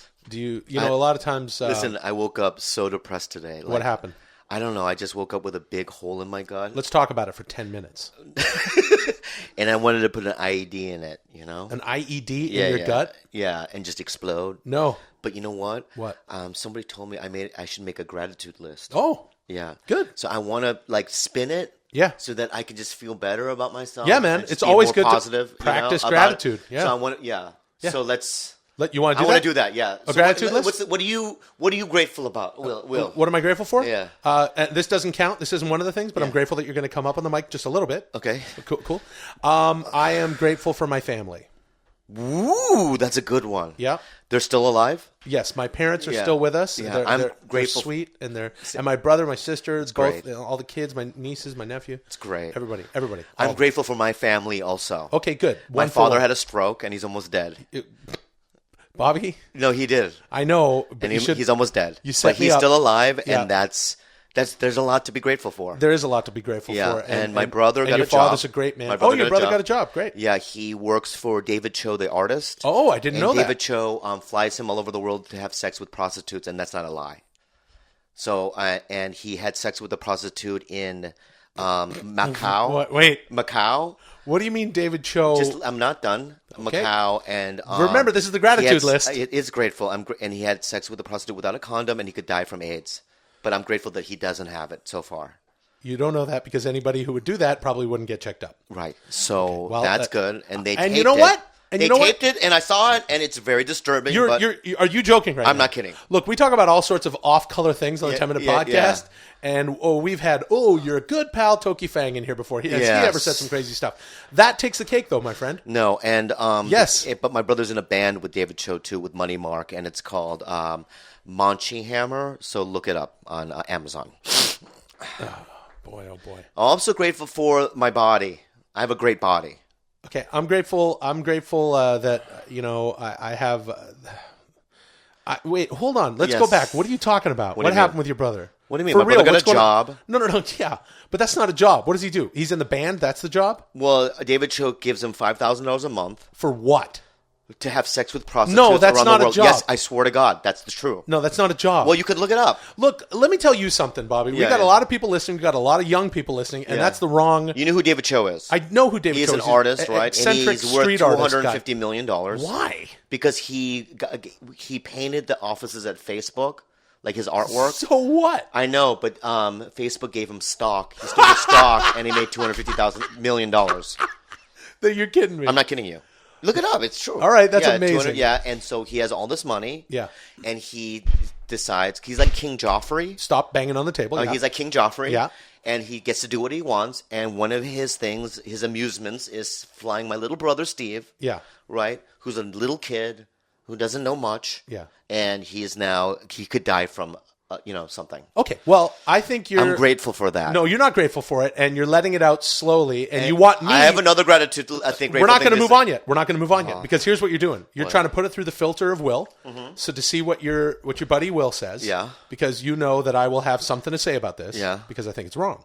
of times... Listen, I woke up so depressed today. What happened? I don't know. I just woke up with a big hole in my gut. Let's talk about it for 10 minutes. And I wanted to put an IED in it, An IED in your gut? Yeah, and just explode. No. But you know what? What? Somebody told me I should make a gratitude list. Oh. Yeah. Good. So I want to spin it. Yeah. So that I can just feel better about myself. Yeah, man. It's always good positive, to practice about gratitude. it. Yeah. So I want yeah. So let's... You want to do that? I want to do that, yeah. A gratitude list? What are you grateful about, Will? What am I grateful for? Yeah. And this doesn't count. This isn't one of the things, but I'm grateful that you're going to come up on the mic just a little bit. Okay. Cool. I am grateful for my family. Ooh, that's a good one. Yeah. They're still alive? Yes, my parents are still with us. Yeah, They're grateful. They're sweet, and my brother, my sister, both, great. all the kids, my nieces, my nephew. It's great. Everybody. I'm grateful for my family also. Okay, good. My father had a stroke, and he's almost dead. Bobby? No, he did. I know, but And he's almost dead. You set but me he's up. still alive, Yeah. and there's a lot to be grateful for. There is a lot to be grateful Yeah, for. and my brother got a your job. father's a great man. My brother your got a brother job. got a job. Great. Yeah, he works for David Cho, the artist. Oh, I didn't know that. David Cho flies him all over the world to have sex with prostitutes, and that's not a lie. So, and he had sex with a prostitute in Macau. What? Wait. Macau. What do you mean, David Cho? I'm not done. Okay. Macau and remember, this is the gratitude list. It is grateful. And he had sex with a prostitute without a condom, and he could die from AIDS. But I'm grateful that he doesn't have it so far. You don't know that because anybody who would do that probably wouldn't get checked up. Right. So Well, that's good. And they and taped you know it. what? And they you know taped it, and I saw it, and it's very disturbing. Are you joking right now? I'm not kidding. Look, we talk about all sorts of off-color things on the 10-Minute Podcast, yeah. and we've had, you're a good pal, Toki Fang in here before. Has he Yes. ever said some crazy stuff? That takes the cake, though, my friend. No, and Yes. but my brother's in a band with David Cho too, with Money Mark, and it's called Monchi Hammer. So look it up on Amazon. Boy, oh boy. I'm also grateful for my body. I have a great body. Okay, I'm grateful that I have. Wait, hold on. Let's Yes. go back. What are you talking about? What What do you happened mean? with your brother? What do you mean? For My real, brother what's got a going on? job. No. Yeah, but that's not a job. What does he do? He's in the band. That's the job. Well, David Cho gives him $5,000 a month For what? to have sex with prostitutes No, that's around not the a world. job. Yes, I swear to God, that's the true. No, that's not a job. Well, you could look it up. Look, let me tell you something, Bobby. We Yeah, got yeah. a lot of people listening. We got a lot of young people listening, and Yeah. that's the wrong. You know who David Cho is? I know who David He's Cho an is. artist, right? And Eccentric he's worth street artist guy. $250 million. Why? Because he painted the offices at Facebook, like his artwork. So what? I know, but Facebook gave him stock. He stole his stock, and he made $250 million. You're kidding me. I'm not kidding you. Look it up. It's true. All right, that's yeah, amazing. Yeah, and so he has all this money. Yeah. And he decides he's like King Joffrey. Stop banging on the table. Yeah. He's like King Joffrey. Yeah. And he gets to do what he wants. And one of his things, his amusements, is flying my little brother Steve. Yeah. Right? Who's a little kid who doesn't know much. Yeah. And he could die from, something. Okay. Well, I think you're. I'm grateful for that. No, you're not grateful for it, and you're letting it out slowly. And you want me. I have another gratitude. I think We're not going to move on yet. We're not going to move on yet because here's what you're doing. You're trying to put it through the filter of Will, so to see what your buddy Will says. Yeah. Because you know that I will have something to say about this. Yeah. Because I think it's wrong.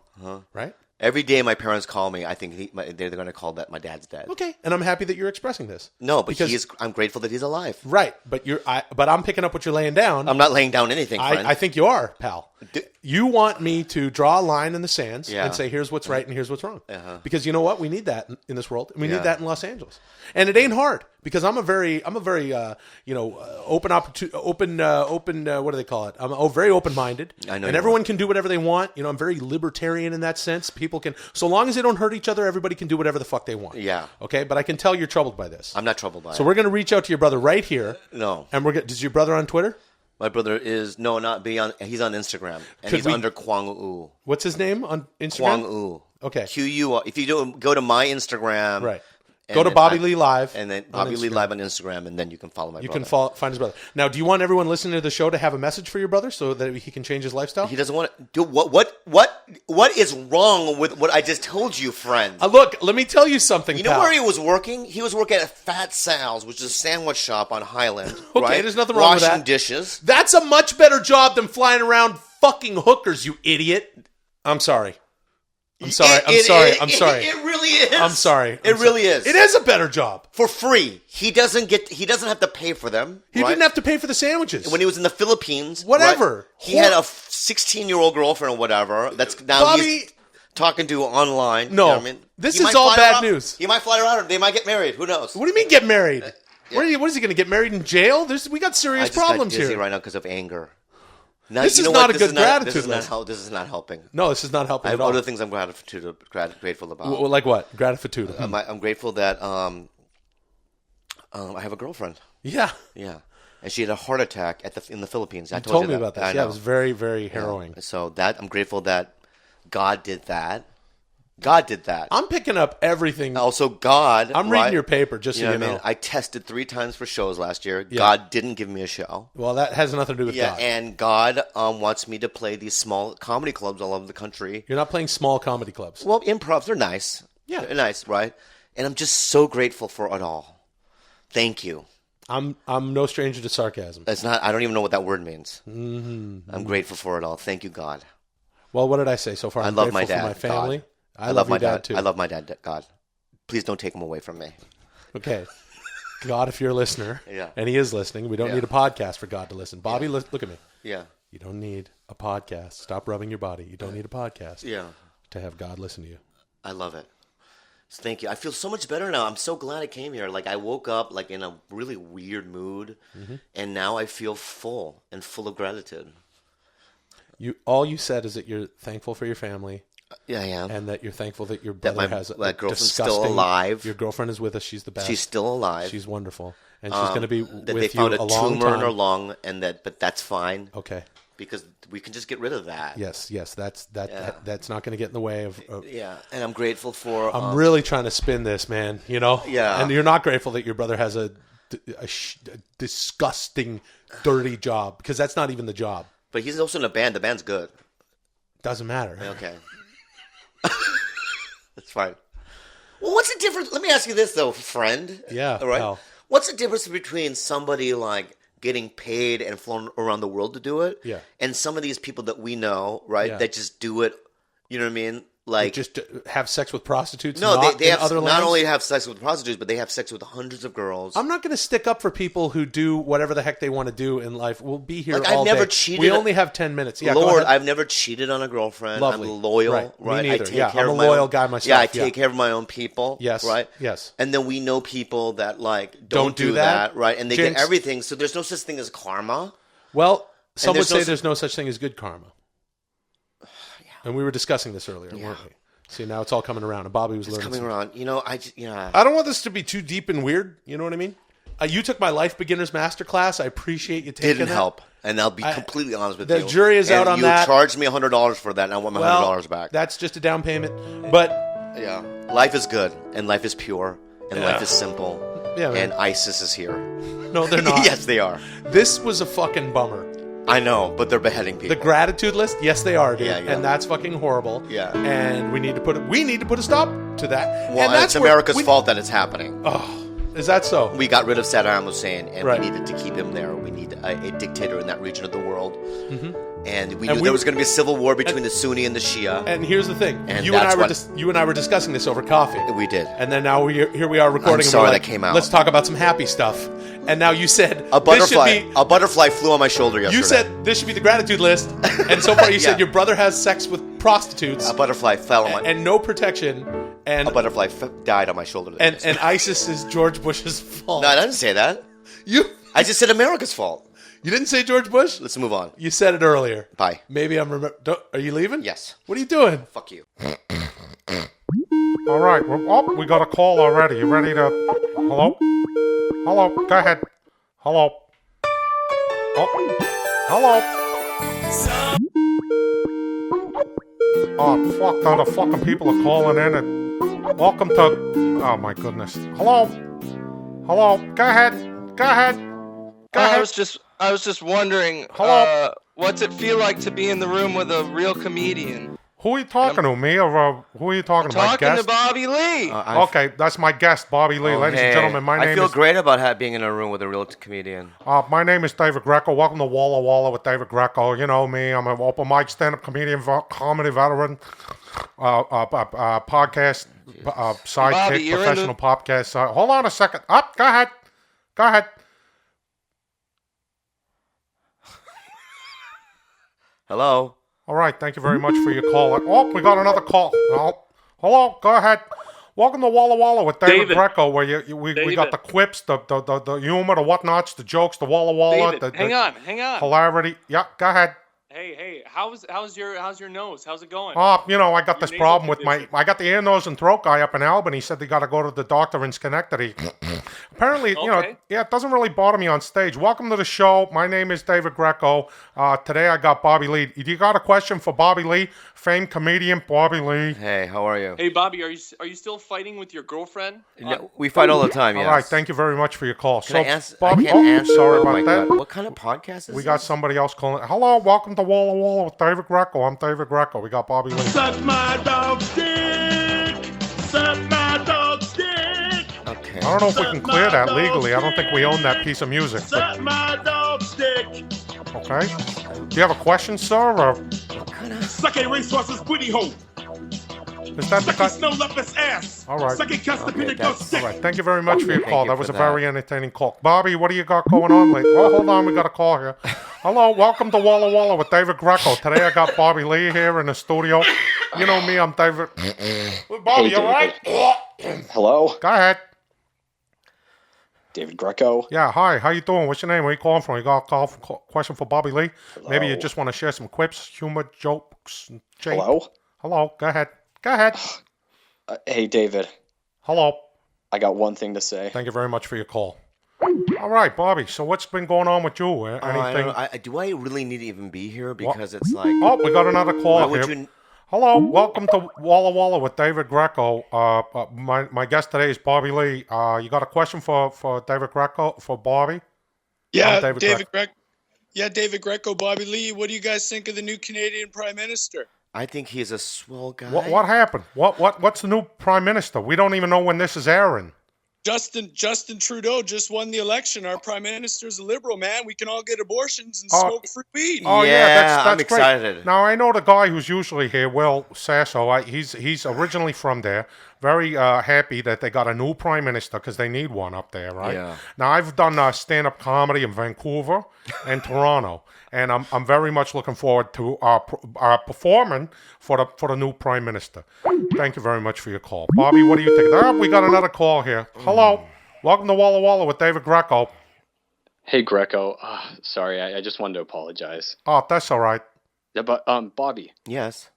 Right. Every day my parents call me, I think they're going to call that my dad's dead. Okay. And I'm happy that you're expressing this. No, but I'm grateful that he's alive. Right. But but I'm picking up what you're laying down. I'm not laying down anything, friend. I think you are, pal. You want me to draw a line in the sands and say, here's what's right and here's what's wrong. Because you know what? We need that in this world. And we need that in Los Angeles. And it ain't hard because I'm a very open, what do they call it? I'm very open-minded. I know. And everyone can do whatever they want. I'm very libertarian in that sense. People can, so long as they don't hurt each other, everybody can do whatever the fuck they want. Yeah. Okay? But I can tell you're troubled by this. I'm not troubled by it. So we're going to reach out to your brother right here. No. And is your brother on Twitter? My brother is not beyond. He's on Instagram, and he's under Kwang U. What's his name on Instagram? Kwang U. Okay. QU. If you go to my Instagram, right. Go to Bobby Lee Live, and then Bobby Lee Live on Instagram, and then you can follow my. You brother. can find his brother. Now, do you want everyone listening to the show to have a message for your brother so that he can change his lifestyle? He doesn't want to do what is wrong with what I just told you, friend? Look, let me tell you something. You know where he was working? He was working at Fat Sal's, which is a sandwich shop on Highland. Okay, right? there's nothing wrong with that. Washing dishes. That's a much better job than flying around fucking hookers, you idiot. I'm sorry. I'm sorry. It really is. I'm sorry. It really is. It is a better job. For free. He doesn't have to pay for them. He didn't have to pay for the sandwiches. When he was in the Philippines. Whatever. Right, he had a 16-year-old girlfriend or whatever. That's now Bobby, he's talking to online. No. You know what I mean? This is all bad news. He might fly her out. They might get married. Who knows? What do you mean get married? Yeah. What is he going to get married in jail? We got serious problems got dizzy here right now because of anger. Now, this is not a good gratitude list. list. This is not helping. No, this is not helping I have at all. other things I'm grateful about. Like what? Gratitude. I'm grateful that I have a girlfriend. Yeah. Yeah. And she had a heart attack in the Philippines. I told me that. about that. Yeah, it was very, very harrowing. Yeah. So I'm grateful that God did that. God did that. I'm picking up everything. Also, God. I'm reading your paper, just so you know. I tested 3 times for shows last year. Yeah. God didn't give me a show. Well, that has nothing to do with God. And God wants me to play these small comedy clubs all over the country. You're not playing small comedy clubs. Well, improvs are nice. Yeah. They're nice, right? And I'm just so grateful for it all. Thank you. I'm no stranger to sarcasm. I don't even know what that word means. Mm-hmm. I'm grateful for it all. Thank you, God. Well, what did I say so far? I love my grateful dad. for my family. God. I love my dad too. I love my dad, God. Please don't take him away from me. Okay. God, if you're a listener, and he is listening, we don't need a podcast for God to listen. Bobby, look at me. Yeah. You don't need a podcast. Stop rubbing your body. You don't need a podcast to have God listen to you. I love it. Thank you. I feel so much better now. I'm so glad I came here. Like I woke up like in a really weird mood, and now I feel full of gratitude. All you said is that you're thankful for your family. Yeah, I am. And that you're thankful that your brother has a girlfriend's disgusting... still alive. Your girlfriend is with us. She's the best. She's still alive. She's wonderful. And she's going to be that with they found you a a long tumor time. in her lung, but that's fine. Okay. Because we can just get rid of that. Yes. That's not going to get in the way of... Yeah, and I'm grateful for... I'm really trying to spin this, man, you know? Yeah. And you're not grateful that your brother has a disgusting, dirty job, because that's not even the job. But he's also in a band. The band's good. Doesn't matter. Okay. That's fine. Well, what's the difference? Let me ask you this, though, friend. Yeah. All right. Pal. What's the difference between somebody like getting paid and flown around the world to do it. Yeah. And some of these people that we know, right, Yeah. that just do it, you know what I mean? Like just have sex with prostitutes. No, they have other not lands? only have sex with prostitutes, but they have sex with hundreds of girls. I'm not going to stick up for people who do whatever the heck they want to do in life. We'll be here Like, all I've never day. cheated. We only have 10 minutes. Yeah, Lord, I've never cheated on a girlfriend. Lovely. I'm loyal, Right. right? Me neither. I take Yeah, care I'm of a my loyal own, guy myself. Yeah, I take care of my own people. Yes. Right? Yes. And then we know people that like don't do that, right? And they Jinx. get everything. So there's no such thing as karma. Well, some would there's no say s- there's no such thing as good karma. And we were discussing this earlier, weren't we? See, now it's all coming around, and Bobby was learning. Coming around, you know, I don't want this to be too deep and weird. You know what I mean? You took my Life Beginners Masterclass. I appreciate you taking didn't that. help. And I'll be completely honest with you. The jury is out on that. You charged me $100 for that, and I want my $100 back. That's just a down payment. But yeah, life is good, and life is pure, and life is simple. Yeah, man. And ISIS is here. No, they're not. Yes, they are. This was a fucking bummer. I know, but they're beheading people. The gratitude list, yes, they are, dude. Yeah, yeah. And that's fucking horrible. Yeah. And we need to put a stop to that. Well, and it's America's fault that it's happening. Oh, is that so? We got rid of Saddam Hussein, and Right. we needed to keep him there. We need a dictator in that region of the world. Mm-hmm. And we knew there was going to be a civil war between the Sunni and the Shia. And here's the thing: And you and that's I were discussing this over coffee. We did. And then now here we are recording. I'm and sorry we're like, that came out. Let's talk about some happy stuff. And now you said A butterfly, This should be, a butterfly flew on my shoulder yesterday. you said this should be the gratitude list, and so far you said your brother has sex with prostitutes. A butterfly fell on my and no protection. And a butterfly died on my shoulder. and ISIS is George Bush's fault. No, I didn't say that. You just said America's fault. You didn't say George Bush? Let's move on. You said it earlier. Bye. Maybe I'm Are you leaving? Yes. What are you doing? Fuck you. All right. Well, we got a call already. You ready to... Hello? Hello? Go ahead. Hello? Oh. Hello? Oh, fuck. Now the fucking people are calling in and... Welcome to... Oh, my goodness. Hello? Hello? Go ahead. Go ahead. Go ahead. I was just wondering, Hello? what's it feel like to be in the room with a real comedian? Who are you talking to, me or who are you talking to? My Talking to guest? Bobby Lee. Okay, that's my guest, Bobby Lee. Ladies and gentlemen, my name I feel is... great about being in a room with a real comedian. My name is David Greco. Welcome to Walla with David Greco. You know me. I'm an open mic stand-up comedian, comedy veteran, podcast sidekick, professional podcast. Hold on a second. Go ahead. Go ahead. Hello? All right. Thank you very much for your call. Oh, we got another call. Oh, hello. Go ahead. Welcome to Walla with David Greco, where we got the quips, the humor, the whatnots, the jokes, the Walla. David, hang on. Hilarity. Yeah, go ahead. Hey, how's your nose? How's it going? You know, I got this nasal problem with condition. I got the ear, nose, and throat guy up in Albany. He said they got to go to the doctor in Schenectady. Apparently, you know, it doesn't really bother me on stage. Welcome to the show. My name is David Greco. Today I got Bobby Lee. You got a question for Bobby Lee? Famed comedian Bobby Lee. Hey, how are you? Hey, Bobby, are you still fighting with your girlfriend? No, we fight all the time, yes. All right, thank you very much for your call. Can I ask? Bobby, I can't answer. sorry Oh about my that. God. What kind of podcast is We this? got somebody else calling. Hello, welcome to Walla with David Greco. I'm David Greco. We got Bobby Lee. Suck my dog's dick. Suck my dog's dick. Okay. I don't know if we can clear that legally. I don't think we own that piece of music. Suck my dog's dick. Okay. Do you have a question, sir? Or Suck a racehorse's booty hole. is that the Suck a guy? snow leopard's ass. All right. Suck a custard Okay, goat's that's- dick. All right. Thank you very much for your Thank call. you That was for a very that. entertaining call. Bobby, what do you got going on lately? Oh, hold on. We got a call here. Hello. Welcome to Walla with David Greco. Today I got Bobby Lee here in the studio. You know me. I'm David. Bobby, you all right? Hello, Go ahead. David Greco. Yeah, hi. How you doing? What's your name? Where you calling from? You got a question for Bobby Lee? Maybe you Hello. just want to share some quips, humor, jokes, and Hello. Hello. Go ahead. Go ahead. Hey, David. Hello. I got one thing to say. Thank you very much for your call. All right, Bobby. So what's been going on with you? I Anything? don't know. Do I really need to even be here? Because it's like... Oh, we got another why call would here. you... Hello, welcome to Walla with David Greco. My guest today is Bobby Lee. You got a question for David Greco, for Bobby? Yeah, David David Greco. Yeah, David Greco, Bobby Lee. What do you guys think of the new Canadian Prime Minister? I think he's a swell guy. What happened? What's the new prime minister? We don't even know when this is airing. Justin Trudeau just won the election. Our prime minister's a liberal, man. We can all get abortions and smoke free weed. Oh that's I'm great. excited. Now I know the guy who's usually here, Will Sasso. He's originally from there. Very happy that they got a new prime minister because they need one up there, right? Yeah. Now I've done stand-up comedy in Vancouver and Toronto, and I'm very much looking forward to performing for the new prime minister. Thank you very much for your call, Bobby. What do you think? We got another call here. Hello, welcome to Walla Walla with David Greco. Hey, Greco. Sorry, I just wanted to apologize. Oh, that's all right. Yeah, but Bobby. Yes.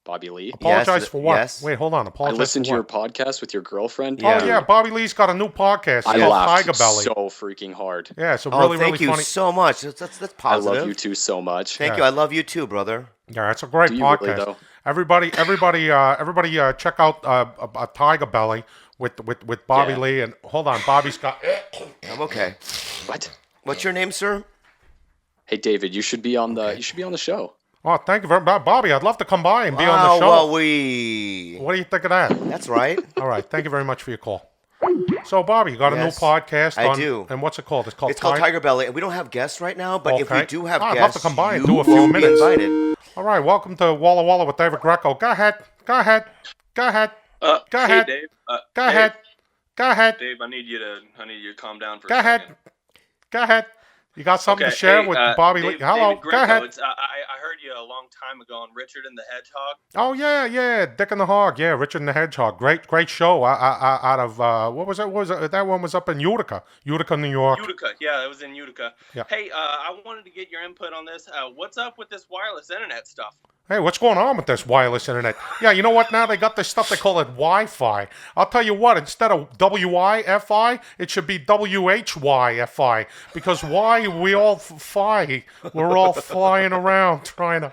Bobby Lee. Apologize for what? Yes. Wait, hold on. I Apologize listened for to your what? podcast with your girlfriend. Oh yeah, Bobby Lee's got a new podcast. I called laughed Tiger Belly. so freaking hard. Yeah, so really, thank really you funny. so much. That's I positive. love you two so much. Thank you. I love you too, brother. Yeah, it's a great Do you podcast. really, though? Everybody, check out a Tiger Belly with Bobby Yeah. Lee. And hold on, Bobby's got. I'm okay. What? What's your name, sir? Hey, David, you should be on the show. Oh, thank you very much, Bobby. I'd love to come by and be on the show. Well, What do you think of that? That's right. All right, thank you very much for your call. So, Bobby, you got a new Yes, podcast. I do. And what's it called? It's called Tiger Belly. And we don't have guests right now, but if we Okay. do have I'd guests, love to come by and you do a few will minutes. be invited. All right, welcome to Walla Walla with David Greco. Go ahead. Go ahead. Go ahead. Go ahead. Hey, Dave. Go ahead. Go ahead. Dave, I need you to calm down for Go a ahead. second. Go ahead. You got something Okay, to share hey, with Bobby Lee? Hello. David Go Greco, ahead. I heard you a long time ago on Richard and the Hedgehog. Oh yeah, Dick and the Hog. Yeah, Richard and the Hedgehog. Great show. Out of what was it? What was it? That one was up in Utica, New York. Utica, yeah, it was in Utica. Yeah. Hey, I wanted to get your input on this. What's up with this wireless internet stuff? Hey, what's going on with this wireless internet? Yeah, you know what? Now they got this stuff, they call it Wi-Fi. I'll tell you what, instead of W-I-F-I, it should be W-H-Y-F-I. Because why we all fly? We're all flying around trying to,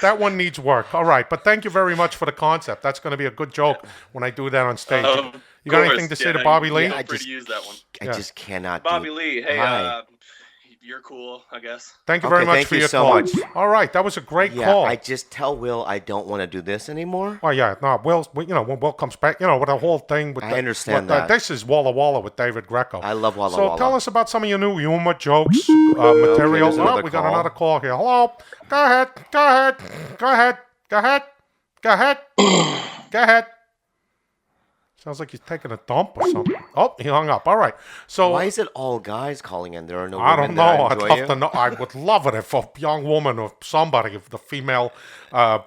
that one needs work. All right, but thank you very much for the concept. That's going to be a good joke when I do that on stage. You got anything to say to Bobby Lee? Feel free to use that one. I just cannot. Bobby Lee, hey, Hi. you're cool, I guess. Thank you very much for your call. Much. All right, that was a great call. I just tell Will I don't want to do this anymore. Oh yeah, no, when Will comes back, with the whole thing. I understand that. This is Walla Walla with David Greco. I love Walla So Walla. tell us about some of your new humor, jokes, material. there's We got another another call here. Hello. Go ahead. Sounds like he's taking a dump or something. Oh, he hung up. All right. So why is it all guys calling in? There are no I women don't know. that I'd enjoy love you? to know. I would love it if a young woman or somebody of the female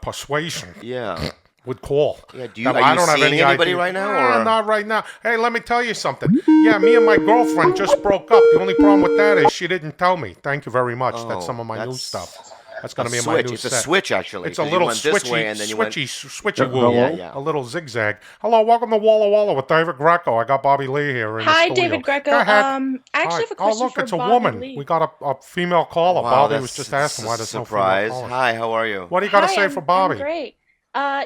persuasion Yeah. would call. Yeah, I are you seeing anybody right now? Or? Not right now. Hey, let me tell you something. Yeah, me and my girlfriend just broke up. The only problem with that is she didn't tell me. Thank you very much. That's some of my new stuff. That's going to be in my new It's set. a switch, actually. It's a 'cause you little went this way and then you went- switchy woo, Yeah. a little zigzag. Hello, welcome to Walla Walla with David Greco. I got Bobby Lee here in Hi, the studio. David Greco. Go ahead. I actually have a question Oh, look, for it's a Bobby woman. Lee. We got a female caller. Wow, Bobby that's was just asking why there's no surprise. female caller. Hi, how are you? What do you got to Hi, say I'm- for Bobby? I'm great.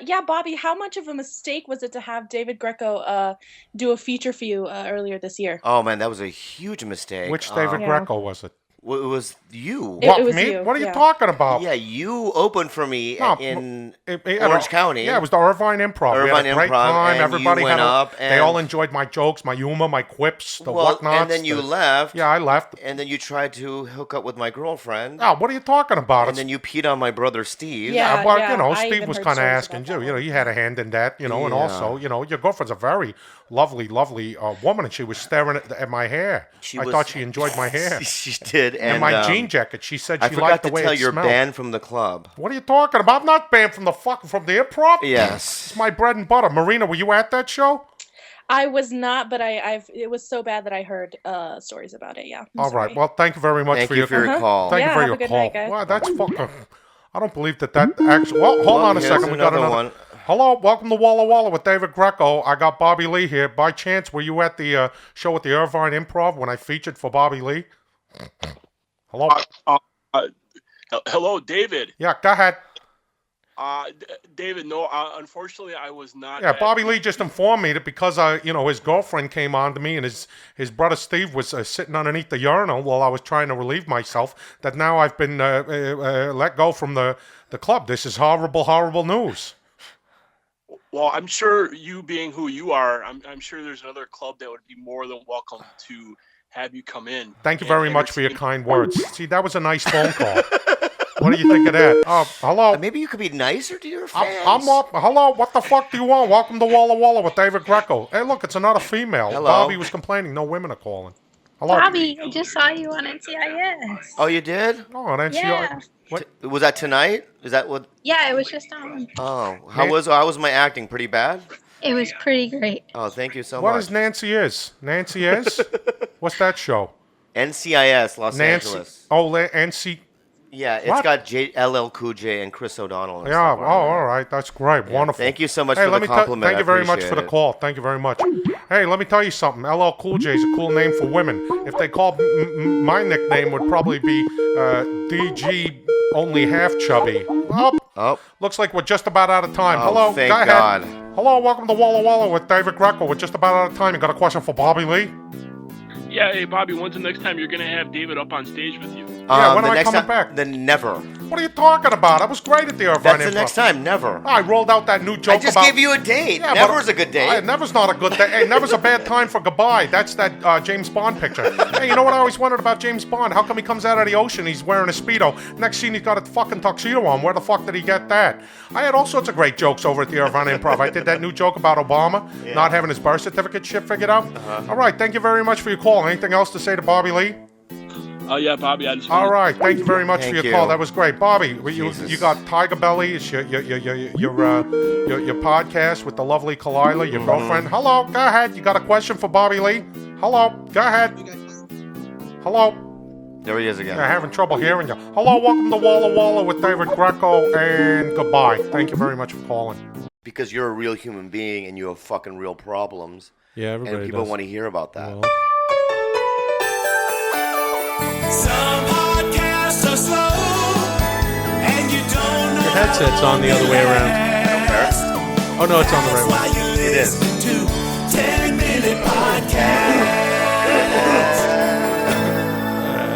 Yeah, Bobby, how much of a mistake was it to have David Greco do a feature for you earlier this year? Oh man, that was a huge mistake. Which David Yeah. Greco was it? Well, it was you. It was me? you, What are you yeah. talking about? Yeah, you opened for me No, in It- Orange County. Yeah, it was the Irvine Improv. We had Irvine a great Improv, time. and Everybody you went had up they all and- enjoyed my jokes, my humor, my quips, the Well, whatnots. and then you left. Yeah, I left. And then you tried to hook up with my girlfriend. Oh, what are you talking about? And then you peed on my brother Steve. Yeah. Well, I Steve even was heard kind of stories asking about you. that You know, one. you had a hand in that. And Yeah. also, your girlfriend's a very lovely woman, and she was staring at my hair. I thought she enjoyed my hair. She did. And my jean jacket. She said I she forgot liked the to way tell it you're smelled. banned from the club. What are you talking about? I'm not banned from the improv. Yes. It's my bread and butter. Marina, were you at that show? I was not, but it was so bad that I heard stories about it. Yeah. I'm All sorry. right. Well, thank you very much Thank for you your for your call. Thank Yeah, you for have your a good call. night, guys. Wow, that's fucking. I don't believe that actually. Well, hold on a here's second. We got another another one. Hello, welcome to Walla Walla with David Greco. I got Bobby Lee here. By chance, were you at the show at the Irvine Improv when I featured for Bobby Lee? Hello. Hello, David. Yeah, go ahead. David, no, unfortunately, I was not. Yeah, Bobby Lee just informed me that because his girlfriend came on to me and his brother Steve was sitting underneath the urinal while I was trying to relieve myself, that now I've been let go from the club. This is horrible, horrible news. Well, I'm sure you being who you are, I'm sure there's another club that would be more than welcome to have you come in. Thank you very much for your kind words. See, that was a nice phone call. What do you think of that? Hello. Maybe you could be nicer to your fans. I'm up. Hello. What the fuck do you want? Welcome to Walla with David Greco. Hey, look, it's another female. Hello. Bobby was complaining. No women are calling. Hello. Bobby, I just saw you on NCIS. Oh, you did? Oh, on NCIS. Yeah. What? Was that tonight? Is that what? Yeah, it was just on. Oh, how was my acting? Pretty bad? It was pretty great. Oh, thank you so much. What is Nancy is? Nancy is? What's that show? NCIS, Los Angeles. Oh, NC. Yeah, it's What? got LL Cool J and Chris O'Donnell. And Yeah, stuff all right. That's great. Wonderful. Thank you so much Hey, for let the me compliment. thank you very much I for the appreciate call. Thank you very much. Hey, let me tell you something. LL Cool J is a cool name for women. If they called my nickname would probably be DG Only Half Chubby. Oh. Looks like we're just about out of time. Oh, Hello, thank go ahead. God. Hello, welcome to Walla with David Greco. We're just about out of time. You got a question for Bobby Lee? Yeah, hey Bobby, when's the next time you're gonna have David up on stage with you? Yeah, when am I next coming time, back? Then never. What are you talking about? I was great at the Irvine That's the Improv. next time. Never. I rolled out that new joke I just about... gave you a date. Yeah, Never's a good date. Never's not a good day. Hey, never's a bad time for goodbye. That's that James Bond picture. Hey, you know what I always wondered about James Bond? How come he comes out of the ocean, he's wearing a Speedo? Next scene, he's got a fucking tuxedo on. Where the fuck did he get that? I had all sorts of great jokes over at the Irvine Improv. I did that new joke about Obama not having his birth certificate shit figured out. All right, thank you very much for your call. Anything else to say to Bobby Lee? Oh yeah, Bobby. I just. All right, thank you very much for your Thank call. you. That was great, Bobby. You got Tiger Belly, it's your podcast with the lovely Kalila, your girlfriend. Hello, go ahead. You got a question for Bobby Lee? Hello, go ahead. Hello. There he is again. Yeah, having trouble hearing you. Hello, welcome to Walla with David Greco, and goodbye. Thank you very much for calling. Because you're a real human being and you have fucking real problems. Yeah, everybody And people does. want to hear about that. Well. Some podcasts are slow, and you don't know. Your headset's on the other way around. Oh no, it's on the right way. It is. 10-minute podcast.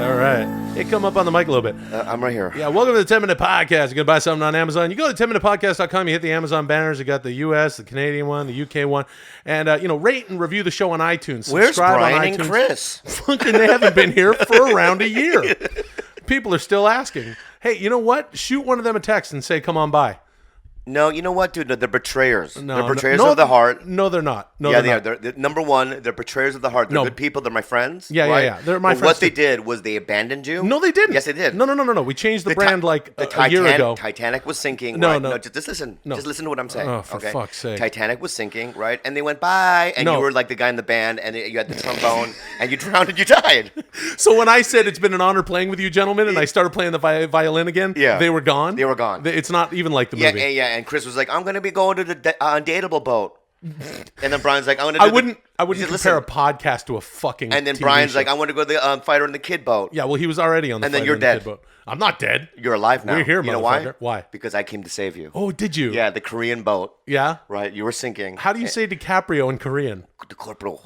All right. Hey, come up on the mic a little bit. I'm right here. Yeah, welcome to the 10-Minute Podcast. You're going to buy something on Amazon. You go to 10minutepodcast.com, you hit the Amazon banners. You got the U.S., the Canadian one, the U.K. one. And, rate and review the show on iTunes. Where's Subscribe Brian on and iTunes. Chris? Fucking, they haven't been here for around a year. People are still asking. Hey, you know what? Shoot one of them a text and say, come on by. No, you know what, dude? They're betrayers. No, they're betrayers no, of the heart. No, they're not. No, yeah, they're they not. are. They're, number one, they're betrayers of the heart. They're No. good people. They're my friends. Yeah, right? yeah. They're my but friends what they too. did was they abandoned you. No, they didn't. Yes, they did. No. We changed the brand like a year ago. Titanic was sinking. No, right? no. Just listen. No. Just listen to what I'm saying. Oh, for okay? fuck's sake. Titanic was sinking, right? And they went bye, and No. you were like the guy in the band, and you had the trombone, and you drowned and you died. So when I said it's been an honor playing with you, gentlemen, and I started playing the violin again, Yeah. they were gone. They were gone. It's not even like the Yeah, movie. yeah. And Chris was like, "I'm gonna be going to the undateable boat," and then Brian's like, "I'm gonna." I do wouldn't He compare said, a podcast to a fucking. And then TV Brian's show. like, "I want to go to the fighter and the kid boat." Yeah, well, he was already on the. And then Fighter you're and the dead. Kid boat. I'm not dead. You're alive now. We're here, You know why? motherfucker. Why? Because I came to save you. Oh, did you? Yeah, the Korean boat. Yeah. Right, you were sinking. How do you say DiCaprio in Korean? The corporal.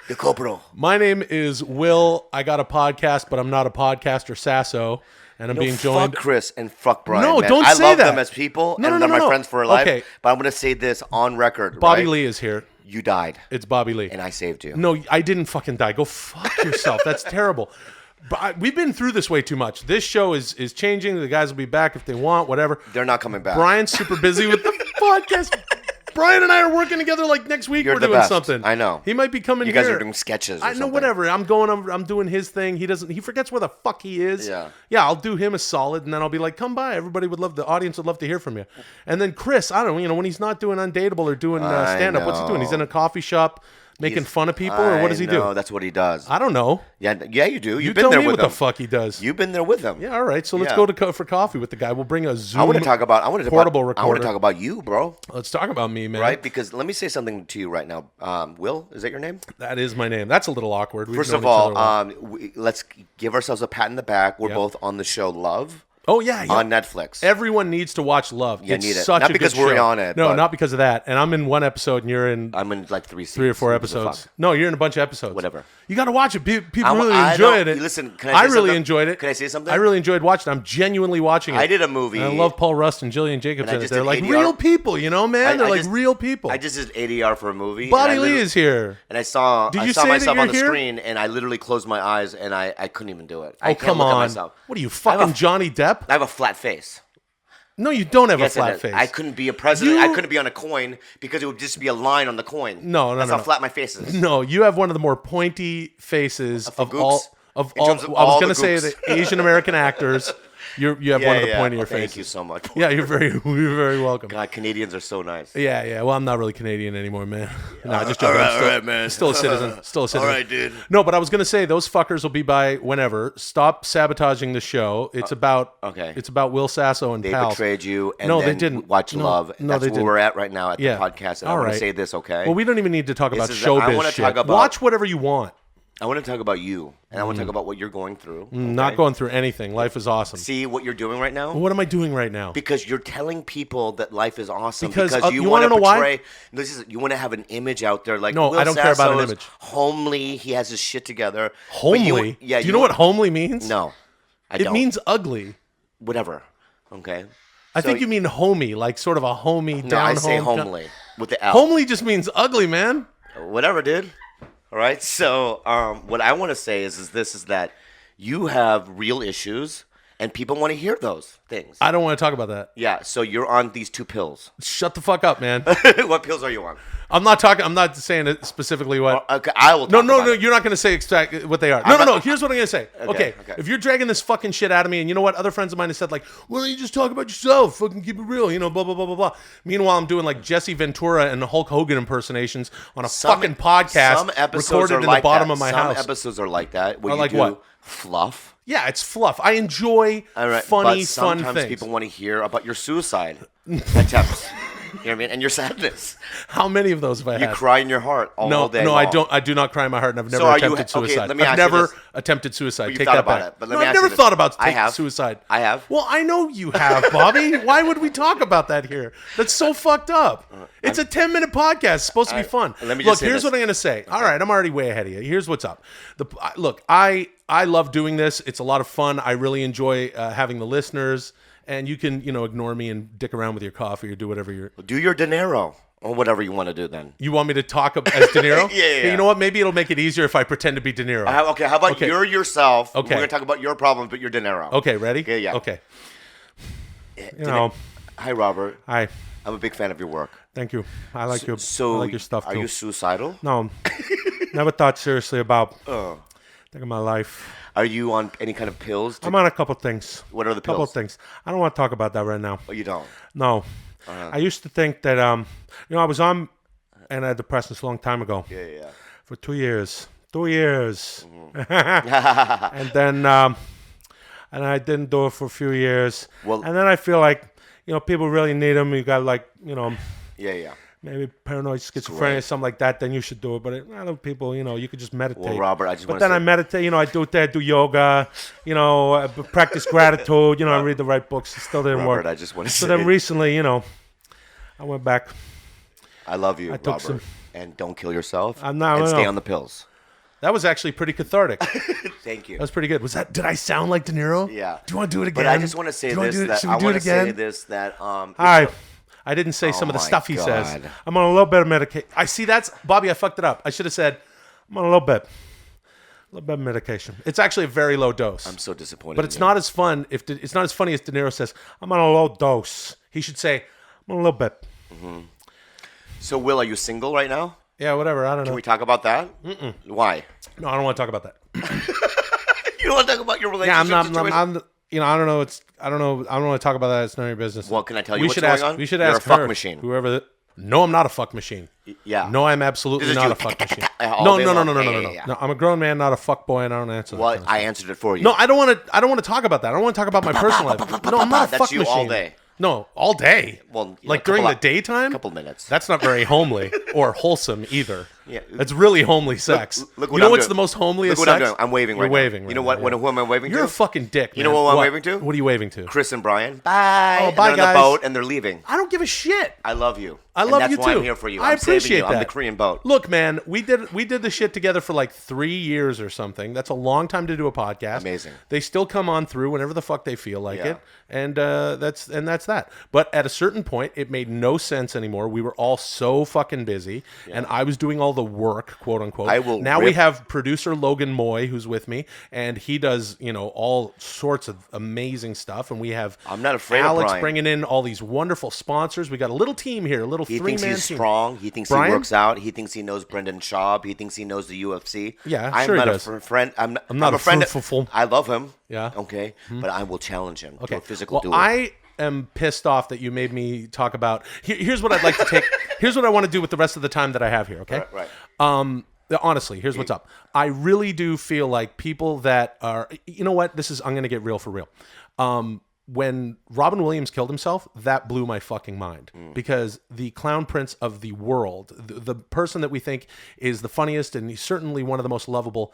The corporal. My name is Will. I got a podcast, but I'm not a podcaster, Sasso, and I'm being joined. Fuck Chris and fuck Brian. No, man. don't I say love that. them as people, No, and no, they're no, my friends for life. Okay. But I'm going to say this on record. Bobby right? Lee is here. You died. It's Bobby Lee. And I saved you. No, I didn't fucking die. Go fuck yourself. That's terrible. But we've been through this way too much. This show is changing. The guys will be back if they want, whatever. They're not coming back. Brian's super busy with the podcast. Brian and I are working together like next week. You're we're the doing best. something. I know. He might be coming You here. guys are doing sketches or I know, something. whatever. I'm doing his thing. He forgets where the fuck he is. Yeah. Yeah, I'll do him a solid, and then I'll be like, come by. The audience would love to hear from you. And then Chris, I don't know, when he's not doing Undateable or doing stand-up, what's he doing? He's in a coffee shop making fun of people, or what does he do? No, that's what he does. I don't know. Yeah, you do. You You've been tell there me with what him. the fuck he does. You've been there with him. Yeah, all right. So let's Yeah. go for coffee with the guy. We'll bring a Zoom. I want to talk about. portable recorder. I want to talk about you, bro. Let's talk about me, man. Right? Because let me say something to you right now. Will, is that your name? That is my name. That's a little awkward. We've First known of each other all, a while. let's give ourselves a pat in the back. We're Yep. both on the show Love. Oh yeah, on Netflix. Everyone needs to watch Love. You It's need it. such Not a because good we're show. on it, No, but- not because of that. And I'm in one episode, and you're in. I'm in like 3 or 4 episodes. No, you're in a bunch of episodes. Whatever. You got to watch it. People I really enjoyed it. Listen, can I say really something? enjoyed it. Can I say something? I really enjoyed watching it. I'm genuinely watching it. I did a movie. And I love Paul Rust and Jillian Jacobs And I in it. just They're did like ADR. real people, you know, man. They're like just- real people. I just did ADR for a movie. Bobby and I Lee literally- is here. And I saw Did you say that myself on you're the here? screen, and I literally closed my eyes, and I couldn't even do it. I Oh, can't come look at on. myself. What are you, I have fucking a- Johnny Depp? I have a flat face. No, you don't have Yes, a flat I did. face. I couldn't be a president. I couldn't be on a coin because it would just be a line on the coin. No, That's no. how flat my face is. No, you have one of the more pointy faces of all. In I terms of was all going the to say gooks. the Asian American actors. You have one of the pointier faces. Thank you so much. Yeah, you're very welcome. God, Canadians are so nice. Yeah. Well, I'm not really Canadian anymore, man. No, just all joking. right, I'm still, all right, man. Still a citizen. Still a citizen. All right, dude. No, but I was gonna say those fuckers will be by whenever. Stop sabotaging the show. It's about It's about Will Sasso and They pals. betrayed you, and no, then they didn't. watch No, Love. No, That's they where didn't. we're at right now at the Yeah. podcast. And All I want right. to say this, okay? Well, we don't even need to talk This about is- showbiz I wanna shit. talk about- Watch whatever you want. I want to talk about you, and I want to talk about what you're going through. Not okay? going through anything. Life is awesome. See what you're doing right now? Well, what am I doing right now? Because you're telling people that life is awesome. Because, you you want wanna to know why? portray. You want to have an image out there like No, Will I don't care about an Sasso's image. Homely, he has his shit together. But Homely? yeah. Do you know what homely means? No, I It don't. means ugly. Whatever. Okay. I think you mean homey, like sort of a homey No, down I say home. homely with the L. Homely just means ugly, man. Whatever, dude. All right. So, what I want to say is that you have real issues, and people want to hear those things. I don't want to talk about that. Yeah. So you're on these 2 pills. Shut the fuck up, man. What pills are you on? I'm not saying it specifically what. Okay, I will. Talk No. about it. You're not going to say exactly what they are. No. Here's what I'm going to say. Okay. If you're dragging this fucking shit out of me, and you know what, other friends of mine have said like, "Why don't you just talk about yourself? Fucking keep it real, you know." Blah blah blah blah blah. Meanwhile, I'm doing like Jesse Ventura and Hulk Hogan impersonations on a fucking podcast Some episodes recorded are in like the bottom that. of my Some house. episodes are like that. Where Are you like do what? Fluff. Yeah, it's fluff. I enjoy All right, funny, but fun sometimes things. people want to hear about your suicide attempts. You know what I mean? And your sadness. How many of those have I You had? cry in your heart all day No, long. I don't. I do not cry in my heart, and I've never So are you- attempted okay, suicide. let me I've ask you never this. attempted suicide. But you've Take thought that about back. it, but let No, me I've ask you never this. thought about I taking have. suicide. I have. Well, I know you have, Bobby. Why would we talk about that here? That's so fucked up. It's a 10-minute podcast. It's supposed to be fun. Let me Look, just say here's this. what I'm going to say. All right, I'm already way ahead of you. Here's what's up. Look, I love doing this. It's a lot of fun. I really enjoy having the listeners. And you can, ignore me and dick around with your coffee or do whatever you're... Do your De Niro. Or whatever you want to do then. You want me to talk as De Niro? Yeah. Hey, you know what? Maybe it'll make it easier if I pretend to be De Niro. Okay, how about you're yourself? Okay. We're going to talk about your problems, but you're De Niro. Okay, ready? Yeah. Okay. Hi, Robert. Hi. I'm a big fan of your work. Thank you. I like your stuff too. Are you suicidal? No. Never thought seriously about thinking my life. Are you on any kind of pills? I'm on a couple things. What are the pills? Couple of things. I don't want to talk about that right now. Oh, you don't? No. I used to think that, I was on antidepressants a long time ago. Yeah. For 2 years. 2 years. Mm-hmm. And then, and I didn't do it for a few years. Well, and then I feel like, people really need them. You got like, Yeah. maybe paranoid schizophrenia or something like that, then you should do it. But other people, you could just meditate. Well, Robert, I just But want to then I meditate, I do yoga, practice gratitude, I read the right books. It still didn't Robert, work. I just want to So say. then recently, I went back. I love you, I took Robert. And don't kill yourself. No, and stay no. on the pills. That was actually pretty cathartic. Thank you. That was pretty good. Did I sound like De Niro? Yeah. Do you want to do it again? But I just want to say this. Should we do it again? All right. I didn't say some of the my stuff he says. God. I'm on a little bit of medication. I see Bobby, I fucked it up. I should have said, I'm on a little bit of medication. It's actually a very low dose. I'm so disappointed. But it's not as fun it's not as funny as De Niro says, I'm on a low dose. He should say, I'm on a little bit. Mm-hmm. So, Will, are you single right now? Yeah, whatever. I don't know. Can we talk about that? Mm-mm. Why? No, I don't want to talk about that. You don't want to talk about your relationship situation? I don't know. I don't want to talk about that. It's none of your business. Well, can I tell you we what's should going ask, on? We should You're ask a fuck her, machine. Whoever. No, I'm not a fuck machine. Yeah. No, I'm absolutely This is not you a fuck machine. all day No. long. Yeah. No, I'm a grown man, not a fuck boy, and I don't answer that. Well, kind of I stuff. answered it for you. No, I don't want to talk about that. I don't want to talk about my personal life. No, I'm not a That's fuck you machine. all day. No, all day. Well, like during the daytime. Couple minutes. That's not very homely or wholesome either. Yeah. That's really homely sex. Look you what know I'm what's doing. the most homeliest Look what sex? I'm doing. I'm waving You're right waving. now. Right You know what? now, Who am I waving to? You're a fucking dick, You know man. what I'm waving to? What are you waving to? Chris and Bryan. Bye. Oh, And bye, they're guys. on the boat and they're leaving. I don't give a shit. I love you. I love and you that's why too. I'm here for you. I I'm saving appreciate you. that. I'm the Korean boat. Look, man, we did the shit together for like 3 years or something. That's a long time to do a podcast. Amazing. They still come on through whenever the fuck they feel like Yeah. it, and that's that. But at a certain point, it made no sense anymore. We were all so fucking busy, and I was doing all the work, quote unquote. We have producer Logan Moy who's with me, and he does all sorts of amazing stuff, and we have I'm not afraid Alex of Bryan. bringing in all these wonderful sponsors. We got a little team here, a little He three-man thinks he's team. strong. He thinks Bryan? he works out. He thinks he knows Brendan Schaub. He thinks he knows the UFC. Yeah, I'm sure not he a does. friend. I'm not a friend. fruitful. I love him. Yeah. Okay. But I will challenge him to a physical well, duel. I am pissed off that you made me talk about. Here's what I'd like to take. Here's what I want to do with the rest of the time that I have here. Okay. Right. Honestly, here's what's up. I really do feel like people that are. You know what? I'm going to get real for real. When Robin Williams killed himself, that blew my fucking mind because the clown prince of the world, the person that we think is the funniest and he's certainly one of the most lovable,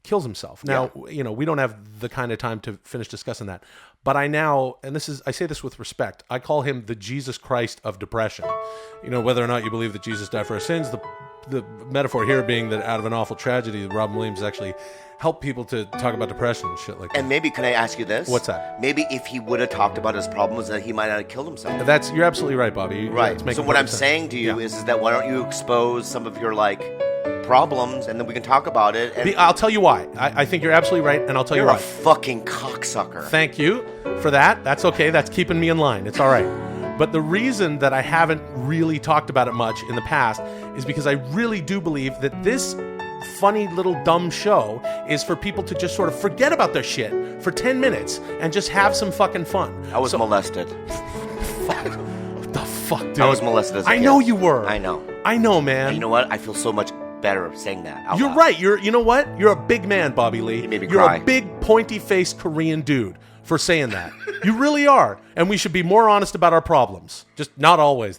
kills himself. Now, we don't have the kind of time to finish discussing that. But I say this with respect, I call him the Jesus Christ of depression. Whether or not you believe that Jesus died for our sins, the metaphor here being that out of an awful tragedy, Robin Williams actually helped people to talk about depression and shit like that. And maybe, can I ask you this? What's that? Maybe if he would have talked about his problems, that he might not have killed himself. You're absolutely right, Bobby. Right. So what I'm saying to you is that why don't you expose some of your problems, and then we can talk about it. And I'll tell you why. I think you're absolutely right, and I'll tell you why. You're a fucking cocksucker. Thank you for that. That's okay. That's keeping me in line. It's all right. But the reason that I haven't really talked about it much in the past is because I really do believe that this funny little dumb show is for people to just sort of forget about their shit for 10 minutes and just have some fucking fun. I was molested. Fuck. What the fuck, dude? I was molested as a kid. I know you were. I know. I know, man. And you know what? I feel so much better saying that out You're loud. right. You know what? You're a big man, Bobby Lee. You made me You're cry. a big, pointy-faced Korean dude for saying that. You really are. And we should be more honest about our problems. Just not always, though.